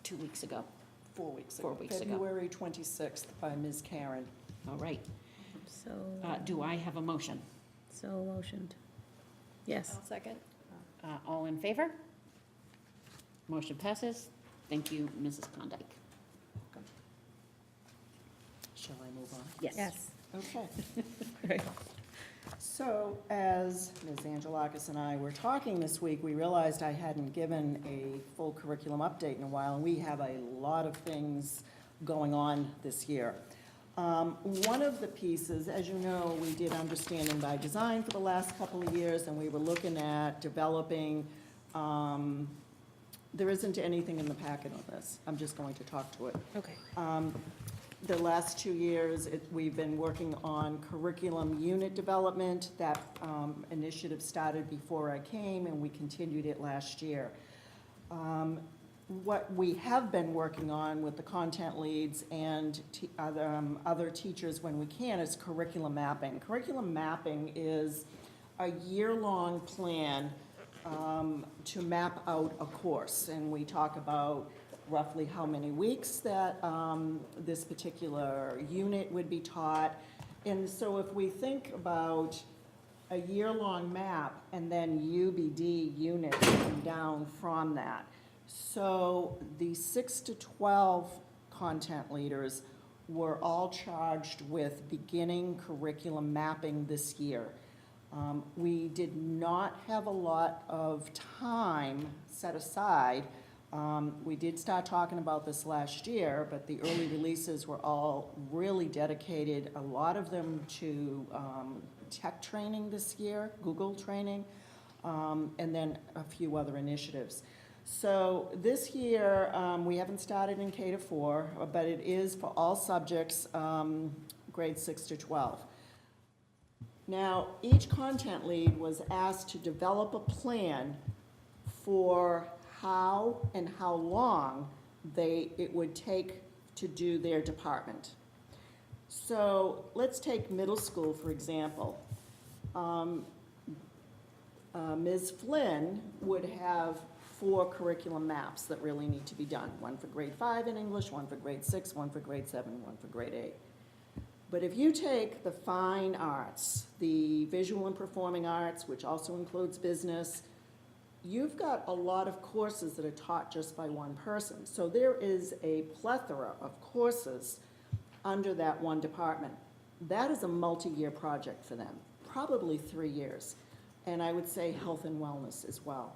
Speaker 1: 2 weeks ago.
Speaker 19: 4 weeks ago.
Speaker 1: 4 weeks ago.
Speaker 19: February 26th by Ms. Karen.
Speaker 1: All right.
Speaker 18: So,
Speaker 1: Do I have a motion?
Speaker 18: so motioned. Yes.
Speaker 11: I'll second.
Speaker 1: All in favor? Motion passes. Thank you, Mrs. Condike.
Speaker 19: Shall I move on?
Speaker 1: Yes.
Speaker 19: Okay. So, as Ms. Angelakis and I were talking this week, we realized I hadn't given a full curriculum update in a while, and we have a lot of things going on this year. One of the pieces, as you know, we did Understanding by Design for the last couple of years, and we were looking at developing, there isn't anything in the packet on this. I'm just going to talk to it.
Speaker 18: Okay.
Speaker 19: The last 2 years, we've been working on curriculum unit development. That initiative started before I came, and we continued it last year. What we have been working on with the content leads and other teachers when we can is curriculum mapping. Curriculum mapping is a year-long plan to map out a course, and we talk about roughly how many weeks that this particular unit would be taught. And so if we think about a year-long map and then UBD units come down from that. So the 6 to 12 content leaders were all charged with beginning curriculum mapping this year. We did not have a lot of time set aside. We did start talking about this last year, but the early releases were all really dedicated, a lot of them to tech training this year, Google training, and then a few other initiatives. So this year, we haven't started in K to 4, but it is for all subjects, grades 6 to 12. Now, each content lead was asked to develop a plan for how and how long it would take to do their department. So let's take middle school, for example. Ms. Flynn would have 4 curriculum maps that really need to be done. One for grade 5 in English, one for grade 6, one for grade 7, one for grade 8. But if you take the fine arts, the visual and performing arts, which also includes business, you've got a lot of courses that are taught just by one person. So there is a plethora of courses under that one department. That is a multi-year project for them, probably 3 years. And I would say health and wellness as well.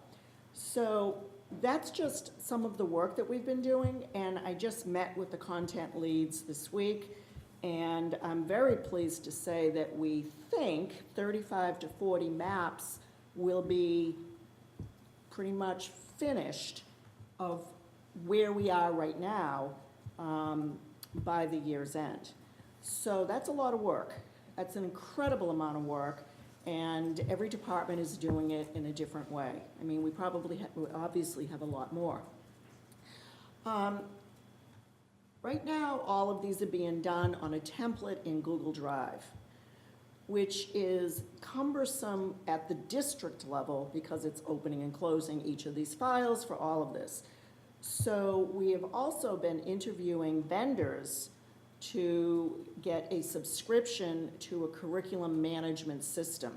Speaker 19: So that's just some of the work that we've been doing, and I just met with the content leads this week, and I'm very pleased to say that we think 35 to 40 maps will be pretty much finished of where we are right now by the year's end. So that's a lot of work. That's an incredible amount of work. And every department is doing it in a different way. I mean, we obviously have a lot more. Right now, all of these are being done on a template in Google Drive, which is cumbersome at the district level because it's opening and closing each of these files for all of this. So we have also been interviewing vendors to get a subscription to a curriculum management system.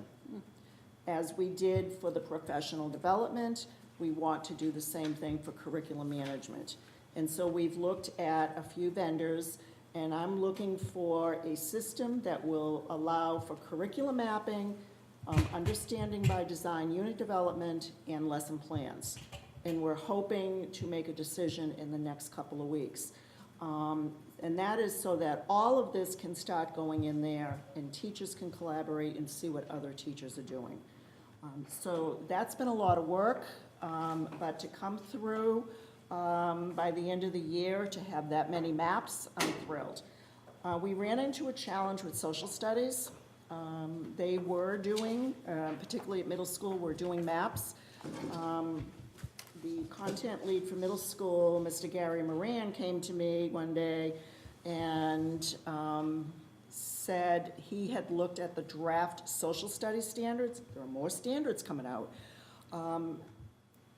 Speaker 19: As we did for the professional development, we want to do the same thing for curriculum management. And so we've looked at a few vendors, and I'm looking for a system that will allow for curriculum mapping, understanding by design, unit development, and lesson plans. And we're hoping to make a decision in the next couple of weeks. And that is so that all of this can start going in there and teachers can collaborate and see what other teachers are doing. So that's been a lot of work, but to come through by the end of the year to have that many maps, I'm thrilled. We ran into a challenge with social studies. They were doing, particularly at middle school, were doing maps. The content lead for middle school, Mr. Gary Moran, came to me one day and said he had looked at the draft social studies standards. There are more standards coming out.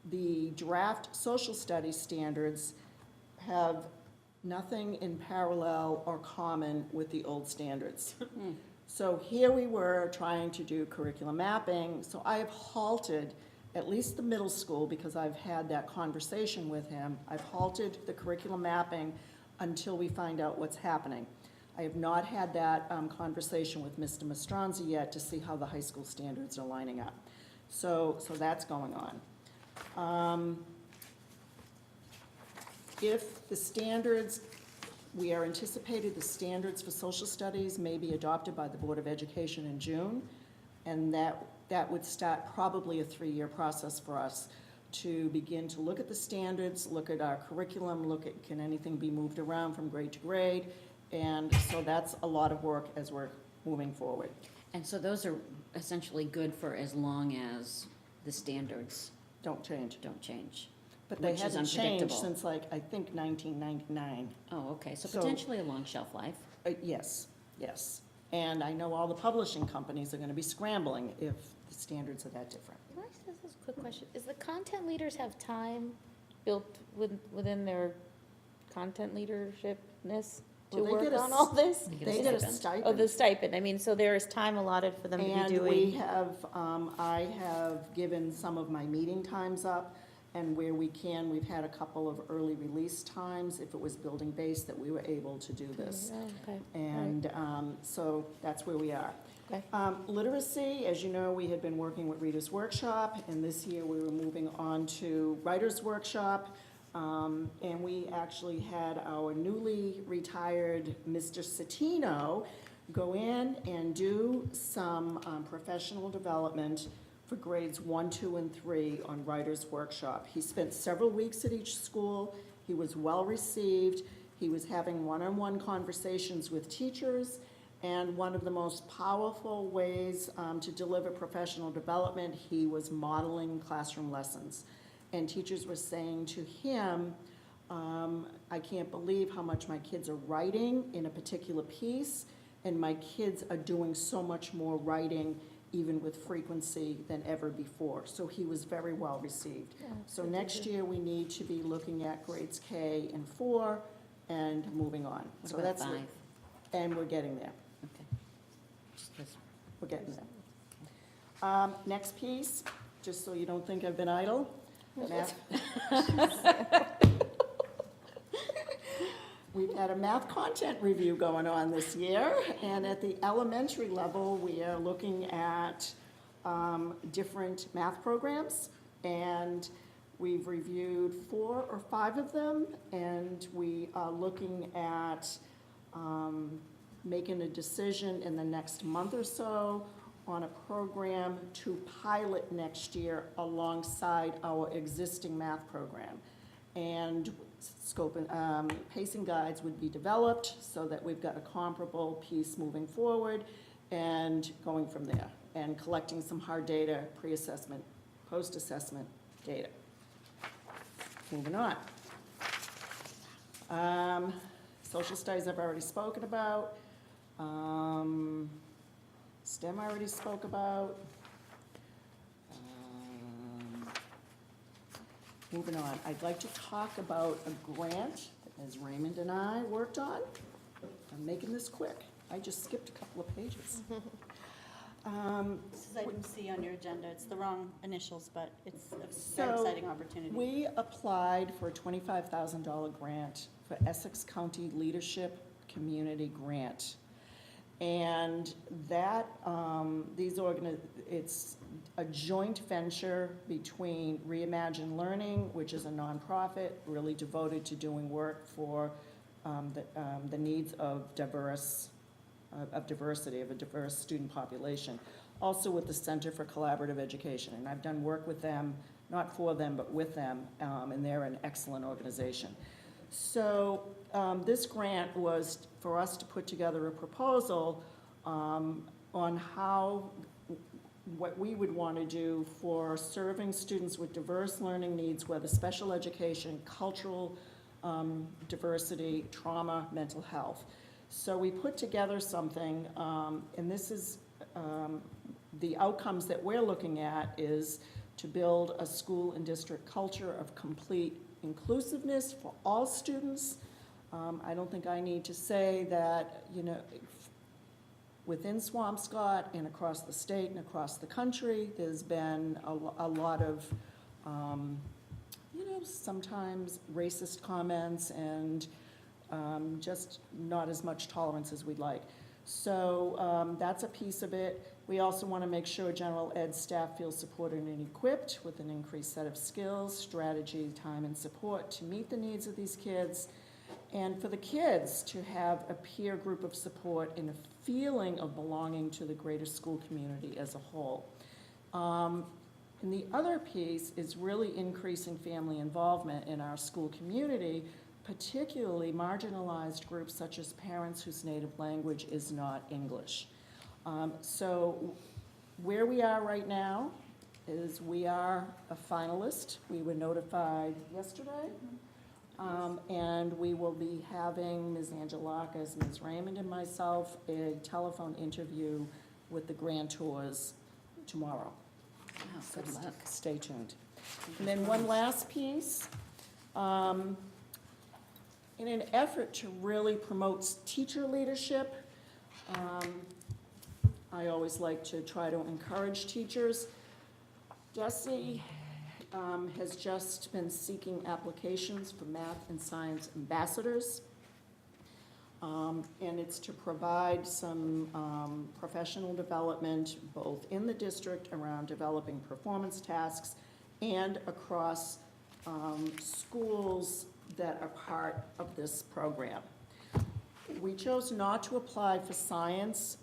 Speaker 19: The draft social studies standards have nothing in parallel or common with the old standards. So here we were trying to do curriculum mapping. So I have halted at least the middle school, because I've had that conversation with him. I've halted the curriculum mapping until we find out what's happening. I have not had that conversation with Mr. Mastronzi yet to see how the high school standards are lining up. So that's going on. If the standards, we are anticipated the standards for social studies may be adopted by the Board of Education in June, and that would start probably a 3-year process for us to begin to look at the standards, look at our curriculum, look at can anything be moved around from grade to grade, and so that's a lot of work as we're moving forward.
Speaker 1: And so those are essentially good for as long as the standards
Speaker 19: don't change. But they haven't changed since, like, I think 1999.
Speaker 1: Oh, okay, so potentially a long shelf life.
Speaker 19: Yes. And I know all the publishing companies are going to be scrambling if the standards are that different.
Speaker 18: Can I ask this quick question? Is the content leaders have time built within their content leadershipness to work on all this?
Speaker 19: They get a stipend.
Speaker 18: Oh, the stipend. I mean, so there is time allotted for them to be doing.
Speaker 19: And we have, I have given some of my meeting times up, and where we can, we've had a couple of early release times, if it was building-based, that we were able to do this.
Speaker 18: Okay.
Speaker 19: And so that's where we are.
Speaker 18: Okay.
Speaker 19: Literacy, as you know, we had been working with Reader's Workshop, and this year we were moving on to Writer's Workshop. And we actually had our newly retired Mr. Citino go in and do some professional development for grades 1, 2, and 3 on Writer's Workshop. He spent several weeks at each school. He was well received. He was having one-on-one conversations with teachers, and one of the most powerful ways to deliver professional development, he was modeling classroom lessons. And teachers were saying to him, I can't believe how much my kids are writing in a particular piece, and my kids are doing so much more writing even with frequency than ever before. So he was very well received.
Speaker 18: Yeah,
Speaker 19: So
Speaker 18: good to
Speaker 19: next
Speaker 18: hear.
Speaker 19: year, we need to be looking at grades K and 4 and moving on.
Speaker 1: What
Speaker 19: So
Speaker 1: about
Speaker 19: that's
Speaker 1: 5?
Speaker 19: And we're getting there.
Speaker 1: Okay. Just 'cause-
Speaker 19: We're getting there. Next piece, just so you don't think I've been idle. Math. We've had a math content review going on this year, and at the elementary level, we are looking at different math programs, and we've reviewed 4 or 5 of them, and we are looking at making a decision in the next month or so on a program to pilot next year alongside our existing math program. And scope and pacing guides would be developed so that we've got a comparable piece moving forward and going from there, and collecting some hard data, pre-assessment, post-assessment data. Moving on. Social studies I've already spoken about. STEM I already spoke about. Moving on, I'd like to talk about a grant that Ms. Raymond and I worked on. I'm making this quick. I just skipped a couple of pages.
Speaker 2: This is item C on your agenda. It's the wrong initials, but it's a very
Speaker 19: So,
Speaker 2: exciting opportunity.
Speaker 19: we applied for a $25,000 grant for Essex County Leadership Community Grant. And that, it's a joint venture between Reimagine Learning, which is a nonprofit really devoted to doing work for the needs of diversity, of a diverse student population. Also with the Center for Collaborative Education, and I've done work with them, not for them, but with them, and they're an excellent organization. So this grant was for us to put together a proposal on what we would want to do for serving students with diverse learning needs, whether special education, cultural diversity, trauma, mental health. So we put together something, and this is the outcomes that we're looking at is to build a school and district culture of complete inclusiveness for all students. I don't think I need to say that, within Swampscott and across the state and across the country, there's been a lot of, sometimes racist comments and just not as much tolerance as we'd like. So that's a piece of it. We also want to make sure general ed staff feel supported and equipped with an increased set of skills, strategy, time, and support to meet the needs of these kids. And for the kids to have a peer group of support and a feeling of belonging to the greater school community as a whole. And the other piece is really increasing family involvement in our school community, particularly marginalized groups such as parents whose native language is not English. So where we are right now is we are a finalist. We were notified yesterday. And we will be having Ms. Angelakis, Ms. Raymond, and myself a telephone interview with the grantors tomorrow.
Speaker 1: Wow, good luck.
Speaker 19: Stay tuned. And then one last piece. In an effort to really promote teacher leadership, I always like to try to encourage teachers. Desi has just been seeking applications for math and science ambassadors. And it's to provide some professional development both in the district around developing performance tasks and across schools that are part of this program. We chose not to apply for science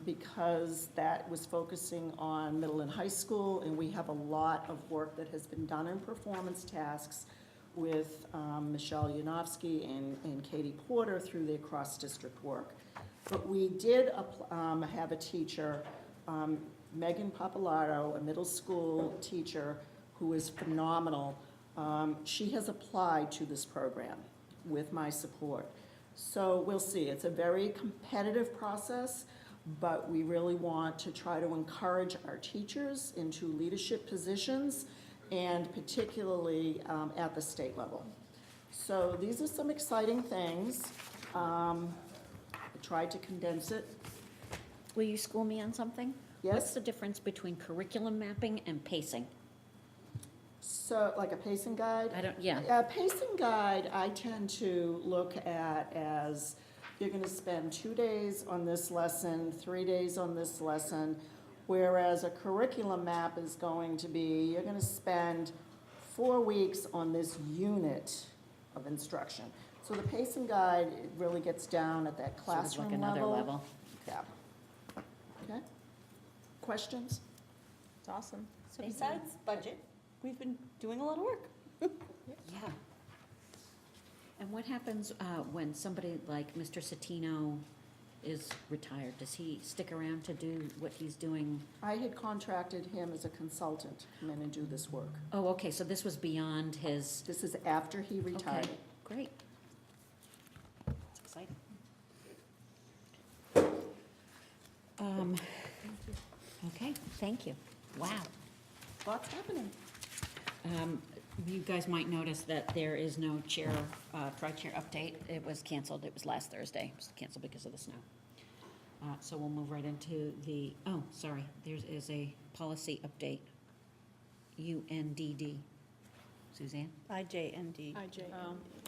Speaker 19: because that was focusing on middle and high school, and we have a lot of work that has been done in performance tasks with Michelle Yanofsky and Katie Porter through their cross-district work. But we did have a teacher, Megan Pappalardo, a middle school teacher who is phenomenal. She has applied to this program with my support. So we'll see. It's a very competitive process, but we really want to try to encourage our teachers into leadership positions, and particularly at the state level. So these are some exciting things. I tried to condense it.
Speaker 1: Will you school me on something?
Speaker 19: Yes.
Speaker 1: What's the difference between curriculum mapping and pacing?
Speaker 19: So, like a pacing guide?
Speaker 1: Yeah.
Speaker 19: A pacing guide, I tend to look at as, you're gonna spend 2 days on this lesson, 3 days on this lesson, whereas a curriculum map is going to be, you're gonna spend 4 weeks on this unit of instruction. So the pacing guide, it really gets down at that classroom
Speaker 1: Sort of like another level.
Speaker 19: Yeah. Okay. Questions?
Speaker 2: It's awesome. So besides budget, we've been doing a lot of work.
Speaker 1: Yeah. And what happens when somebody like Mr. Satino is retired? Does he stick around to do what he's doing?
Speaker 19: I had contracted him as a consultant to come in and do this work.
Speaker 1: Oh, okay, so this was beyond his...
Speaker 19: This is after he retired.
Speaker 1: Okay, great. That's exciting. Okay, thank you. Wow.
Speaker 19: Lots happening.
Speaker 1: You guys might notice that there is no chair, tri-chair update. It was canceled. It was last Thursday. It was canceled because of the snow. So we'll move right into the, oh, sorry, there is a policy update. UNDD. Suzanne?
Speaker 2: IJND.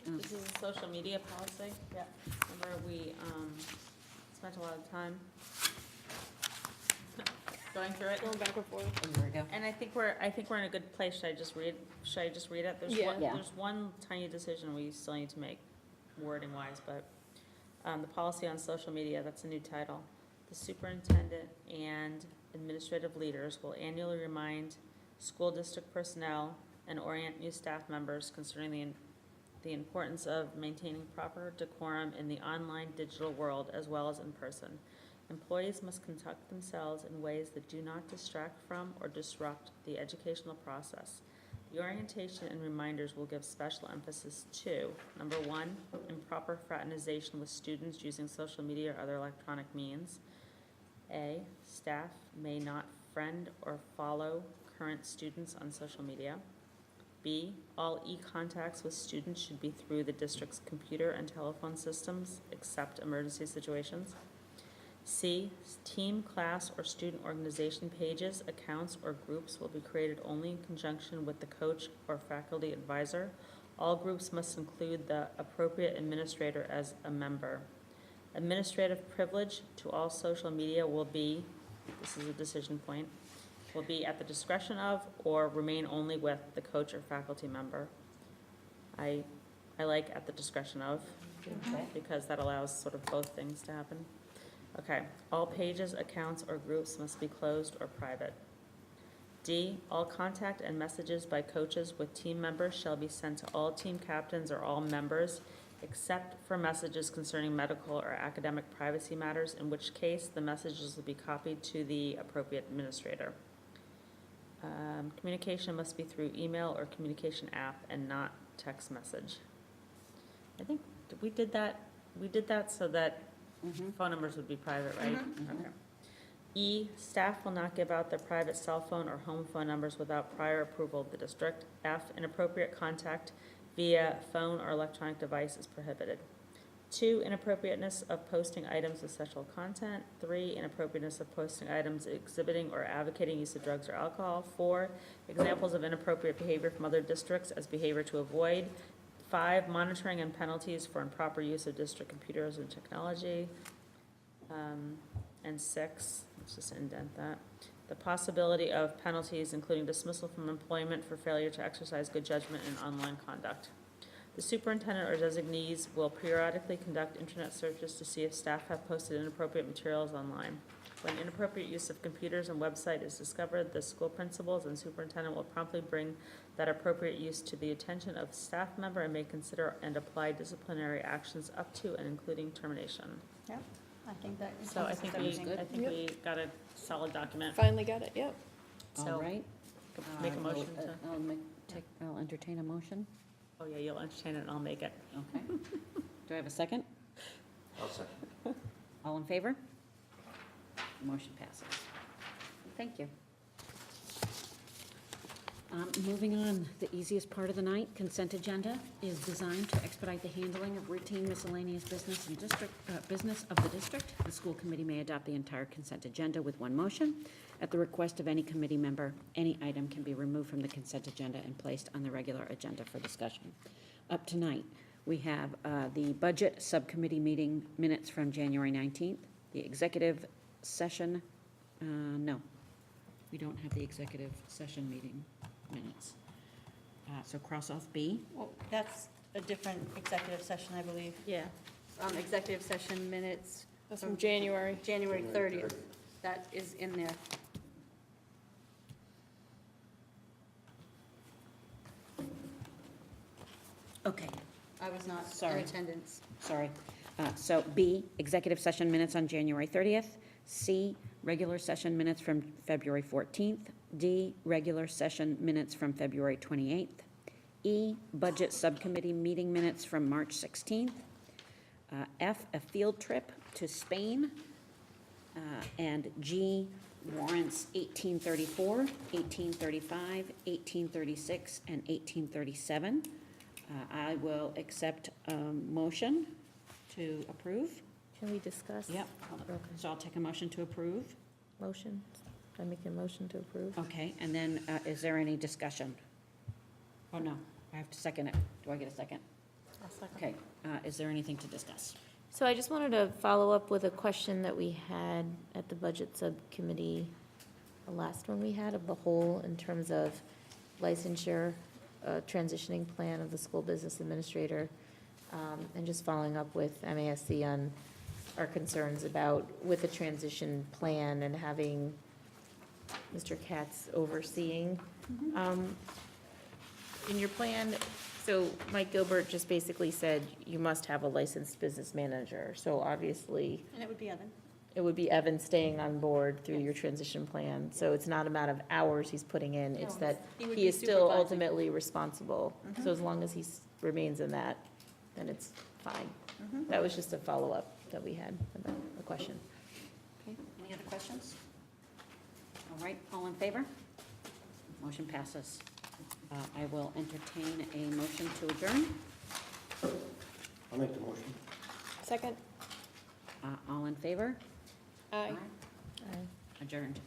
Speaker 13: This is a social media policy.
Speaker 2: Yeah.
Speaker 13: Remember, we spent a lot of time going through it.
Speaker 12: Going back and forth.
Speaker 1: A year ago.
Speaker 13: And I think we're in a good place. Should I just read it?
Speaker 12: Yeah.
Speaker 13: There's one tiny decision we still need to make, wording wise, but the policy on social media, that's a new title. The superintendent and administrative leaders will annually remind school district personnel and orient new staff members concerning the importance of maintaining proper decorum in the online digital world as well as in person. Employees must conduct themselves in ways that do not distract from or disrupt the educational process. The orientation and reminders will give special emphasis to, number one, improper fraternization with students using social media or other electronic means. A, staff may not friend or follow current students on social media. B, all e-contacts with students should be through the district's computer and telephone systems, except emergency situations. C, team, class, or student organization pages, accounts, or groups will be created only in conjunction with the coach or faculty advisor. All groups must include the appropriate administrator as a member. Administrative privilege to all social media will be, this is a decision point, will be at the discretion of or remain only with the coach or faculty member. I like at the discretion of, because that allows sort of both things to happen. Okay, all pages, accounts, or groups must be closed or private. D, all contact and messages by coaches with team members shall be sent to all team captains or all members, except for messages concerning medical or academic privacy matters, in which case the messages will be copied to the appropriate administrator. Communication must be through email or communication app and not text message. I think we did that so that phone numbers would be private, right? Okay. E, staff will not give out their private cell phone or home phone numbers without prior approval of the district. F, inappropriate contact via phone or electronic device is prohibited. 2, inappropriateness of posting items with sexual content. 3, inappropriateness of posting items exhibiting or advocating use of drugs or alcohol. 4, examples of inappropriate behavior from other districts as behavior to avoid. 5, monitoring and penalties for improper use of district computers and technology. And 6, let's just indent that, the possibility of penalties including dismissal from employment for failure to exercise good judgment in online conduct.
Speaker 20: The superintendent or designees will periodically conduct internet searches to see if staff have posted inappropriate materials online. When inappropriate use of computers and website is discovered, the school principals and superintendent will promptly bring that appropriate use to the attention of staff member and may consider and apply disciplinary actions up to and including termination.
Speaker 2: Yep, I think that
Speaker 20: So I think
Speaker 2: encompasses
Speaker 20: we,
Speaker 2: everything.
Speaker 20: we got a solid document.
Speaker 8: Finally got it, yep.
Speaker 20: So,
Speaker 1: All right.
Speaker 20: make a
Speaker 1: Well,
Speaker 20: motion to,
Speaker 1: I'll entertain a motion.
Speaker 20: oh yeah, you'll entertain it and I'll make it.
Speaker 1: Okay. Do I have a second?
Speaker 14: I'll second.
Speaker 1: All in favor? Motion passes. Thank you. Moving on, the easiest part of the night, consent agenda is designed to expedite the handling of routine miscellaneous business and business of the district. The school committee may adopt the entire consent agenda with one motion. At the request of any committee member, any item can be removed from the consent agenda and placed on the regular agenda for discussion. Up tonight, we have the budget subcommittee meeting minutes from January 19th, the executive session, no, we don't have the executive session meeting minutes. So cross off B.
Speaker 2: Well, that's a different executive session, I believe.
Speaker 1: Yeah.
Speaker 2: Executive session minutes.
Speaker 8: That's from January.
Speaker 2: January 30th. That is in there.
Speaker 1: Okay,
Speaker 2: I was not in
Speaker 1: Sorry.
Speaker 2: attendance.
Speaker 1: sorry. So B, executive session minutes on January 30th. C, regular session minutes from February 14th. D, regular session minutes from February 28th. E, budget subcommittee meeting minutes from March 16th. F, a field trip to Spain. And G, warrants 1834, 1835, 1836, and 1837. I will accept a motion to approve.
Speaker 18: Can we discuss?
Speaker 1: Yep, so I'll take a motion to approve.
Speaker 18: Motion? I make a motion to approve?
Speaker 1: Okay, and then is there any discussion? Oh, no, I have to second it. Do I get a second?
Speaker 18: I'll second.
Speaker 1: Okay, is there anything to discuss?
Speaker 18: So I just wanted to follow up with a question that we had at the budget subcommittee, the last one we had of the whole, in terms of licensure, transitioning plan of the school business administrator, and just following up with MASC on our concerns about with the transition plan and having Mr. Katz overseeing. In your plan, so Mike Gilbert just basically said you must have a licensed business manager, so obviously
Speaker 2: And it would be Evan.
Speaker 18: it would be Evan staying on board through your transition plan. So it's not a matter of hours he's putting in, it's
Speaker 2: No,
Speaker 18: that
Speaker 2: he would
Speaker 18: he
Speaker 2: be
Speaker 18: is still
Speaker 2: supervising.
Speaker 18: ultimately responsible. So as long as he remains in that, then it's fine. That was just a follow-up that we had about the question.
Speaker 1: Okay, any other questions? All right, all in favor? Motion passes. I will entertain a motion to adjourn.
Speaker 14: I'll make the motion.
Speaker 8: Second?
Speaker 1: All in favor?
Speaker 8: Aye.
Speaker 1: Adjourned.